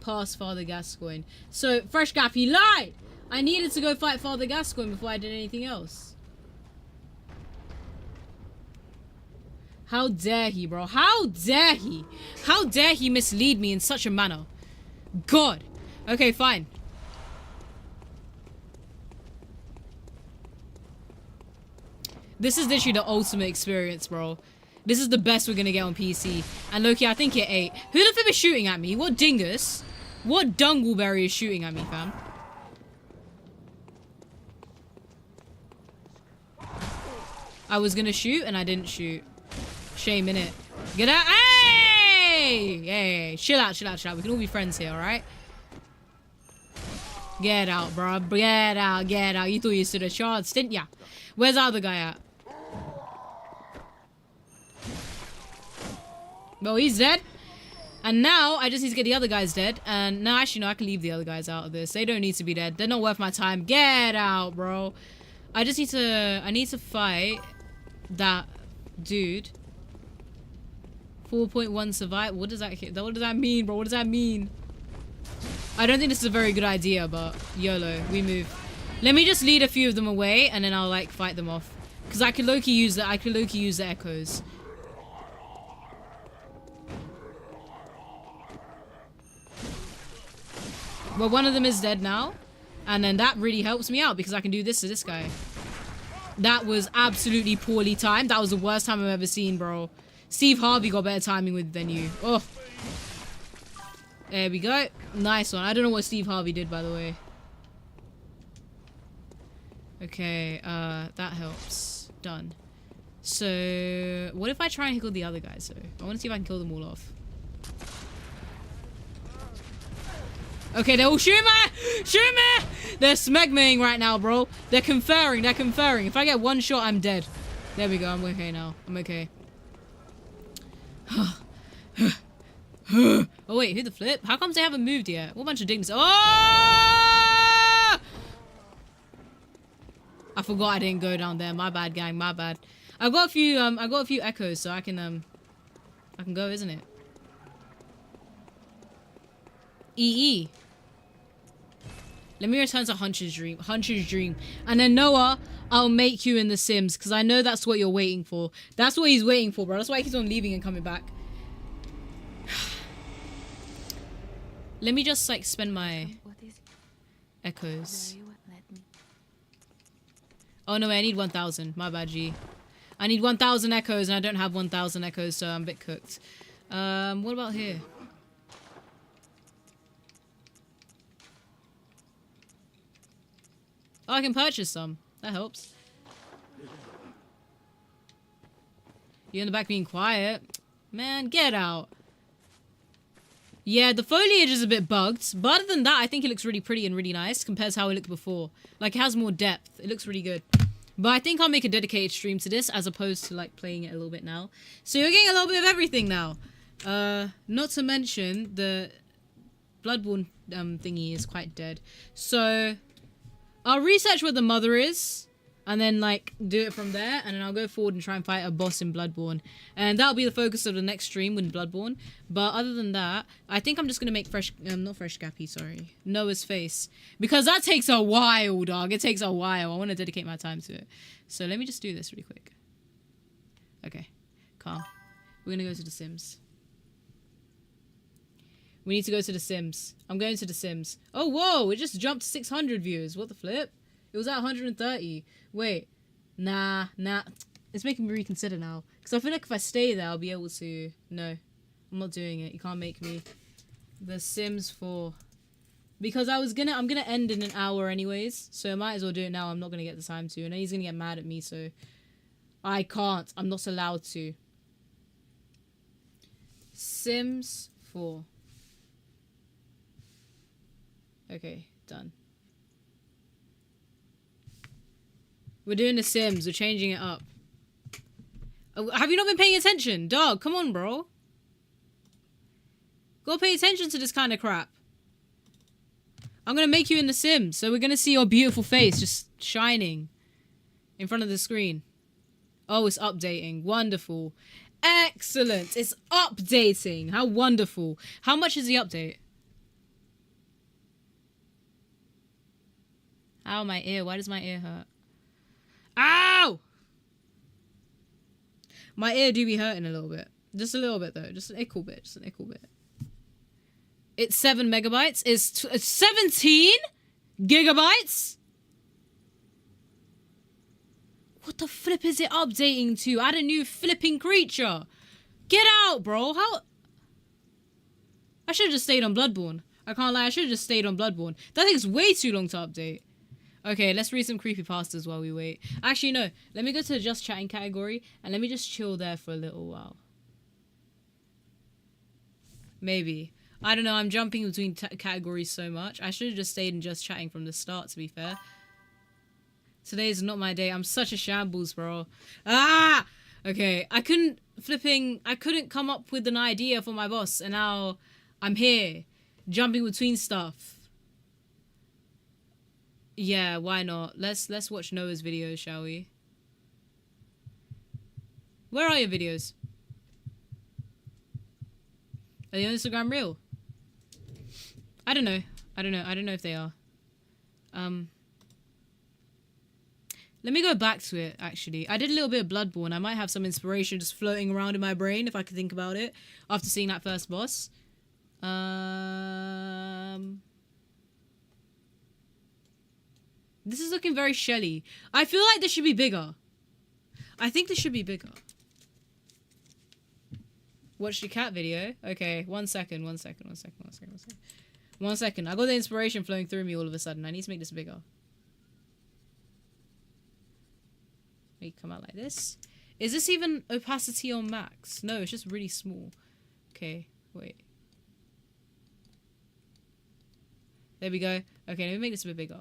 Past Father Gascoigne. So, Fresh Gap, he lied! I needed to go fight Father Gascoigne before I did anything else. How dare he, bro? How dare he? How dare he mislead me in such a manner? God. Okay, fine. This is literally the ultimate experience, bro. This is the best we're gonna get on PC. And Loki, I think it ate. Who the flip is shooting at me? What dingus? What dungleberry is shooting at me, fam? I was gonna shoot and I didn't shoot. Shame, innit? Get out. Hey! Hey, chill out, chill out, chill out. We can all be friends here, alright? Get out, bro. Get out, get out. You thought you stood a chance, didn't ya? Where's the other guy at? Well, he's dead. And now, I just need to get the other guys dead. And now, actually, no, I can leave the other guys out of this. They don't need to be dead. They're not worth my time. Get out, bro. I just need to... I need to fight that dude. 4.1 survive. What does that mean, bro? What does that mean? I don't think this is a very good idea, but YOLO. We move. Let me just lead a few of them away, and then I'll, like, fight them off. Because I can low-key use the... I can low-key use the echoes. Well, one of them is dead now. And then that really helps me out because I can do this to this guy. That was absolutely poorly timed. That was the worst time I've ever seen, bro. Steve Harvey got better timing with than you. Oh. There we go. Nice one. I don't know what Steve Harvey did, by the way. Okay, that helps. Done. So, what if I try and kill the other guys, though? I want to see if I can kill them all off. Okay, they're all shooting me! Shoot me! They're smegmaing right now, bro. They're conferring. They're conferring. If I get one shot, I'm dead. There we go. I'm okay now. I'm okay. Oh, wait. Who the flip? How comes they haven't moved yet? What bunch of dignity? Oh! I forgot I didn't go down there. My bad, gang. My bad. I've got a few echoes, so I can go, isn't it? EE. Let me return to Hunter's Dream. Hunter's Dream. And then Noah, I'll make you in The Sims, because I know that's what you're waiting for. That's what he's waiting for, bro. That's why he keeps on leaving and coming back. Let me just, like, spend my echoes. Oh, no, wait, I need 1,000. My bad, G. I need 1,000 echoes, and I don't have 1,000 echoes, so I'm a bit cooked. What about here? Oh, I can purchase some. That helps. You in the back being quiet? Man, get out. Yeah, the foliage is a bit bugged. But other than that, I think it looks really pretty and really nice compared to how it looked before. Like, it has more depth. It looks really good. But I think I'll make a dedicated stream to this as opposed to, like, playing it a little bit now. So you're getting a little bit of everything now. Not to mention the Bloodborne thingy is quite dead. So I'll research where the mother is, and then, like, do it from there, and then I'll go forward and try and fight a boss in Bloodborne. And that'll be the focus of the next stream with Bloodborne. But other than that, I think I'm just gonna make not Fresh Gappy, sorry. Noah's face. Because that takes a while, dog. It takes a while. I want to dedicate my time to it. So let me just do this really quick. Okay, calm. We're gonna go to The Sims. We need to go to The Sims. I'm going to The Sims. Oh, whoa! It just jumped to 600 views. What the flip? It was at 130. Wait. Nah. It's making me reconsider now. Because I feel like if I stay there, I'll be able to... No. I'm not doing it. You can't make me. The Sims 4. Because I'm gonna end in an hour anyways. So I might as well do it now. I'm not gonna get the time to. And then he's gonna get mad at me, so... I can't. I'm not allowed to. Sims 4. Okay, done. We're doing The Sims. We're changing it up. Oh, have you not been paying attention? Dog, come on, bro. Go pay attention to this kind of crap. I'm going to make you in The Sims. So we're going to see your beautiful face just shining in front of the screen. Oh, it's updating. Wonderful. Excellent. It's updating. How wonderful. How much is the update? Ow, my ear. Why does my ear hurt? Ow! My ear do be hurting a little bit. Just a little bit, though. Just an ickle bit. Just an ickle bit. It's 7 megabytes. It's 17 gigabytes? What the flip is it updating to? Add a new flipping creature. Get out, bro. How? I should have just stayed on Bloodborne. I can't lie. I should have just stayed on Bloodborne. That takes way too long to update. Okay, let's read some creepypastas while we wait. Actually, no. Let me go to the just chatting category and let me just chill there for a little while. Maybe. I don't know. I'm jumping between categories so much. I should have just stayed in just chatting from the start, to be fair. Today is not my day. I'm such a shambles, bro. Ah! Okay, I couldn't come up with an idea for my boss, and now I'm here, jumping between stuff. Yeah, why not? Let's watch Noah's videos, shall we? Where are your videos? Are they on Instagram Reel? I don't know. I don't know if they are. Let me go back to it, actually. I did a little bit of Bloodborne. I might have some inspiration just floating around in my brain if I could think about it after seeing that first boss. This is looking very shelly. I feel like this should be bigger. I think this should be bigger. Watch the cat video. Okay, one second. I got the inspiration flowing through me all of a sudden. I need to make this bigger. Make it come out like this. Is this even opacity on max? No, it's just really small. Okay, wait. There we go. Okay, let me make this a bit bigger.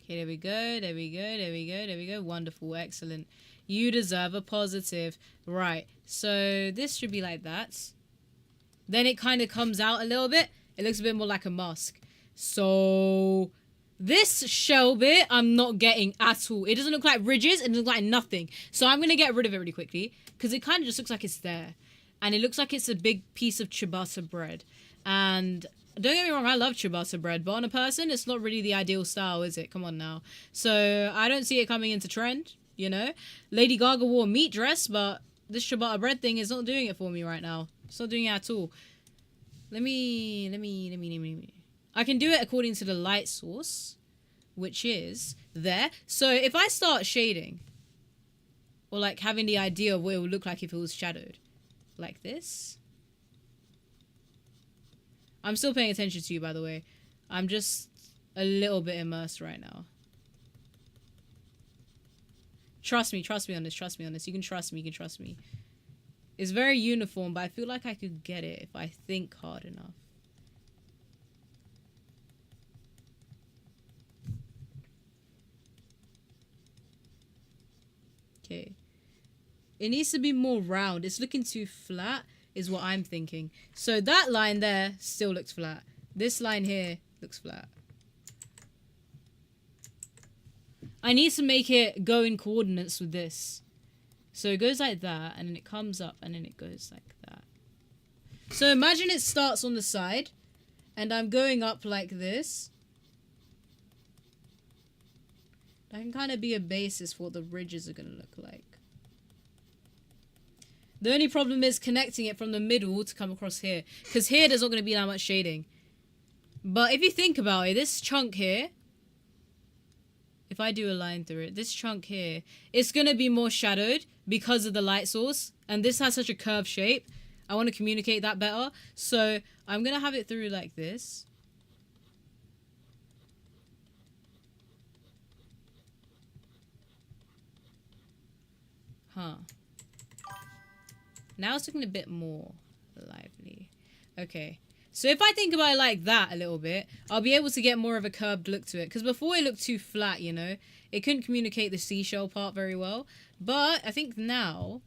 Okay, there we go, there we go, there we go, there we go. Wonderful, excellent. You deserve a positive. Right, so this should be like that. Then it kind of comes out a little bit. It looks a bit more like a mask. So this shell bit, I'm not getting at all. It doesn't look like ridges. It doesn't look like nothing. So I'm going to get rid of it really quickly. Because it kind of just looks like it's there. And it looks like it's a big piece of ciabatta bread. And don't get me wrong, I love ciabatta bread. But on a person, it's not really the ideal style, is it? Come on now. So I don't see it coming into trend, you know. Lady Gaga wore a meat dress, but this ciabatta bread thing is not doing it for me right now. It's not doing it at all. Let me. I can do it according to the light source, which is there. So if I start shading, or like having the idea of what it would look like if it was shadowed, like this. I'm still paying attention to you, by the way. I'm just a little bit immersed right now. Trust me on this, trust me on this. You can trust me. It's very uniform, but I feel like I could get it if I think hard enough. Okay. It needs to be more round. It's looking too flat, is what I'm thinking. So that line there still looks flat. This line here looks flat. I need to make it go in coordinates with this. So it goes like that, and then it comes up, and then it goes like that. So imagine it starts on the side, and I'm going up like this. That can kind of be a basis for what the ridges are going to look like. The only problem is connecting it from the middle to come across here. Because here there's not going to be that much shading. But if you think about it, this chunk here, if I do a line through it, this chunk here, it's going to be more shadowed because of the light source. And this has such a curved shape. I want to communicate that better. So I'm going to have it through like this. Huh. Now it's looking a bit more lively. Okay. So if I think about it like that a little bit, I'll be able to get more of a curved look to it. Because before it looked too flat, you know. It couldn't communicate the seashell part very well. But I think now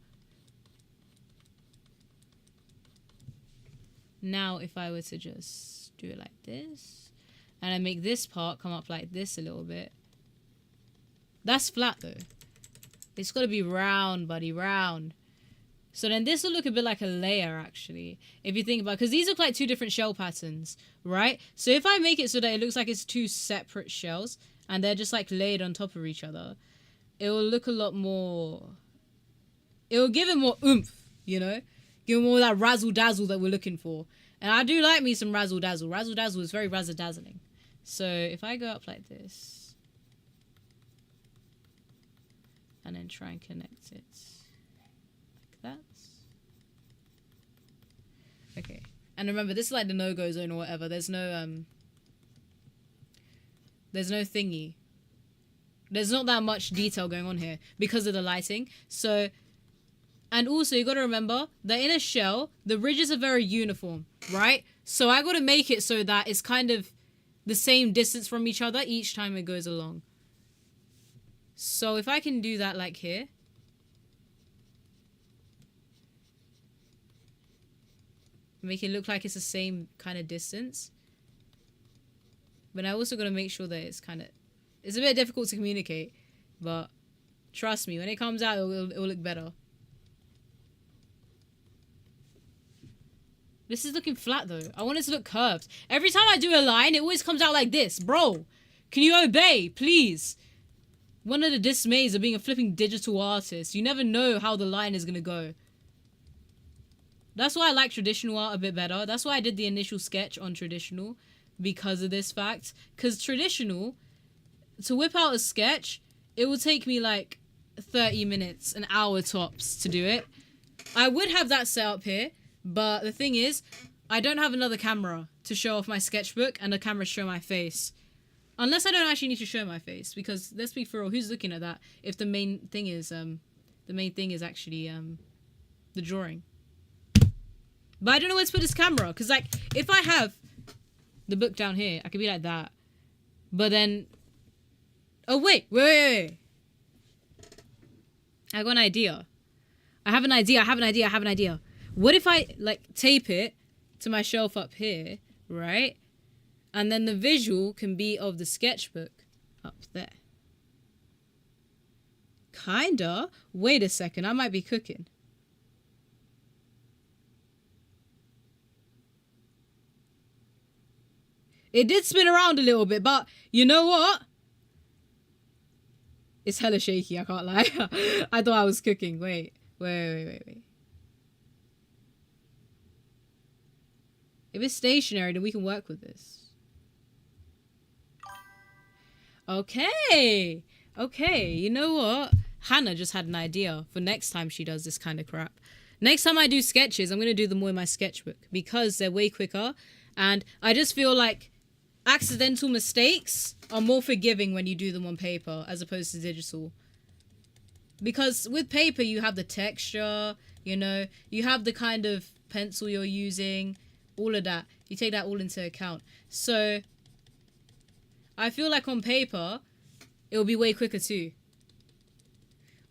if I were to just do it like this, and I make this part come up like this a little bit. That's flat though. It's got to be round, buddy, round. So then this will look a bit like a layer, actually. If you think about it. Because these look like two different shell patterns, right? So if I make it so that it looks like it's two separate shells. And they're just like laid on top of each other. It will look a lot more... It will give it more oomph, you know? Give it more of that razzle-dazzle that we're looking for. And I do like me some razzle-dazzle. Razzle-dazzle is very razzle-dazzling. So if I go up like this. And then try and connect it. That. Okay. And remember, this is like the no-go zone or whatever. There's no thingy. There's not that much detail going on here because of the lighting. So, and also you got to remember that in a shell, the ridges are very uniform, right? So I got to make it so that it's kind of the same distance from each other each time it goes along. So if I can do that like here. Make it look like it's the same kind of distance. But I also got to make sure that it's kind of... It's a bit difficult to communicate. But trust me, when it comes out, it will look better. This is looking flat though. I want it to look curved. Every time I do a line, it always comes out like this. Bro, can you obey, please? One of the dismays of being a flipping digital artist. You never know how the line is going to go. That's why I like traditional art a bit better. That's why I did the initial sketch on traditional. Because of this fact. Because traditional, to whip out a sketch, it will take me like 30 minutes, an hour tops to do it. I would have that set up here. But the thing is, I don't have another camera to show off my sketchbook and a camera to show my face. Unless I don't actually need to show my face, because let's be for real, who's looking at that if the main thing is actually the drawing. But I don't know where to put this camera, because like if I have the book down here, I could be like that. But then, oh wait. I got an idea. I have an idea. What if I like tape it to my shelf up here, right? And then the visual can be of the sketchbook up there. Kinda. Wait a second, I might be cooking. It did spin around a little bit, but you know what? It's hella shaky, I can't lie. I thought I was cooking. Wait. If it's stationary, then we can work with this. Okay, you know what? Hannah just had an idea for next time she does this kind of crap. Next time I do sketches, I'm going to do them more in my sketchbook because they're way quicker. And I just feel like accidental mistakes are more forgiving when you do them on paper as opposed to digital. Because with paper, you have the texture, you know, you have the kind of pencil you're using, all of that. You take that all into account. So I feel like on paper, it will be way quicker too.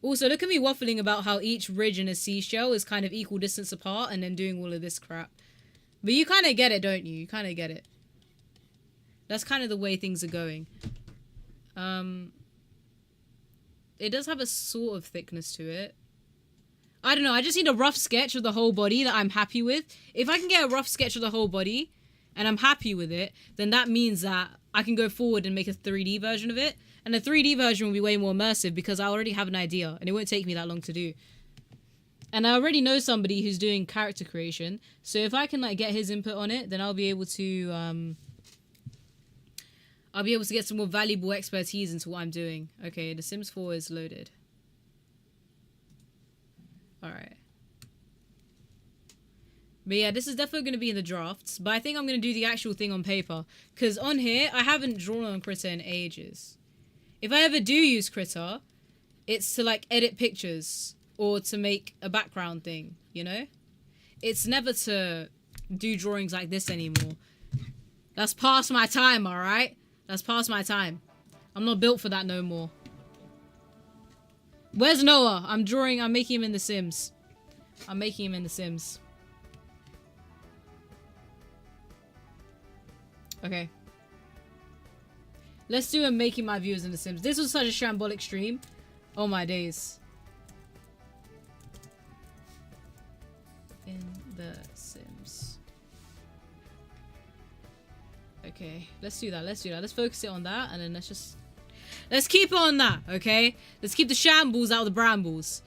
Also, look at me waffling about how each ridge in a seashell is kind of equal distance apart and then doing all of this crap. But you kind of get it, don't you? You kind of get it. That's kind of the way things are going. It does have a sort of thickness to it. I don't know. I just need a rough sketch of the whole body that I'm happy with. If I can get a rough sketch of the whole body and I'm happy with it, then that means that I can go forward and make a 3D version of it. And the 3D version will be way more immersive because I already have an idea and it won't take me that long to do. And I already know somebody who's doing character creation. So if I can like get his input on it, then I'll be able to get some more valuable expertise into what I'm doing. Okay, The Sims 4 is loaded. Alright. But yeah, this is definitely going to be in the drafts. But I think I'm going to do the actual thing on paper. Because on here, I haven't drawn on Critter in ages. If I ever do use Critter, it's to like edit pictures. Or to make a background thing, you know? It's never to do drawings like this anymore. That's past my time, alright? That's past my time. I'm not built for that no more. Where's Noah? I'm making him in The Sims. Okay. Let's do a making my viewers in The Sims. This was such a shambolic stream. Oh my days. In The Sims. Okay, let's do that. Let's focus it on that, and then let's keep it on that, okay? Let's keep the shambles out of the brambles.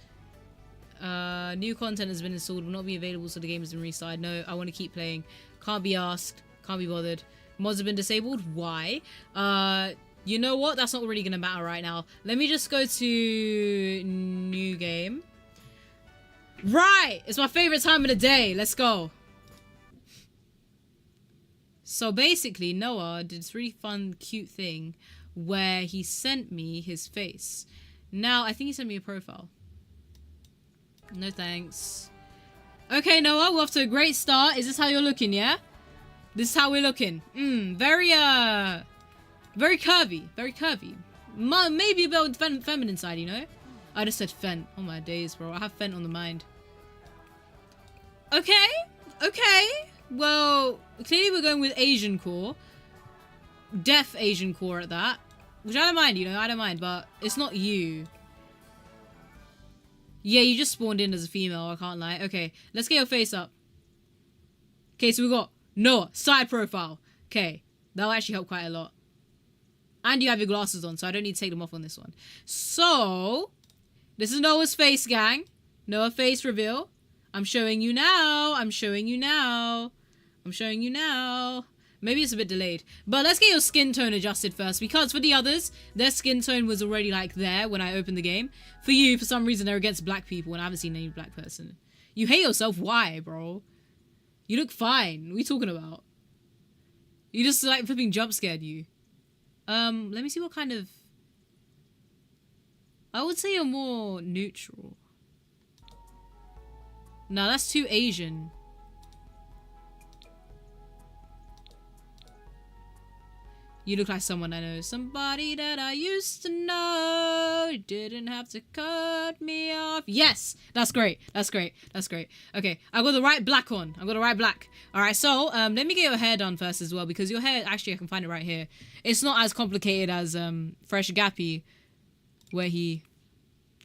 New content has been installed, will not be available so the game has been restarted. No, I want to keep playing. Can't be asked, can't be bothered. Mods have been disabled. Why? You know what? That's not really gonna matter right now. Let me just go to new game. Right! It's my favorite time of the day. Let's go. So basically, Noah did this really fun, cute thing where he sent me his face. Now, I think he sent me a profile. No thanks. Okay, Noah, we're off to a great start. Is this how you're looking, yeah? This is how we're looking. Very curvy. Very curvy. Maybe a bit on the feminine side, you know? I just said Fent. Oh my days, bro. I have Fent on the mind. Okay. Well, clearly we're going with Asian core. Deaf Asian core at that. Which I don't mind, you know. I don't mind, but it's not you. Yeah, you just spawned in as a female. I can't lie. Okay, let's get your face up. Okay, so we got Noah. Side profile. Okay, that'll actually help quite a lot. And you have your glasses on, so I don't need to take them off on this one. So, this is Noah's face, gang. Noah face reveal. I'm showing you now. Maybe it's a bit delayed. But let's get your skin tone adjusted first. Because for the others, their skin tone was already like there when I opened the game. For you, for some reason, they're against black people. And I haven't seen any black person. You hate yourself? Why, bro? You look fine. What are you talking about? You just like flipping jump scared you. Let me see what kind of... I would say you're more neutral. No, that's too Asian. You look like someone I know. Somebody that I used to know. Didn't have to cut me off. Yes! That's great. That's great. That's great. Okay, I got the right black on. I got the right black. Alright, so, let me get your hair done first as well. Because your hair, actually, I can find it right here. It's not as complicated as, Fresh Gappy. Where he...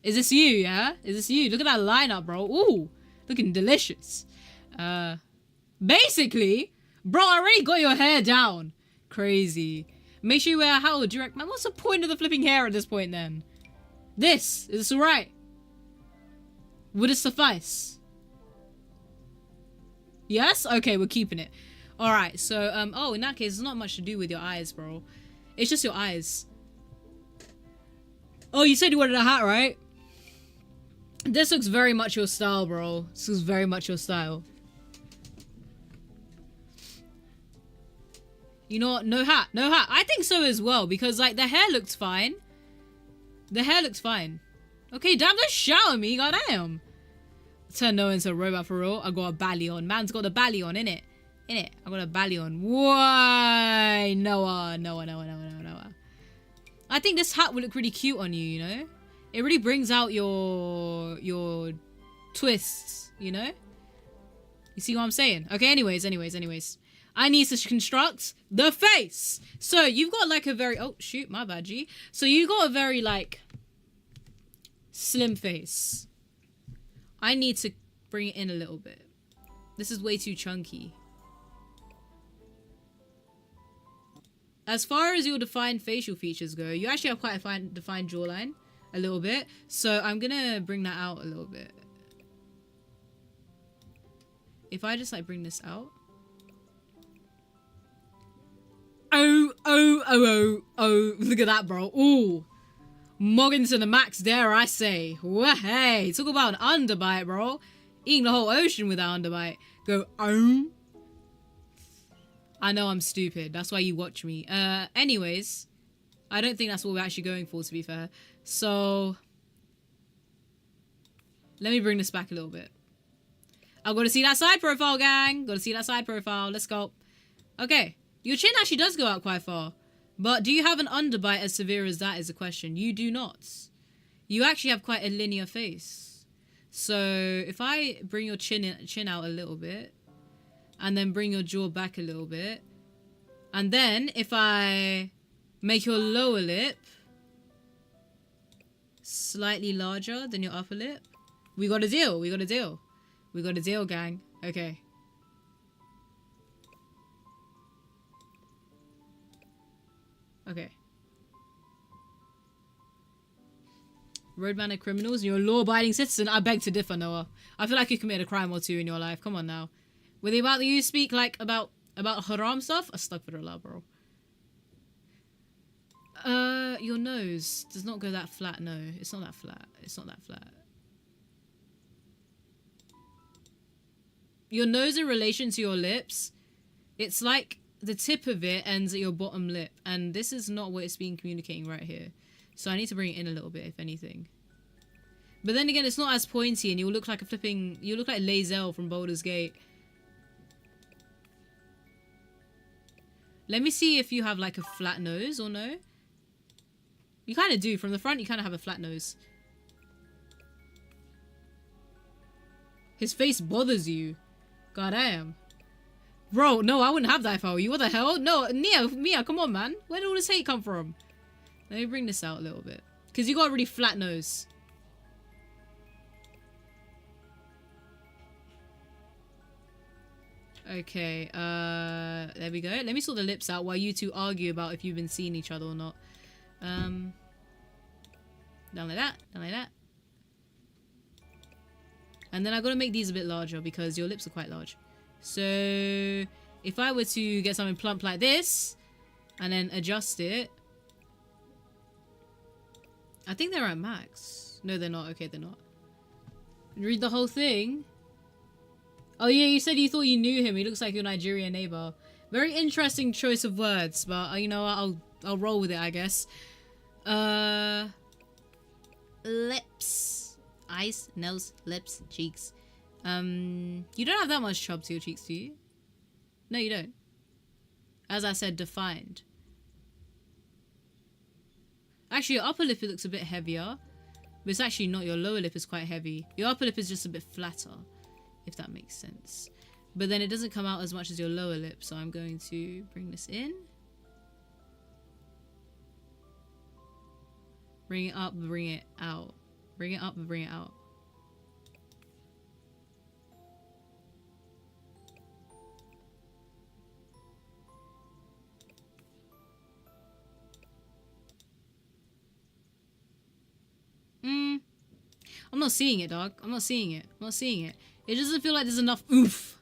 Is this you, yeah? Is this you? Look at that lineup, bro. Ooh! Looking delicious. Basically, bro, I already got your hair down. Crazy. Make sure you wear a hat or direct. Man, what's the point of the flipping hair at this point then? Is this alright? Would it suffice? Yes? Okay, we're keeping it. Alright, so, oh, in that case, there's not much to do with your eyes, bro. It's just your eyes. Oh, you said you wanted a hat, right? This looks very much your style, bro. This looks very much your style. You know what? No hat. No hat. I think so as well. Because, like, the hair looks fine. The hair looks fine. Okay, damn, don't shout at me. Goddamn. Turn no into a robot for real. I got a bally on. Man's got a bally on, innit? Innit? I got a bally on. Why? Noah. I think this hat would look really cute on you, you know? It really brings out your twists, you know? You see what I'm saying? Okay, anyways. I need to construct the face. So you've got like a very... Oh, shoot, my bad, G. So you got a very like slim face. I need to bring it in a little bit. This is way too chunky. As far as your defined facial features go, you actually have quite a defined jawline. A little bit. So I'm gonna bring that out a little bit. If I just like bring this out. Oh, look at that, bro. Ooh. Mogging to the max, dare I say. Hey, talk about an underbite, bro. Eating the whole ocean with that underbite. Go, I know I'm stupid. That's why you watch me. Anyways. I don't think that's what we're actually going for, to be fair. So. Let me bring this back a little bit. I've got to see that side profile, gang. Got to see that side profile. Let's go. Okay. Your chin actually does go out quite far. But do you have an underbite as severe as that is the question. You do not. You actually have quite a linear face. So if I bring your chin out a little bit. And then bring your jaw back a little bit. And then if I make your lower lip slightly larger than your upper lip. We got a deal. We got a deal. We got a deal, gang. Okay. Okay. Road-banded criminals and you're a law-abiding citizen. I beg to differ, Noah. I feel like you committed a crime or two in your life. Come on now. Were they about that you speak like about haram stuff? Astaghfirullah, bro. Your nose does not go that flat. No, it's not that flat. It's not that flat. Your nose in relation to your lips, it's like the tip of it ends at your bottom lip. And this is not what it's been communicating right here. So I need to bring it in a little bit, if anything. But then again, it's not as pointy and you'll look like you look like Lae'zel from Baldur's Gate. Let me see if you have like a flat nose or no. You kind of do. From the front, you kind of have a flat nose. His face bothers you. God damn. Bro, no, I wouldn't have that if I were you. What the hell? No, Mia, come on, man. Where did all this hate come from? Let me bring this out a little bit. Because you got a really flat nose. Okay, there we go. Let me sort the lips out while you two argue about if you've been seeing each other or not. Down like that, down like that. And then I gotta make these a bit larger because your lips are quite large. So, if I were to get something plump like this, and then adjust it. I think they're at max. No, they're not. Okay, they're not. Read the whole thing. Oh yeah, you said you thought you knew him. He looks like your Nigerian neighbor. Very interesting choice of words, but you know what? I'll roll with it, I guess. Lips. Eyes, nose, lips, cheeks. You don't have that much chub to your cheeks, do you? No, you don't. As I said, defined. Actually, your upper lip, it looks a bit heavier. But it's actually not. Your lower lip is quite heavy. Your upper lip is just a bit flatter, if that makes sense. But then it doesn't come out as much as your lower lip, so I'm going to bring this in. Bring it up, bring it out. Bring it up and bring it out. I'm not seeing it, dog. I'm not seeing it. I'm not seeing it. It doesn't feel like there's enough oomph.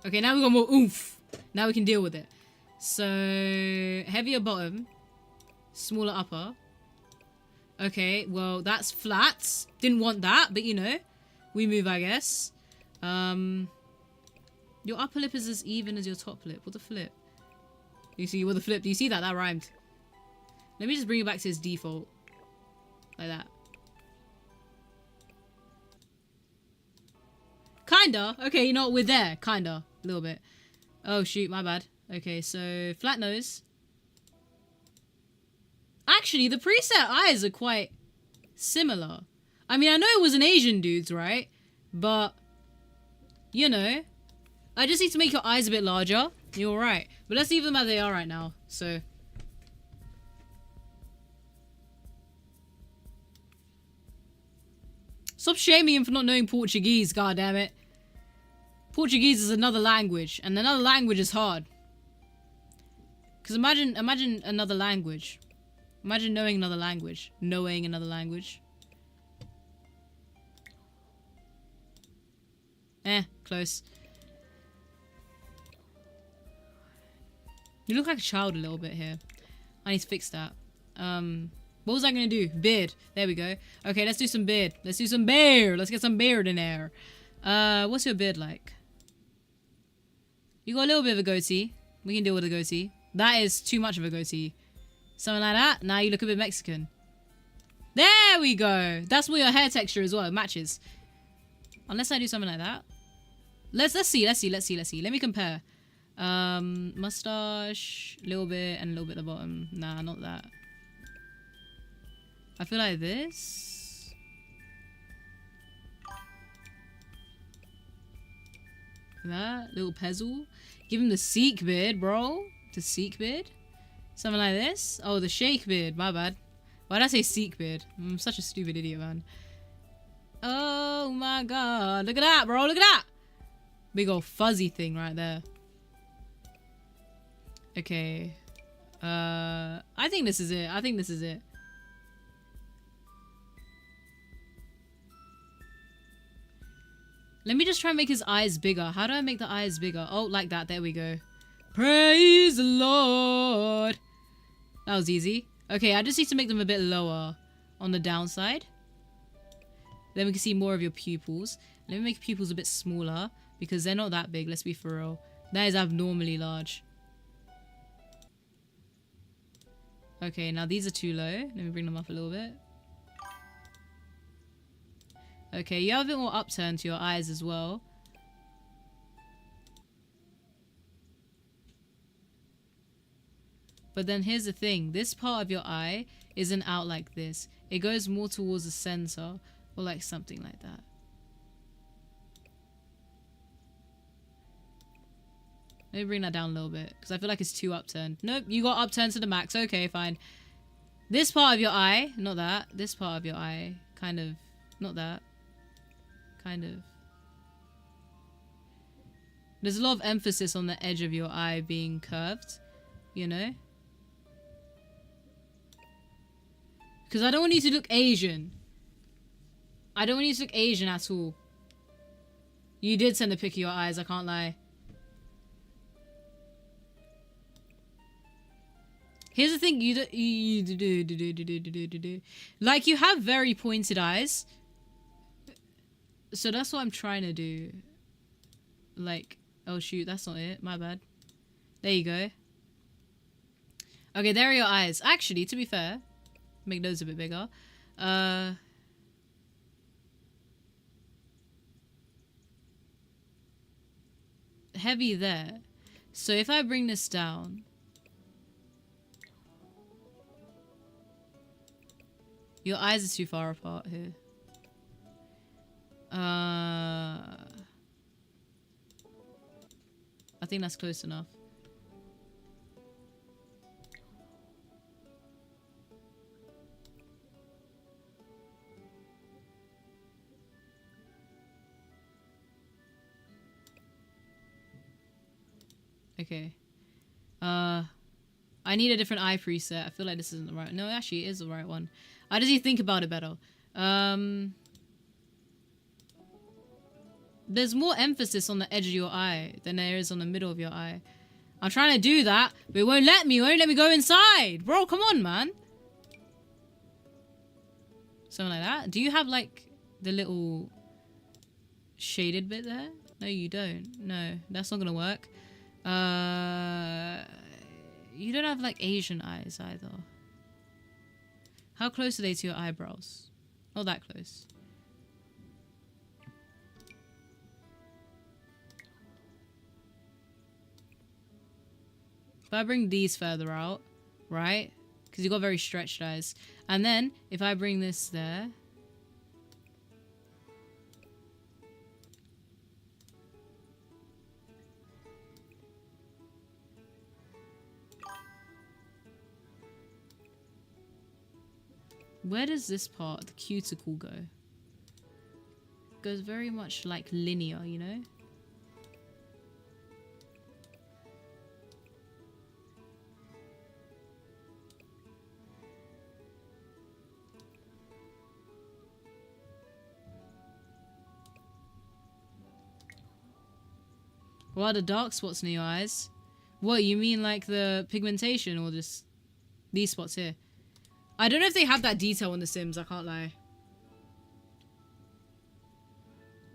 Okay, now we got more oomph. Now we can deal with it. So, heavier bottom. Smaller upper. Okay, well, that's flat. Didn't want that, but you know. We move, I guess. Your upper lip is as even as your top lip. What the flip? You see, what the flip? Do you see that? That rhymed. Let me just bring it back to its default. Like that. Kinda. Okay, you know what? We're there. Kinda. A little bit. Oh, shoot. My bad. Okay, so flat nose. Actually, the preset eyes are quite similar. I mean, I know it was an Asian dude's, right? But, you know, I just need to make your eyes a bit larger. You're right. But let's leave them as they are right now. So... Stop shaming him for not knowing Portuguese, goddammit. Portuguese is another language, and another language is hard. Because imagine another language. Imagine knowing another language. Knowing another language. Close. You look like a child a little bit here. I need to fix that. What was I gonna do? Beard. There we go. Okay, let's do some beard. Let's do some beard. Let's get some beard in there. What's your beard like? You got a little bit of a goatee. We can deal with a goatee. That is too much of a goatee. Something like that. Now you look a bit Mexican. There we go. That's more your hair texture as well. It matches. Unless I do something like that. Let's see. Let me compare. Mustache, a little bit, and a little bit at the bottom. Nah, not that. I feel like this. That little pezzle. Give him the Sikh beard, bro. The Sikh beard. Something like this. Oh, the Sheikh beard. My bad. Why did I say Sikh beard? I'm such a stupid idiot, man. Oh my god. Look at that, bro. Look at that. Big old fuzzy thing right there. Okay. I think this is it. I think this is it. Let me just try and make his eyes bigger. How do I make the eyes bigger? Oh, like that. There we go. Praise the Lord. That was easy. Okay, I just need to make them a bit lower on the downside. Then we can see more of your pupils. Let me make pupils a bit smaller because they're not that big. Let's be for real. That is abnormally large. Okay, now these are too low. Let me bring them up a little bit. Okay, you have a bit more upturn to your eyes as well. But then here's the thing. This part of your eye isn't out like this. It goes more towards the center or like something like that. Let me bring that down a little bit because I feel like it's too upturned. Nope, you got upturned to the max. Okay, fine. This part of your eye, not that. This part of your eye, kind of, not that. Kind of. There's a lot of emphasis on the edge of your eye being curved, you know? Because I don't want you to look Asian. I don't want you to look Asian at all. You did send a pic of your eyes, I can't lie. Here's the thing, like you have very pointed eyes. So that's what I'm trying to do. Like, Oh shoot, that's not it. My bad. There you go. Okay, there are your eyes. Actually, to be fair, make those a bit bigger. Heavy there. So if I bring this down, your eyes are too far apart here. I think that's close enough. Okay. I need a different eye preset. I feel like this isn't the right... No, actually, it is the right one. I just need to think about it better. There's more emphasis on the edge of your eye than there is on the middle of your eye. I'm trying to do that, but it won't let me. It won't let me go inside. Bro, come on, man. Something like that. Do you have, like, the little shaded bit there? No, you don't. No, that's not gonna work. You don't have, like, Asian eyes either. How close are they to your eyebrows? Not that close. If I bring these further out, right? Because you've got very stretched eyes. And then, if I bring this there... Where does this part, the cuticle, go? It goes very much like linear, you know? What are the dark spots near your eyes? What, you mean like the pigmentation or just these spots here? I don't know if they have that detail in The Sims, I can't lie.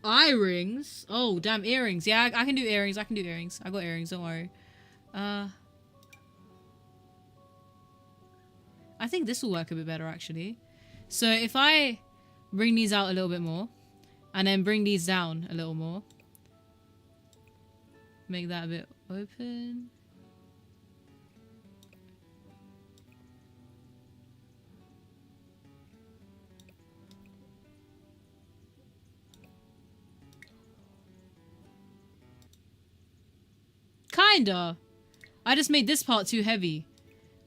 Eye rings? Oh, damn, earrings. Yeah, I can do earrings. I can do earrings. I got earrings, don't worry. I think this will work a bit better, actually. So if I bring these out a little bit more, and then bring these down a little more. Make that a bit open. Kinda. I just made this part too heavy.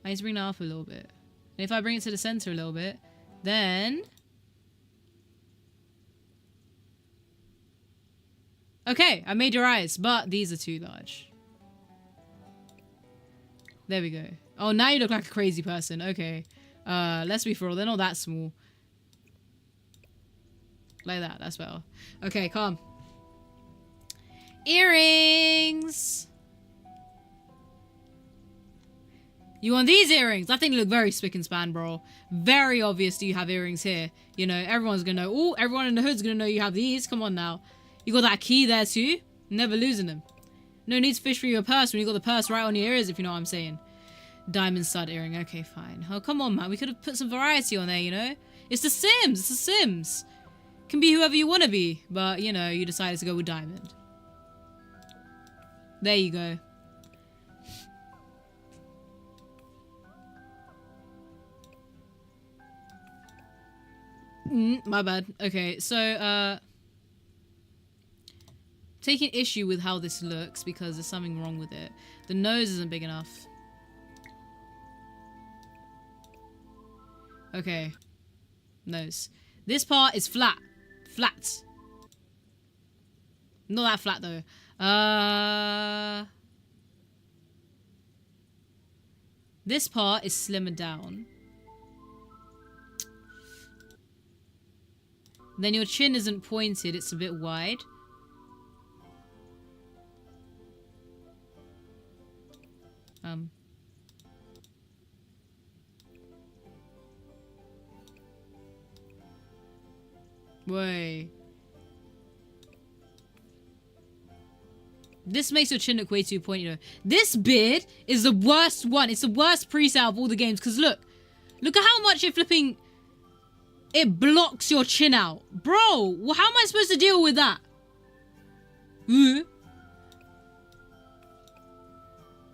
I need to bring that up a little bit. And if I bring it to the center a little bit, then... Okay, I made your eyes, but these are too large. There we go. Oh, now you look like a crazy person. Okay. Let's be for real. They're not that small. Like that. That's better. Okay, calm. Earrings! You want these earrings? I think they look very spick and span, bro. Very obvious do you have earrings here. You know, everyone's gonna know. Oh, everyone in the hood's gonna know you have these. Come on now. You got that key there too. Never losing them. No need to fish for your purse when you got the purse right on your ears, if you know what I'm saying. Diamond stud earring. Okay, fine. Oh, come on, man. We could have put some variety on there, you know? It's The Sims. It's The Sims. Can be whoever you want to be. But, you know, you decided to go with diamond. There you go. My bad. Okay, so, taking issue with how this looks because there's something wrong with it. The nose isn't big enough. Okay. Nose. This part is flat. Flat. Not that flat though. This part is slimmer down. Then your chin isn't pointed, it's a bit wide. Way. This makes your chin look way too pointy though. This beard is the worst one. It's the worst preset of all the games. Because look at how much it blocks your chin out. Bro, how am I supposed to deal with that?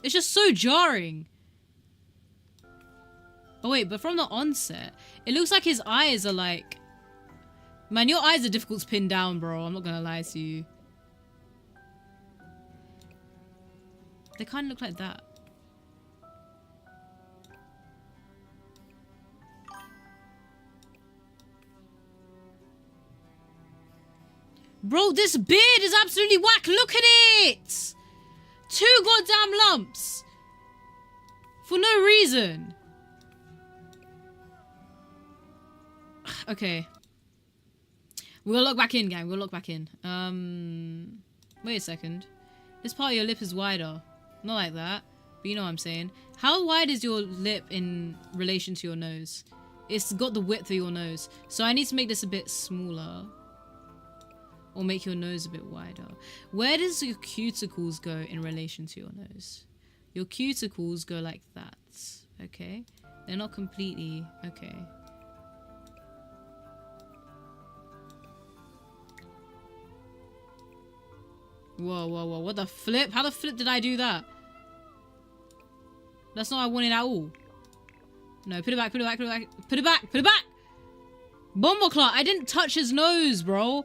It's just so jarring. Oh wait, but from the onset, it looks like his eyes are like... Man, your eyes are difficult to pin down, bro. I'm not gonna lie to you. They kind of look like that. Bro, this beard is absolutely whack. Look at it! 2 goddamn lumps. For no reason. Okay. We'll log back in, gang. We'll log back in. Wait a second. This part of your lip is wider. Not like that. But you know what I'm saying. How wide is your lip in relation to your nose? It's got the width of your nose. So I need to make this a bit smaller. Or make your nose a bit wider. Where does your cuticles go in relation to your nose? Your cuticles go like that. Okay? They're not completely... Okay. Whoa, whoa, whoa. What the flip? How the flip did I do that? That's not what I wanted at all. No, put it back, put it back, put it back. Put it back, put it back! Bomboclat, I didn't touch his nose, bro.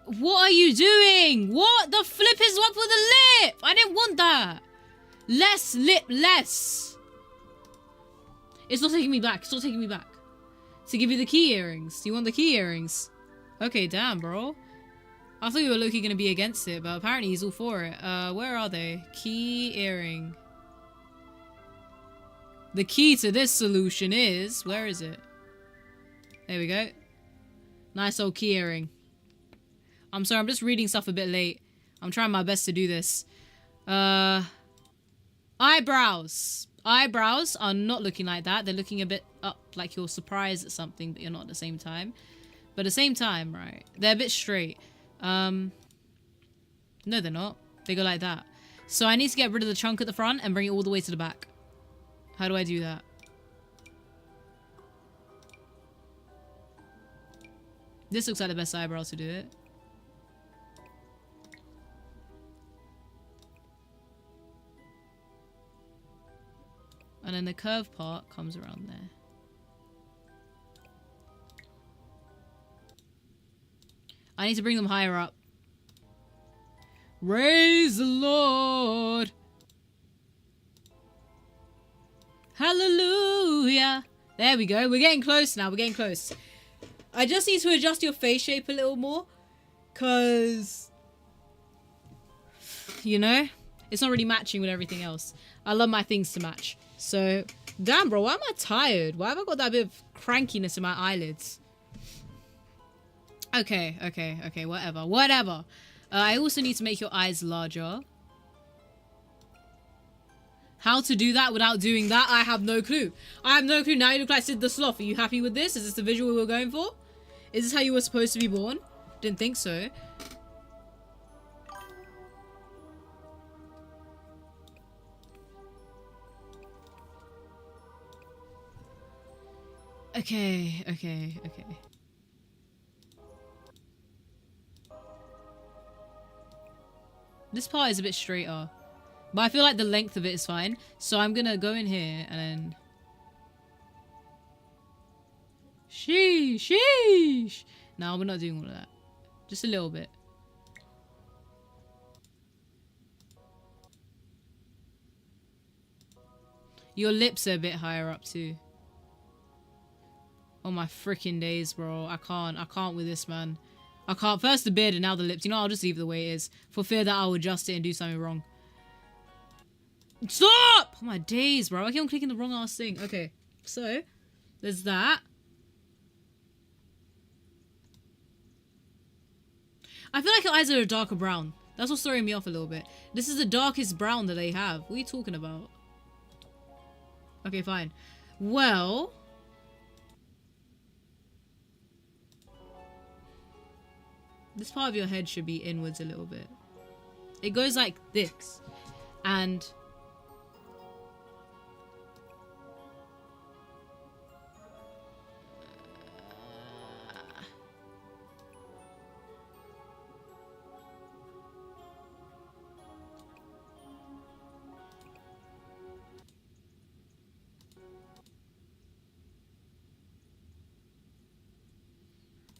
What are you doing? What the flip is up with the lip? I didn't want that. Less lip, less. It's not taking me back. It's not taking me back. To give you the key earrings. Do you want the key earrings? Okay, damn, bro. I thought you were Loki gonna be against it, but apparently he's all for it. Where are they? Key earring. The key to this solution is... Where is it? There we go. Nice old key earring. I'm sorry, I'm just reading stuff a bit late. I'm trying my best to do this. Eyebrows. Eyebrows are not looking like that. They're looking a bit up, like you're surprised at something, but you're not at the same time. But at the same time, right, they're a bit straight. No, they're not. They go like that. So I need to get rid of the chunk at the front and bring it all the way to the back. How do I do that? This looks like the best eyebrow to do it. And then the curved part comes around there. I need to bring them higher up. Praise the Lord. Hallelujah. There we go. We're getting close now. We're getting close. I just need to adjust your face shape a little more. Because, you know, it's not really matching with everything else. I love my things to match. So, damn, bro. Why am I tired? Why have I got that bit of crankiness in my eyelids? Okay, okay, okay. Whatever. Whatever. I also need to make your eyes larger. How to do that without doing that, I have no clue. I have no clue. Now you look like Sid the Sloth. Are you happy with this? Is this the visual we were going for? Is this how you were supposed to be born? Didn't think so. Okay, okay, okay. This part is a bit straighter. But I feel like the length of it is fine. So I'm gonna go in here and then... Sheesh. No, we're not doing all of that. Just a little bit. Your lips are a bit higher up too. Oh my freaking days, bro. I can't with this, man. I can't. First the beard and now the lips. You know, I'll just leave it the way it is. For fear that I'll adjust it and do something wrong. Stop! Oh my days, bro. I keep on clicking the wrong ass thing. Okay. So, there's that. I feel like your eyes are a darker brown. That's what's throwing me off a little bit. This is the darkest brown that they have. What are you talking about? Okay, fine. Well... this part of your head should be inwards a little bit. It goes like this. And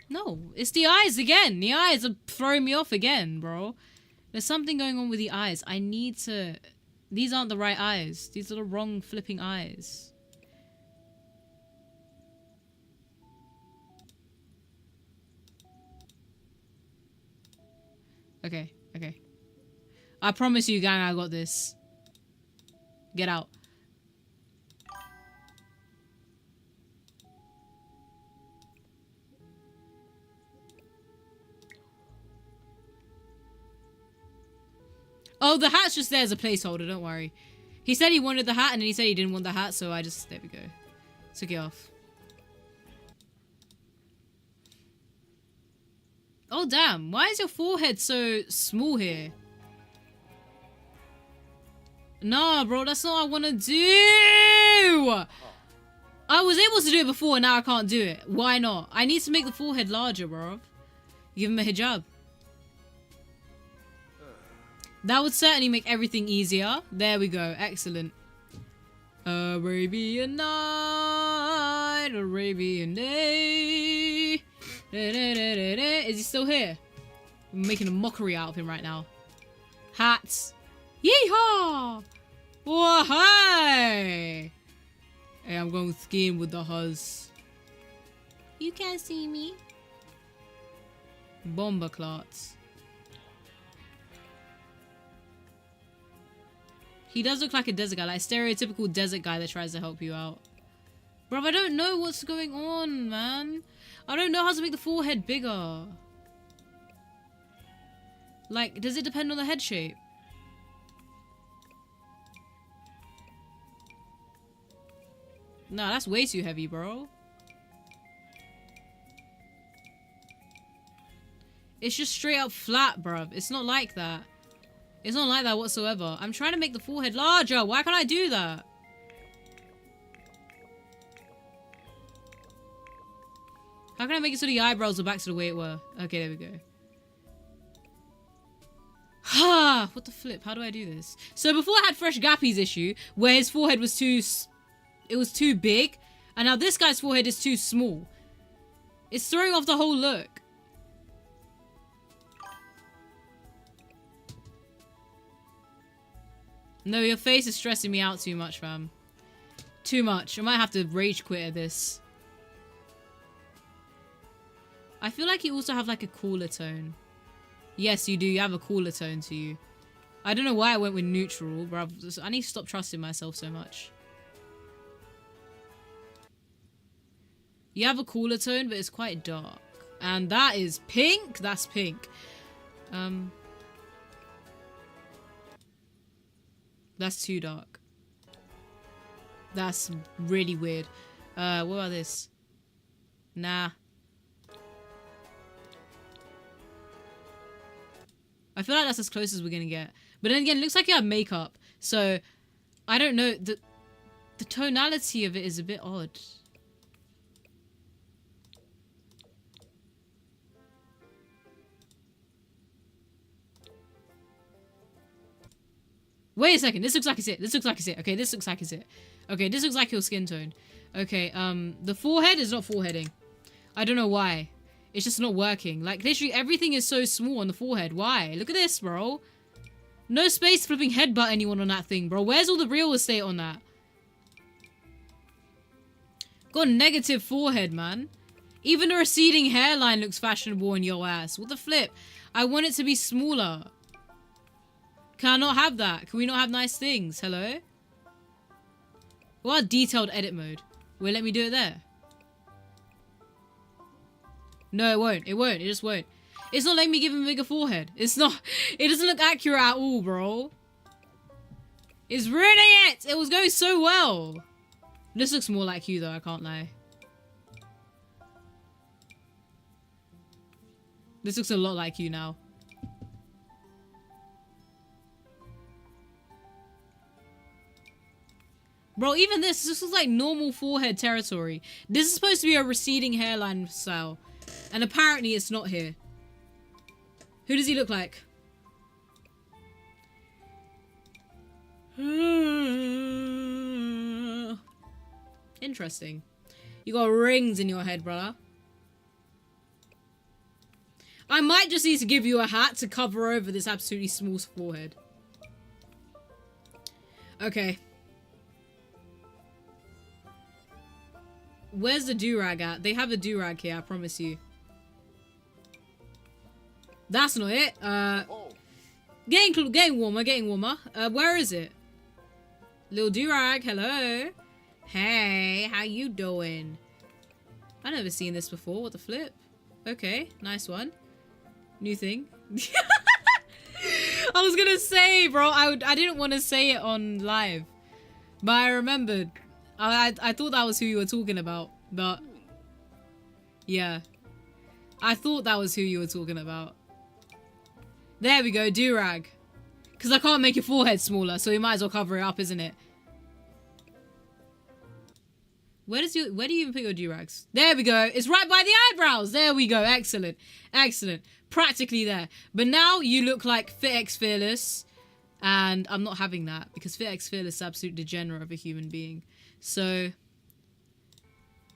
no, it's the eyes again. The eyes are throwing me off again, bro. There's something going on with the eyes. I need to... These aren't the right eyes. These are the wrong flipping eyes. Okay, okay. I promise you, gang, I got this. Get out. Oh, the hat's just there as a placeholder, don't worry. He said he wanted the hat, and then he said he didn't want the hat, so I just... There we go. Took it off. Oh, damn. Why is your forehead so small here? Nah, bro, that's not what I want to do! I was able to do it before, and now I can't do it. Why not? I need to make the forehead larger, bro. Give him a hijab. That would certainly make everything easier. There we go. Excellent. Arabian night, Arabian day. Is he still here? I'm making a mockery out of him right now. Hats. Yeehaw! Whoa, hi! Hey, I'm going skiing with the huzz. You can't see me. Bomber clots. He does look like a desert guy, like a stereotypical desert guy that tries to help you out. Bro, I don't know what's going on, man. I don't know how to make the forehead bigger. Like, does it depend on the head shape? Nah, that's way too heavy, bro. It's just straight up flat, bruv. It's not like that. It's not like that whatsoever. I'm trying to make the forehead larger. Why can't I do that? How can I make it so the eyebrows are back to the way it were? Okay, there we go. Ha! What the flip? How do I do this? So before I had Fresh Gappy's issue, where his forehead was too... It was too big. And now this guy's forehead is too small. It's throwing off the whole look. No, your face is stressing me out too much, fam. Too much. I might have to rage quit at this. I feel like you also have like a cooler tone. Yes, you do. You have a cooler tone to you. I don't know why I went with neutral, but I need to stop trusting myself so much. You have a cooler tone, but it's quite dark. And that is pink. That's pink. That's too dark. That's really weird. What about this? Nah. I feel like that's as close as we're gonna get. But then again, it looks like you have makeup. So, I don't know. The tonality of it is a bit odd. Wait a second. This looks like it's it. This looks like it's it. Okay, this looks like it's it. Okay, this looks like your skin tone. Okay, the forehead is not foreheading. I don't know why. It's just not working. Like, literally everything is so small on the forehead. Why? Look at this, bro. No space flipping headbutt anyone on that thing, bro. Where's all the real estate on that? Got a negative forehead, man. Even the receding hairline looks fashionable on your ass. What the flip? I want it to be smaller. Can I not have that? Can we not have nice things? Hello? What about detailed edit mode? Will it let me do it there? No, it won't. It won't. It just won't. It's not letting me give him a bigger forehead. It's not. It doesn't look accurate at all, bro. It's ruining it! It was going so well. This looks more like you, though. I can't lie. This looks a lot like you now. Bro, even this was like normal forehead territory. This is supposed to be a receding hairline style. And apparently it's not here. Who does he look like? Interesting. You got rings in your head, brother. I might just need to give you a hat to cover over this absolutely small forehead. Okay. Where's the do-rag at? They have a do-rag here, I promise you. That's not it. Getting warmer. Where is it? Little do-rag, hello. Hey, how you doing? I've never seen this before. What the flip? Okay, nice one. New thing. I was gonna say, bro, I didn't want to say it on live, but I remembered. I thought that was who you were talking about, but yeah, I thought that was who you were talking about. There we go, do-rag. Because I can't make your forehead smaller, so you might as well cover it up, isn't it? Where do you even put your do-rags? There we go. It's right by the eyebrows. There we go. Excellent. Excellent. Practically there. But now you look like FitX Fearless. And I'm not having that because FitX Fearless is absolute degenerate of a human being. So,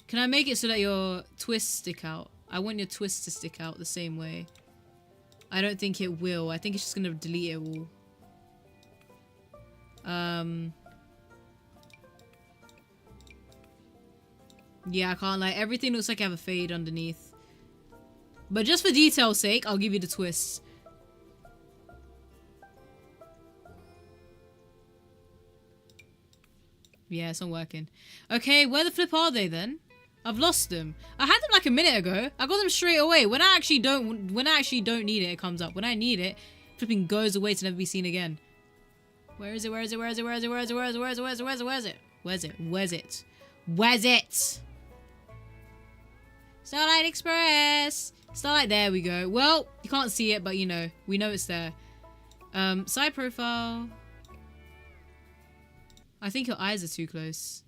can I make it so that your twists stick out? I want your twists to stick out the same way. I don't think it will. I think it's just going to delete it all. Yeah, I can't lie. Everything looks like I have a fade underneath. But just for detail's sake, I'll give you the twists. Yeah, it's not working. Okay, where the flip are they then? I've lost them. I had them like a minute ago. I got them straight away. When I actually don't need it, it comes up. When I need it, flipping goes away to never be seen again. Where is it? Where is it? Where is it? Where is it? Where is it? Where is it? Where is it? Where is it? Where is it? Where is it? Where's it? Where's it? Where's it? Starlight Express. Starlight, there we go. Well, you can't see it, but you know, we know it's there. Side profile. I think your eyes are too close.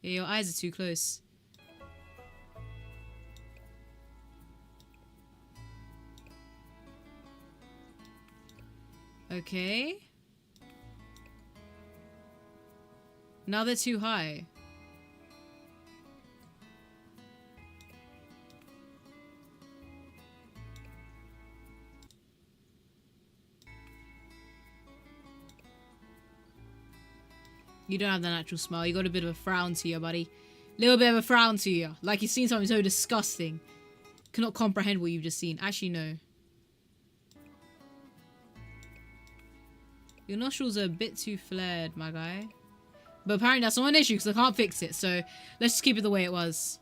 Yeah, your eyes are too close. Okay. Now they're too high. You don't have the natural smile. You got a bit of a frown to you, buddy. Little bit of a frown to you. Like you've seen something so disgusting. Cannot comprehend what you've just seen. Actually, no. Your nostrils are a bit too flared, my guy. But apparently that's not an issue because I can't fix it. So let's just keep it the way it was.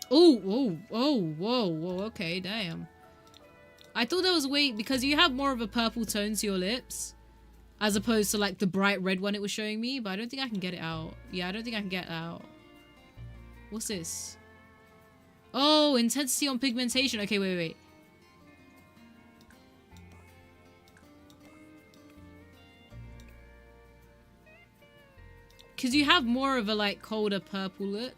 Oh, whoa, okay, damn. I thought there was a way, because you have more of a purple tone to your lips, as opposed to like the bright red one it was showing me, but I don't think I can get it out. Yeah, I don't think I can get it out. What's this? Oh, intensity on pigmentation. Okay, wait. Because you have more of a like colder purple look.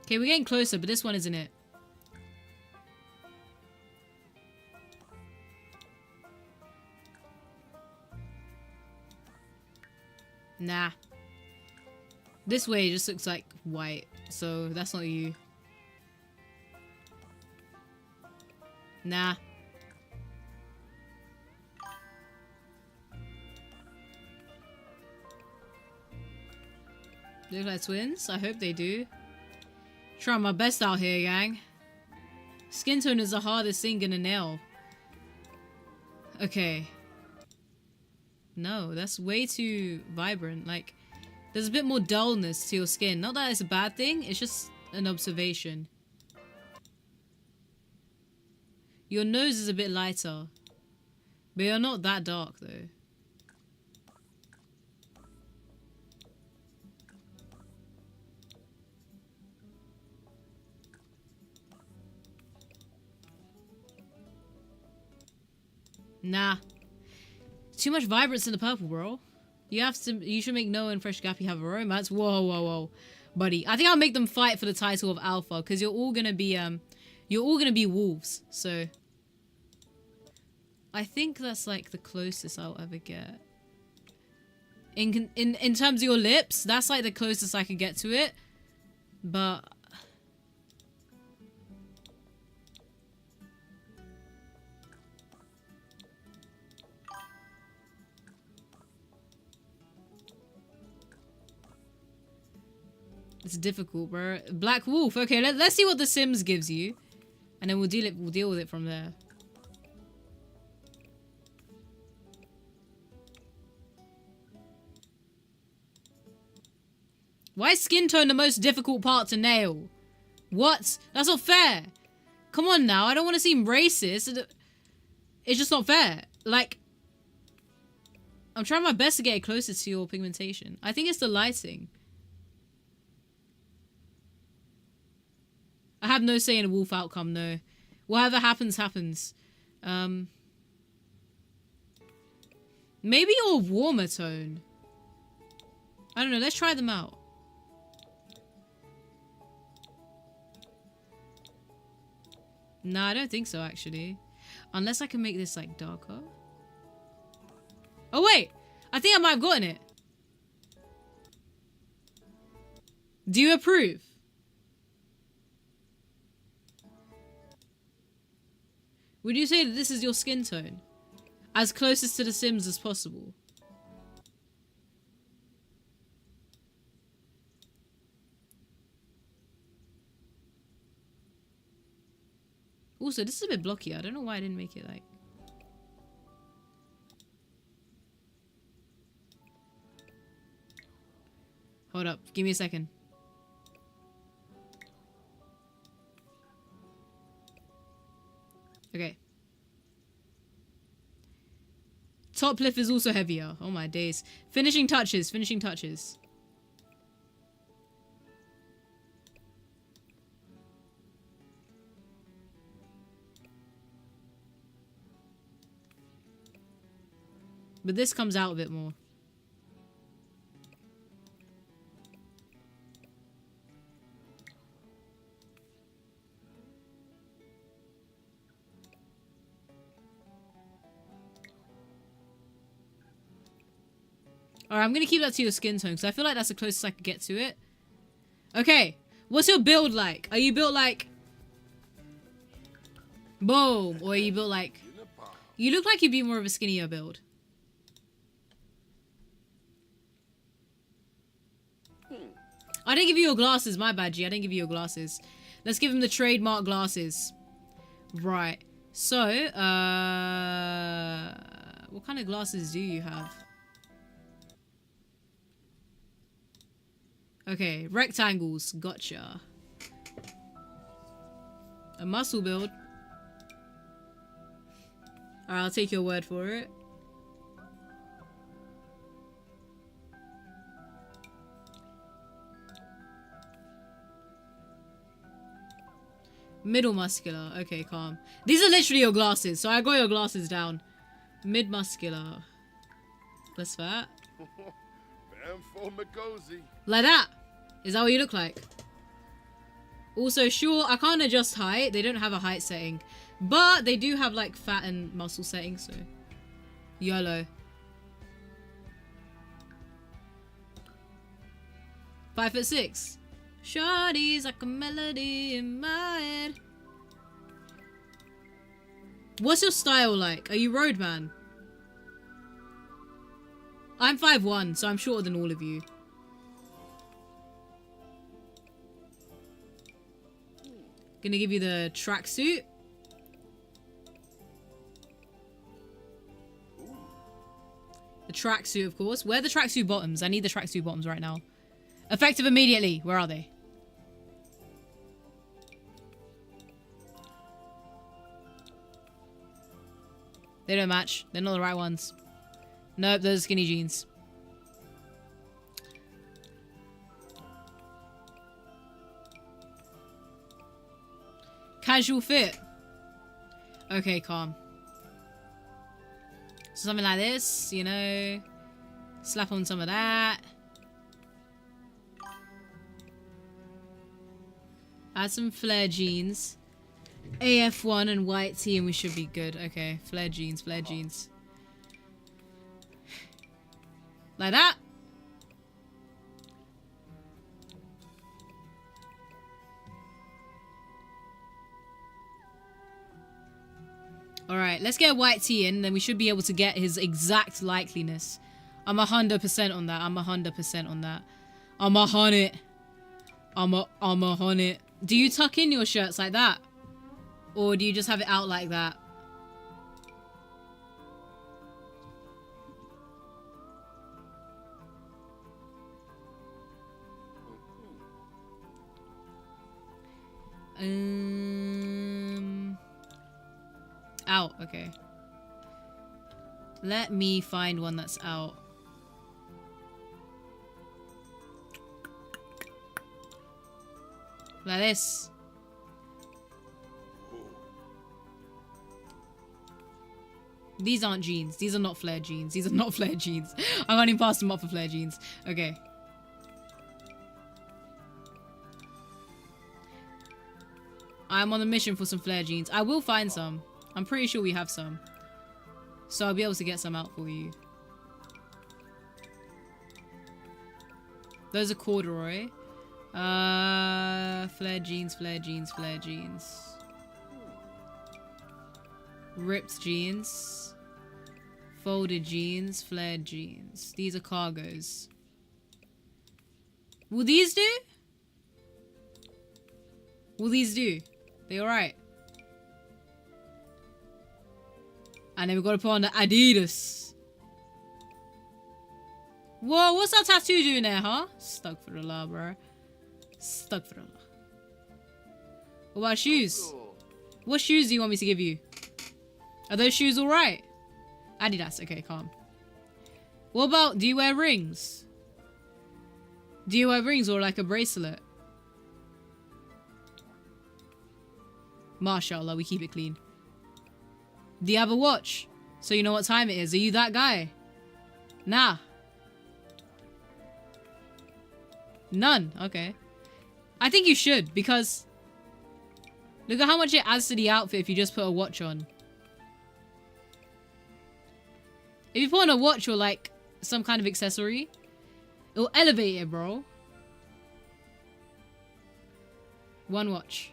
Okay, we're getting closer, but this one isn't it. Nah. This way just looks like white, so that's not you. Nah. They look like twins? I hope they do. Trying my best out here, gang. Skin tone is the hardest thing in a nail. Okay. No, that's way too vibrant. Like, There's a bit more dullness to your skin. Not that it's a bad thing, it's just an observation. Your nose is a bit lighter. But you're not that dark though. Nah. Too much vibrance in the purple, bro. You should make Noah and Fresh Gappy have a romance. Whoa, whoa, whoa. Buddy. I think I'll make them fight for the title of Alpha, because you're all gonna be wolves, so I think that's like the closest I'll ever get. In terms of your lips, that's like the closest I could get to it. But it's difficult, bro. Black Wolf. Okay, let's see what The Sims gives you, and then we'll deal with it from there. Why is skin tone the most difficult part to nail? What? That's not fair. Come on now, I don't want to seem racist. It's just not fair. Like, I'm trying my best to get it closest to your pigmentation. I think it's the lighting. I have no say in a wolf outcome, no. Whatever happens, happens. Maybe you're a warmer tone. I don't know, let's try them out. Nah, I don't think so, actually. Unless I can make this, like, darker. Oh, wait! I think I might have gotten it. Do you approve? Would you say that this is your skin tone? As closest to The Sims as possible? Also, this is a bit blocky. I don't know why I didn't make it like... Hold up. Give me a second. Okay. Top lip is also heavier. Oh my days. Finishing touches. Finishing touches. But this comes out a bit more. Alright, I'm gonna keep that to your skin tone, because I feel like that's the closest I could get to it. Okay, what's your build like? Are you built like... Boom! Or are you built like... You look like you'd be more of a skinnier build. I didn't give you your glasses, my bad, G. I didn't give you your glasses. Let's give him the trademark glasses. Right. So, what kind of glasses do you have? Okay, rectangles. Gotcha. A muscle build. Alright, I'll take your word for it. Middle muscular. Okay, calm. These are literally your glasses, so I got your glasses down. Mid muscular. Less fat. Like that. Is that what you look like? Also, sure, I can't adjust height. They don't have a height setting. But they do have, like, fat and muscle settings, so... YOLO. 5'6". Shawty's like a melody in my head. What's your style like? Are you roadman? I'm 5'1", so I'm shorter than all of you. Gonna give you the tracksuit. The tracksuit, of course. Where are the tracksuit bottoms? I need the tracksuit bottoms right now. Effective immediately. Where are they? They don't match. They're not the right ones. Nope, those are skinny jeans. Casual fit. Okay, calm. So something like this, you know. Slap on some of that. Add some flare jeans. AF1 and white tee and we should be good. Okay, flare jeans, flare jeans. Like that. Alright, let's get a white tee in, then we should be able to get his exact likeliness. I'm 100% on that. I'm 100% on that. I'm a hundred. I'm a hundred. Do you tuck in your shirts like that? Or do you just have it out like that? Out, okay. Let me find one that's out. Like this. These aren't jeans. These are not flared jeans. These are not flared jeans. I can't even pass them up for flared jeans. Okay. I'm on a mission for some flare jeans. I will find some. I'm pretty sure we have some. So I'll be able to get some out for you. Those are corduroy. Flare jeans, flare jeans, flare jeans. Ripped jeans. Folded jeans, flared jeans. These are cargos. Will these do? Will these do? They alright? And then we've got to put on the Adidas. Whoa, what's that tattoo doing there, huh? Stuck for the law, bro. Stuck for the law. What about shoes? What shoes do you want me to give you? Are those shoes alright? Adidas, okay, calm. What about, do you wear rings? Do you wear rings or like a bracelet? Mashallah, we keep it clean. Do you have a watch? So you know what time it is. Are you that guy? Nah. None. Okay. I think you should, because look at how much it adds to the outfit if you just put a watch on. If you put on a watch or like some kind of accessory, it'll elevate it, bro. One watch.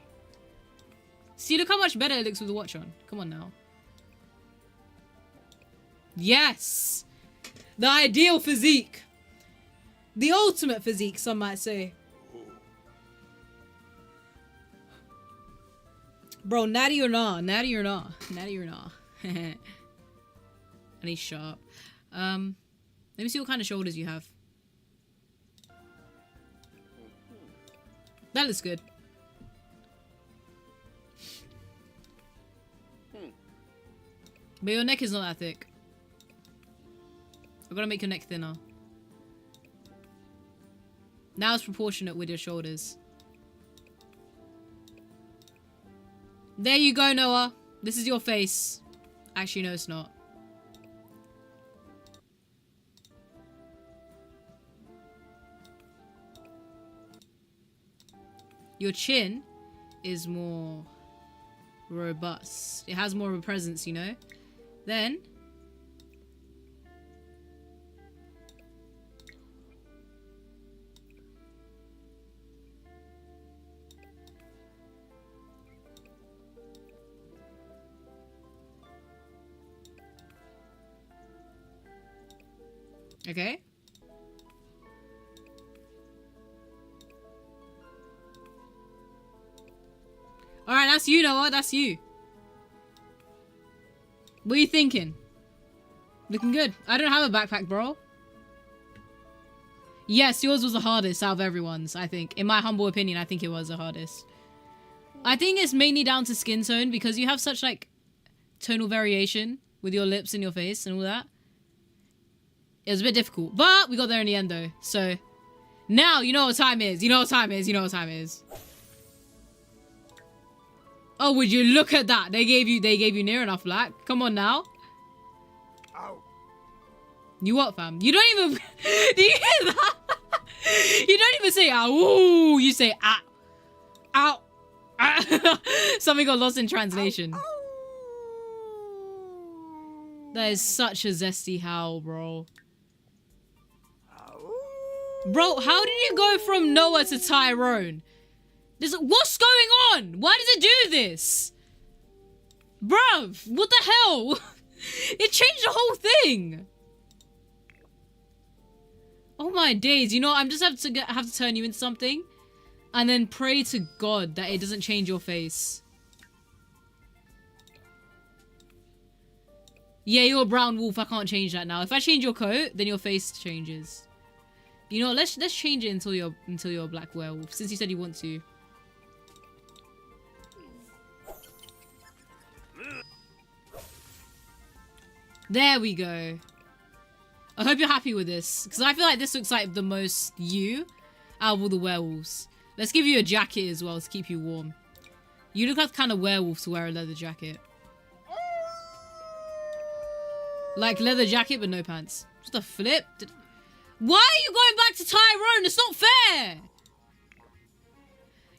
See, look how much better it looks with the watch on. Come on now. Yes! The ideal physique. The ultimate physique, some might say. Bro, natty or nah? Natty or nah? Natty or nah? And he's sharp. Let me see what kind of shoulders you have. That looks good. But your neck is not that thick. I've got to make your neck thinner. Now it's proportionate with your shoulders. There you go, Noah. This is your face. Actually, no, it's not. Your chin is more robust. It has more of a presence, you know? Then okay. Alright, that's you, Noah. That's you. What are you thinking? Looking good. I don't have a backpack, bro. Yes, yours was the hardest out of everyone's, I think. In my humble opinion, I think it was the hardest. I think it's mainly down to skin tone because you have such, like, tonal variation with your lips and your face and all that. It was a bit difficult, but we got there in the end, though. So, now you know what time is. You know what time is. You know what time is. Oh, would you look at that? They gave you near enough black. Come on now. Ow. You what, fam? You don't even... Do you hear that? You don't even say ow. You say ah. Ow. Ah. Something got lost in translation. Ow. That is such a zesty howl, bro. Bro, how did you go from Noah to Tyrone? What's going on? Why does it do this? Bruv, what the hell? It changed the whole thing. Oh my days. You know, I'm just have to turn you into something. And then pray to God that it doesn't change your face. Yeah, you're a brown wolf. I can't change that now. If I change your coat, then your face changes. You know, let's change it until you're a black werewolf. Since you said you want to. There we go. I hope you're happy with this. Because I feel like this looks like the most you out of all the werewolves. Let's give you a jacket as well to keep you warm. You look like the kind of werewolf to wear a leather jacket. Like leather jacket but no pants. Just a flip. Why are you going back to Tyrone? It's not fair.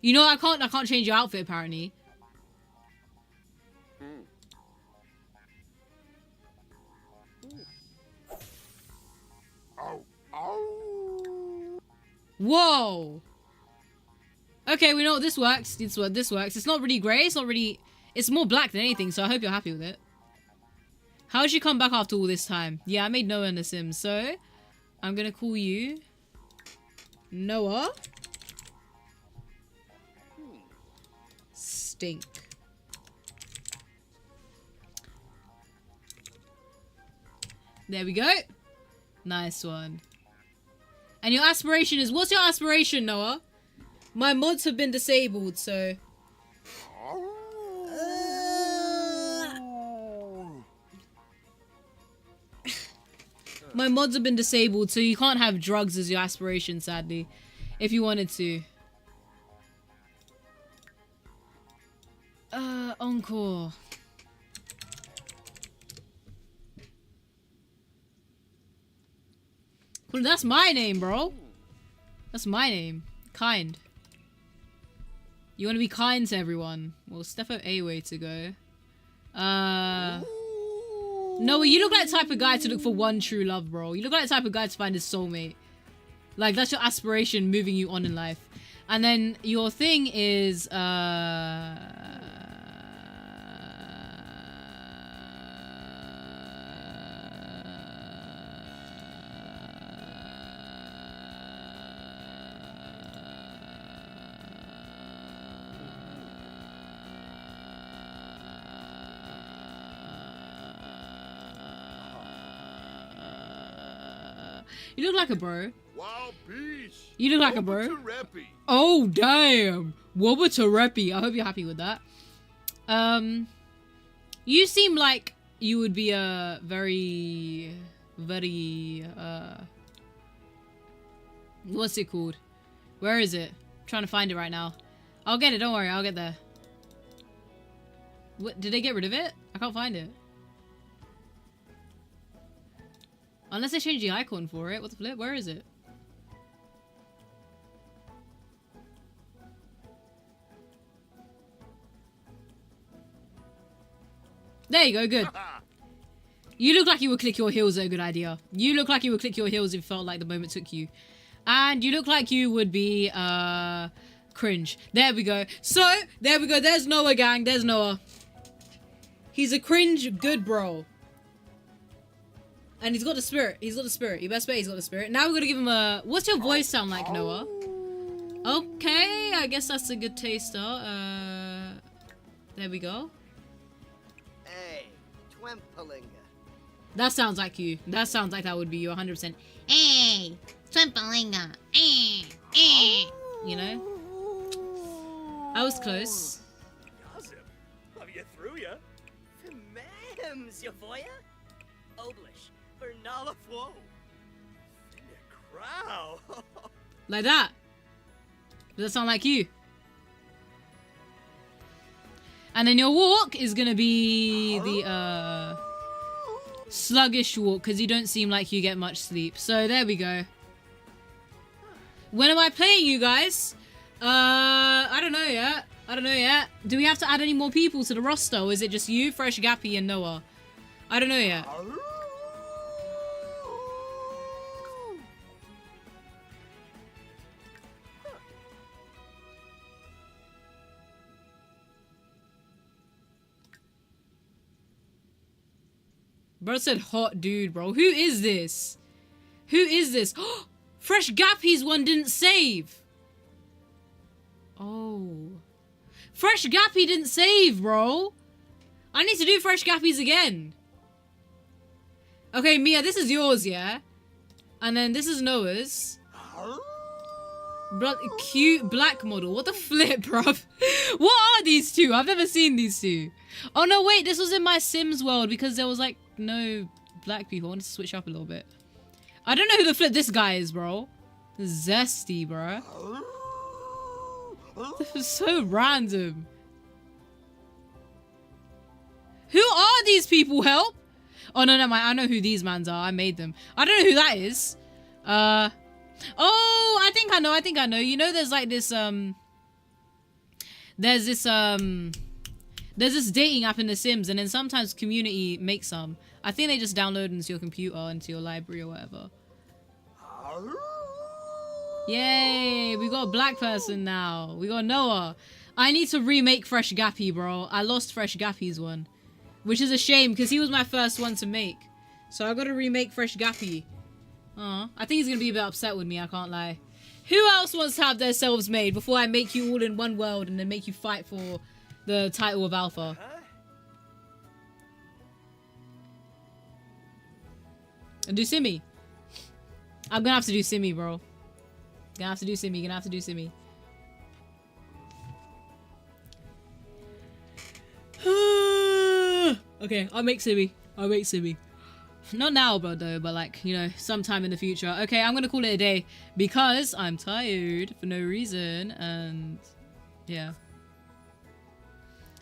You know, I can't change your outfit apparently. Whoa. Okay, we know what this works. This works. It's not really grey. It's not really... It's more black than anything, so I hope you're happy with it. How did you come back after all this time? Yeah, I made Noah in The Sims, so... I'm gonna call you... Noah. Stink. There we go. Nice one. And your aspiration is... What's your aspiration, Noah? My mods have been disabled, so... My mods have been disabled, so you can't have drugs as your aspiration, sadly. If you wanted to. Encore. Well, that's my name, bro. That's my name. Kind. You want to be kind to everyone. Well, Stefo A way to go. No, you look like the type of guy to look for one true love, bro. You look like the type of guy to find his soulmate. Like, that's your aspiration moving you on in life. And then your thing is, you look like a bro. Wow, beach. You look like a bro. Oh, damn. Wobatarepi. I hope you're happy with that. You seem like you would be a very, what's it called? Where is it? I'm trying to find it right now. I'll get it. Don't worry. I'll get there. What, did they get rid of it? I can't find it. Unless they changed the icon for it. What the flip? Where is it? There you go. Good. You look like you would click your heels at a good idea. You look like you would click your heels if it felt like the moment took you. And you look like you would be, cringe. There we go. So, there we go. There's Noah, gang. There's Noah. He's a cringe good bro. And he's got the spirit. He's got the spirit. You best bet he's got the spirit. Now we're gonna give him a... What's your voice sound like, Noah? Okay, I guess that's a good taster. There we go. Hey, Twimpalinga. That sounds like you. That sounds like that would be you 100%. Hey, Twimpalinga. You know? I was close. Gossip. Have you through ya? Mems, your voya? Oblish. Bernala Flo. Crow. Like that. Does that sound like you? And then your walk is gonna be the sluggish walk, because you don't seem like you get much sleep. So there we go. When am I playing, you guys? I don't know yet. I don't know yet. Do we have to add any more people to the roster, or is it just you, Fresh Gappy, and Noah? I don't know yet. Bro said hot dude, bro. Who is this? Who is this? Fresh Gappy's one didn't save. Oh. Fresh Gappy didn't save, bro. I need to do Fresh Gappy's again. Okay, Mia, this is yours, yeah? And then this is Noah's. Cute black model. What the flip, bruv? What are these two? I've never seen these two. Oh, no, wait. This was in my Sims world because there was, like, no black people. I wanted to switch up a little bit. I don't know who the flip this guy is, bro. Zesty, bro. This is so random. Who are these people? Help! Oh, no, no, I know who these mans are. I made them. I don't know who that is. Oh, I think I know. You know, there's like this, there's this dating app in The Sims, and then sometimes community makes some. I think they just download into your computer, into your library or whatever. Yay, we got a black person now. We got Noah. I need to remake Fresh Gappy, bro. I lost Fresh Gappy's one, which is a shame because he was my first one to make. So I gotta remake Fresh Gappy. I think he's gonna be a bit upset with me, I can't lie. Who else wants to have their selves made before I make you all in one world and then make you fight for the title of Alpha? And do Simmy. I'm gonna have to do Simmy, bro. Gonna have to do Simmy, Okay, I'll make Simmy. Not now, bro, though, but like, you know, sometime in the future. Okay, I'm gonna call it a day because I'm tired for no reason, and yeah.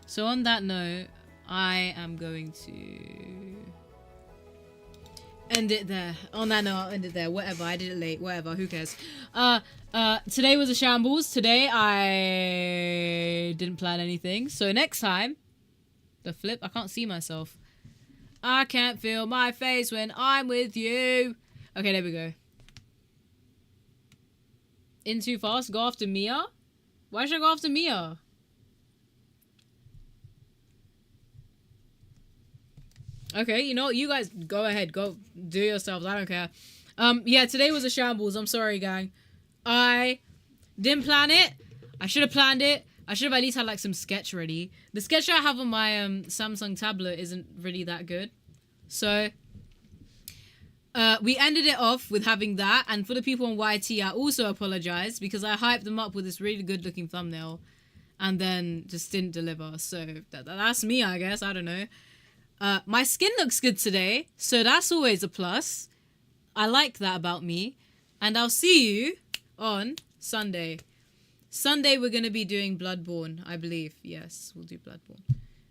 So on that note, I am going to end it there. On that note, I'll end it there. Whatever, I did it late. Whatever, who cares? Today was a shambles. Today I didn't plan anything. So next time, the flip. I can't see myself. I can't feel my face when I'm with you. Okay, there we go. In too fast. Go after Mia. Why should I go after Mia? Okay, you know what? You guys go ahead. Go do yourselves. I don't care. Yeah, today was a shambles. I'm sorry, gang. I didn't plan it. I should have planned it. I should have at least had like some sketch ready. The sketch I have on my Samsung tablet isn't really that good. So we ended it off with having that. And for the people on YT, I also apologize because I hyped them up with this really good looking thumbnail and then just didn't deliver. So that's me, I guess. I don't know. My skin looks good today, so that's always a plus. I like that about me. And I'll see you on Sunday. Sunday we're going to be doing Bloodborne, I believe. Yes, we'll do Bloodborne.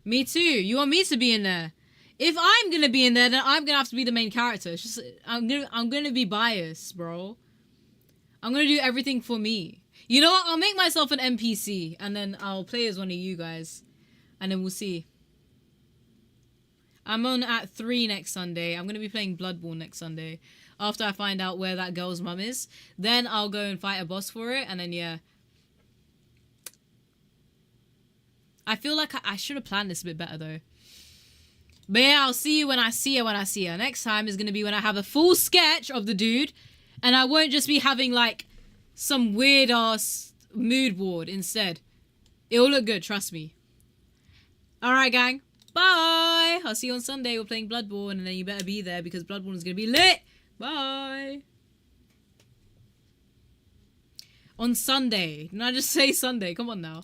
Me too. You want me to be in there? If I'm going to be in there, then I'm going to have to be the main character. It's just, I'm going to be biased, bro. I'm going to do everything for me. You know what? I'll make myself an NPC, and then I'll play as one of you guys. And then we'll see. I'm on at 3 next Sunday. I'm going to be playing Bloodborne next Sunday. After I find out where that girl's mum is. Then I'll go and fight a boss for it. And then, yeah. I feel like I should have planned this a bit better, though. But yeah, I'll see you when I see her. Next time is going to be when I have a full sketch of the dude. And I won't just be having, like, some weird-ass mood board instead. It'll look good, trust me. Alright, gang. Bye. I'll see you on Sunday. We're playing Bloodborne, and then you better be there because Bloodborne is gonna be lit. Bye. On Sunday. Didn't I just say Sunday? Come on now.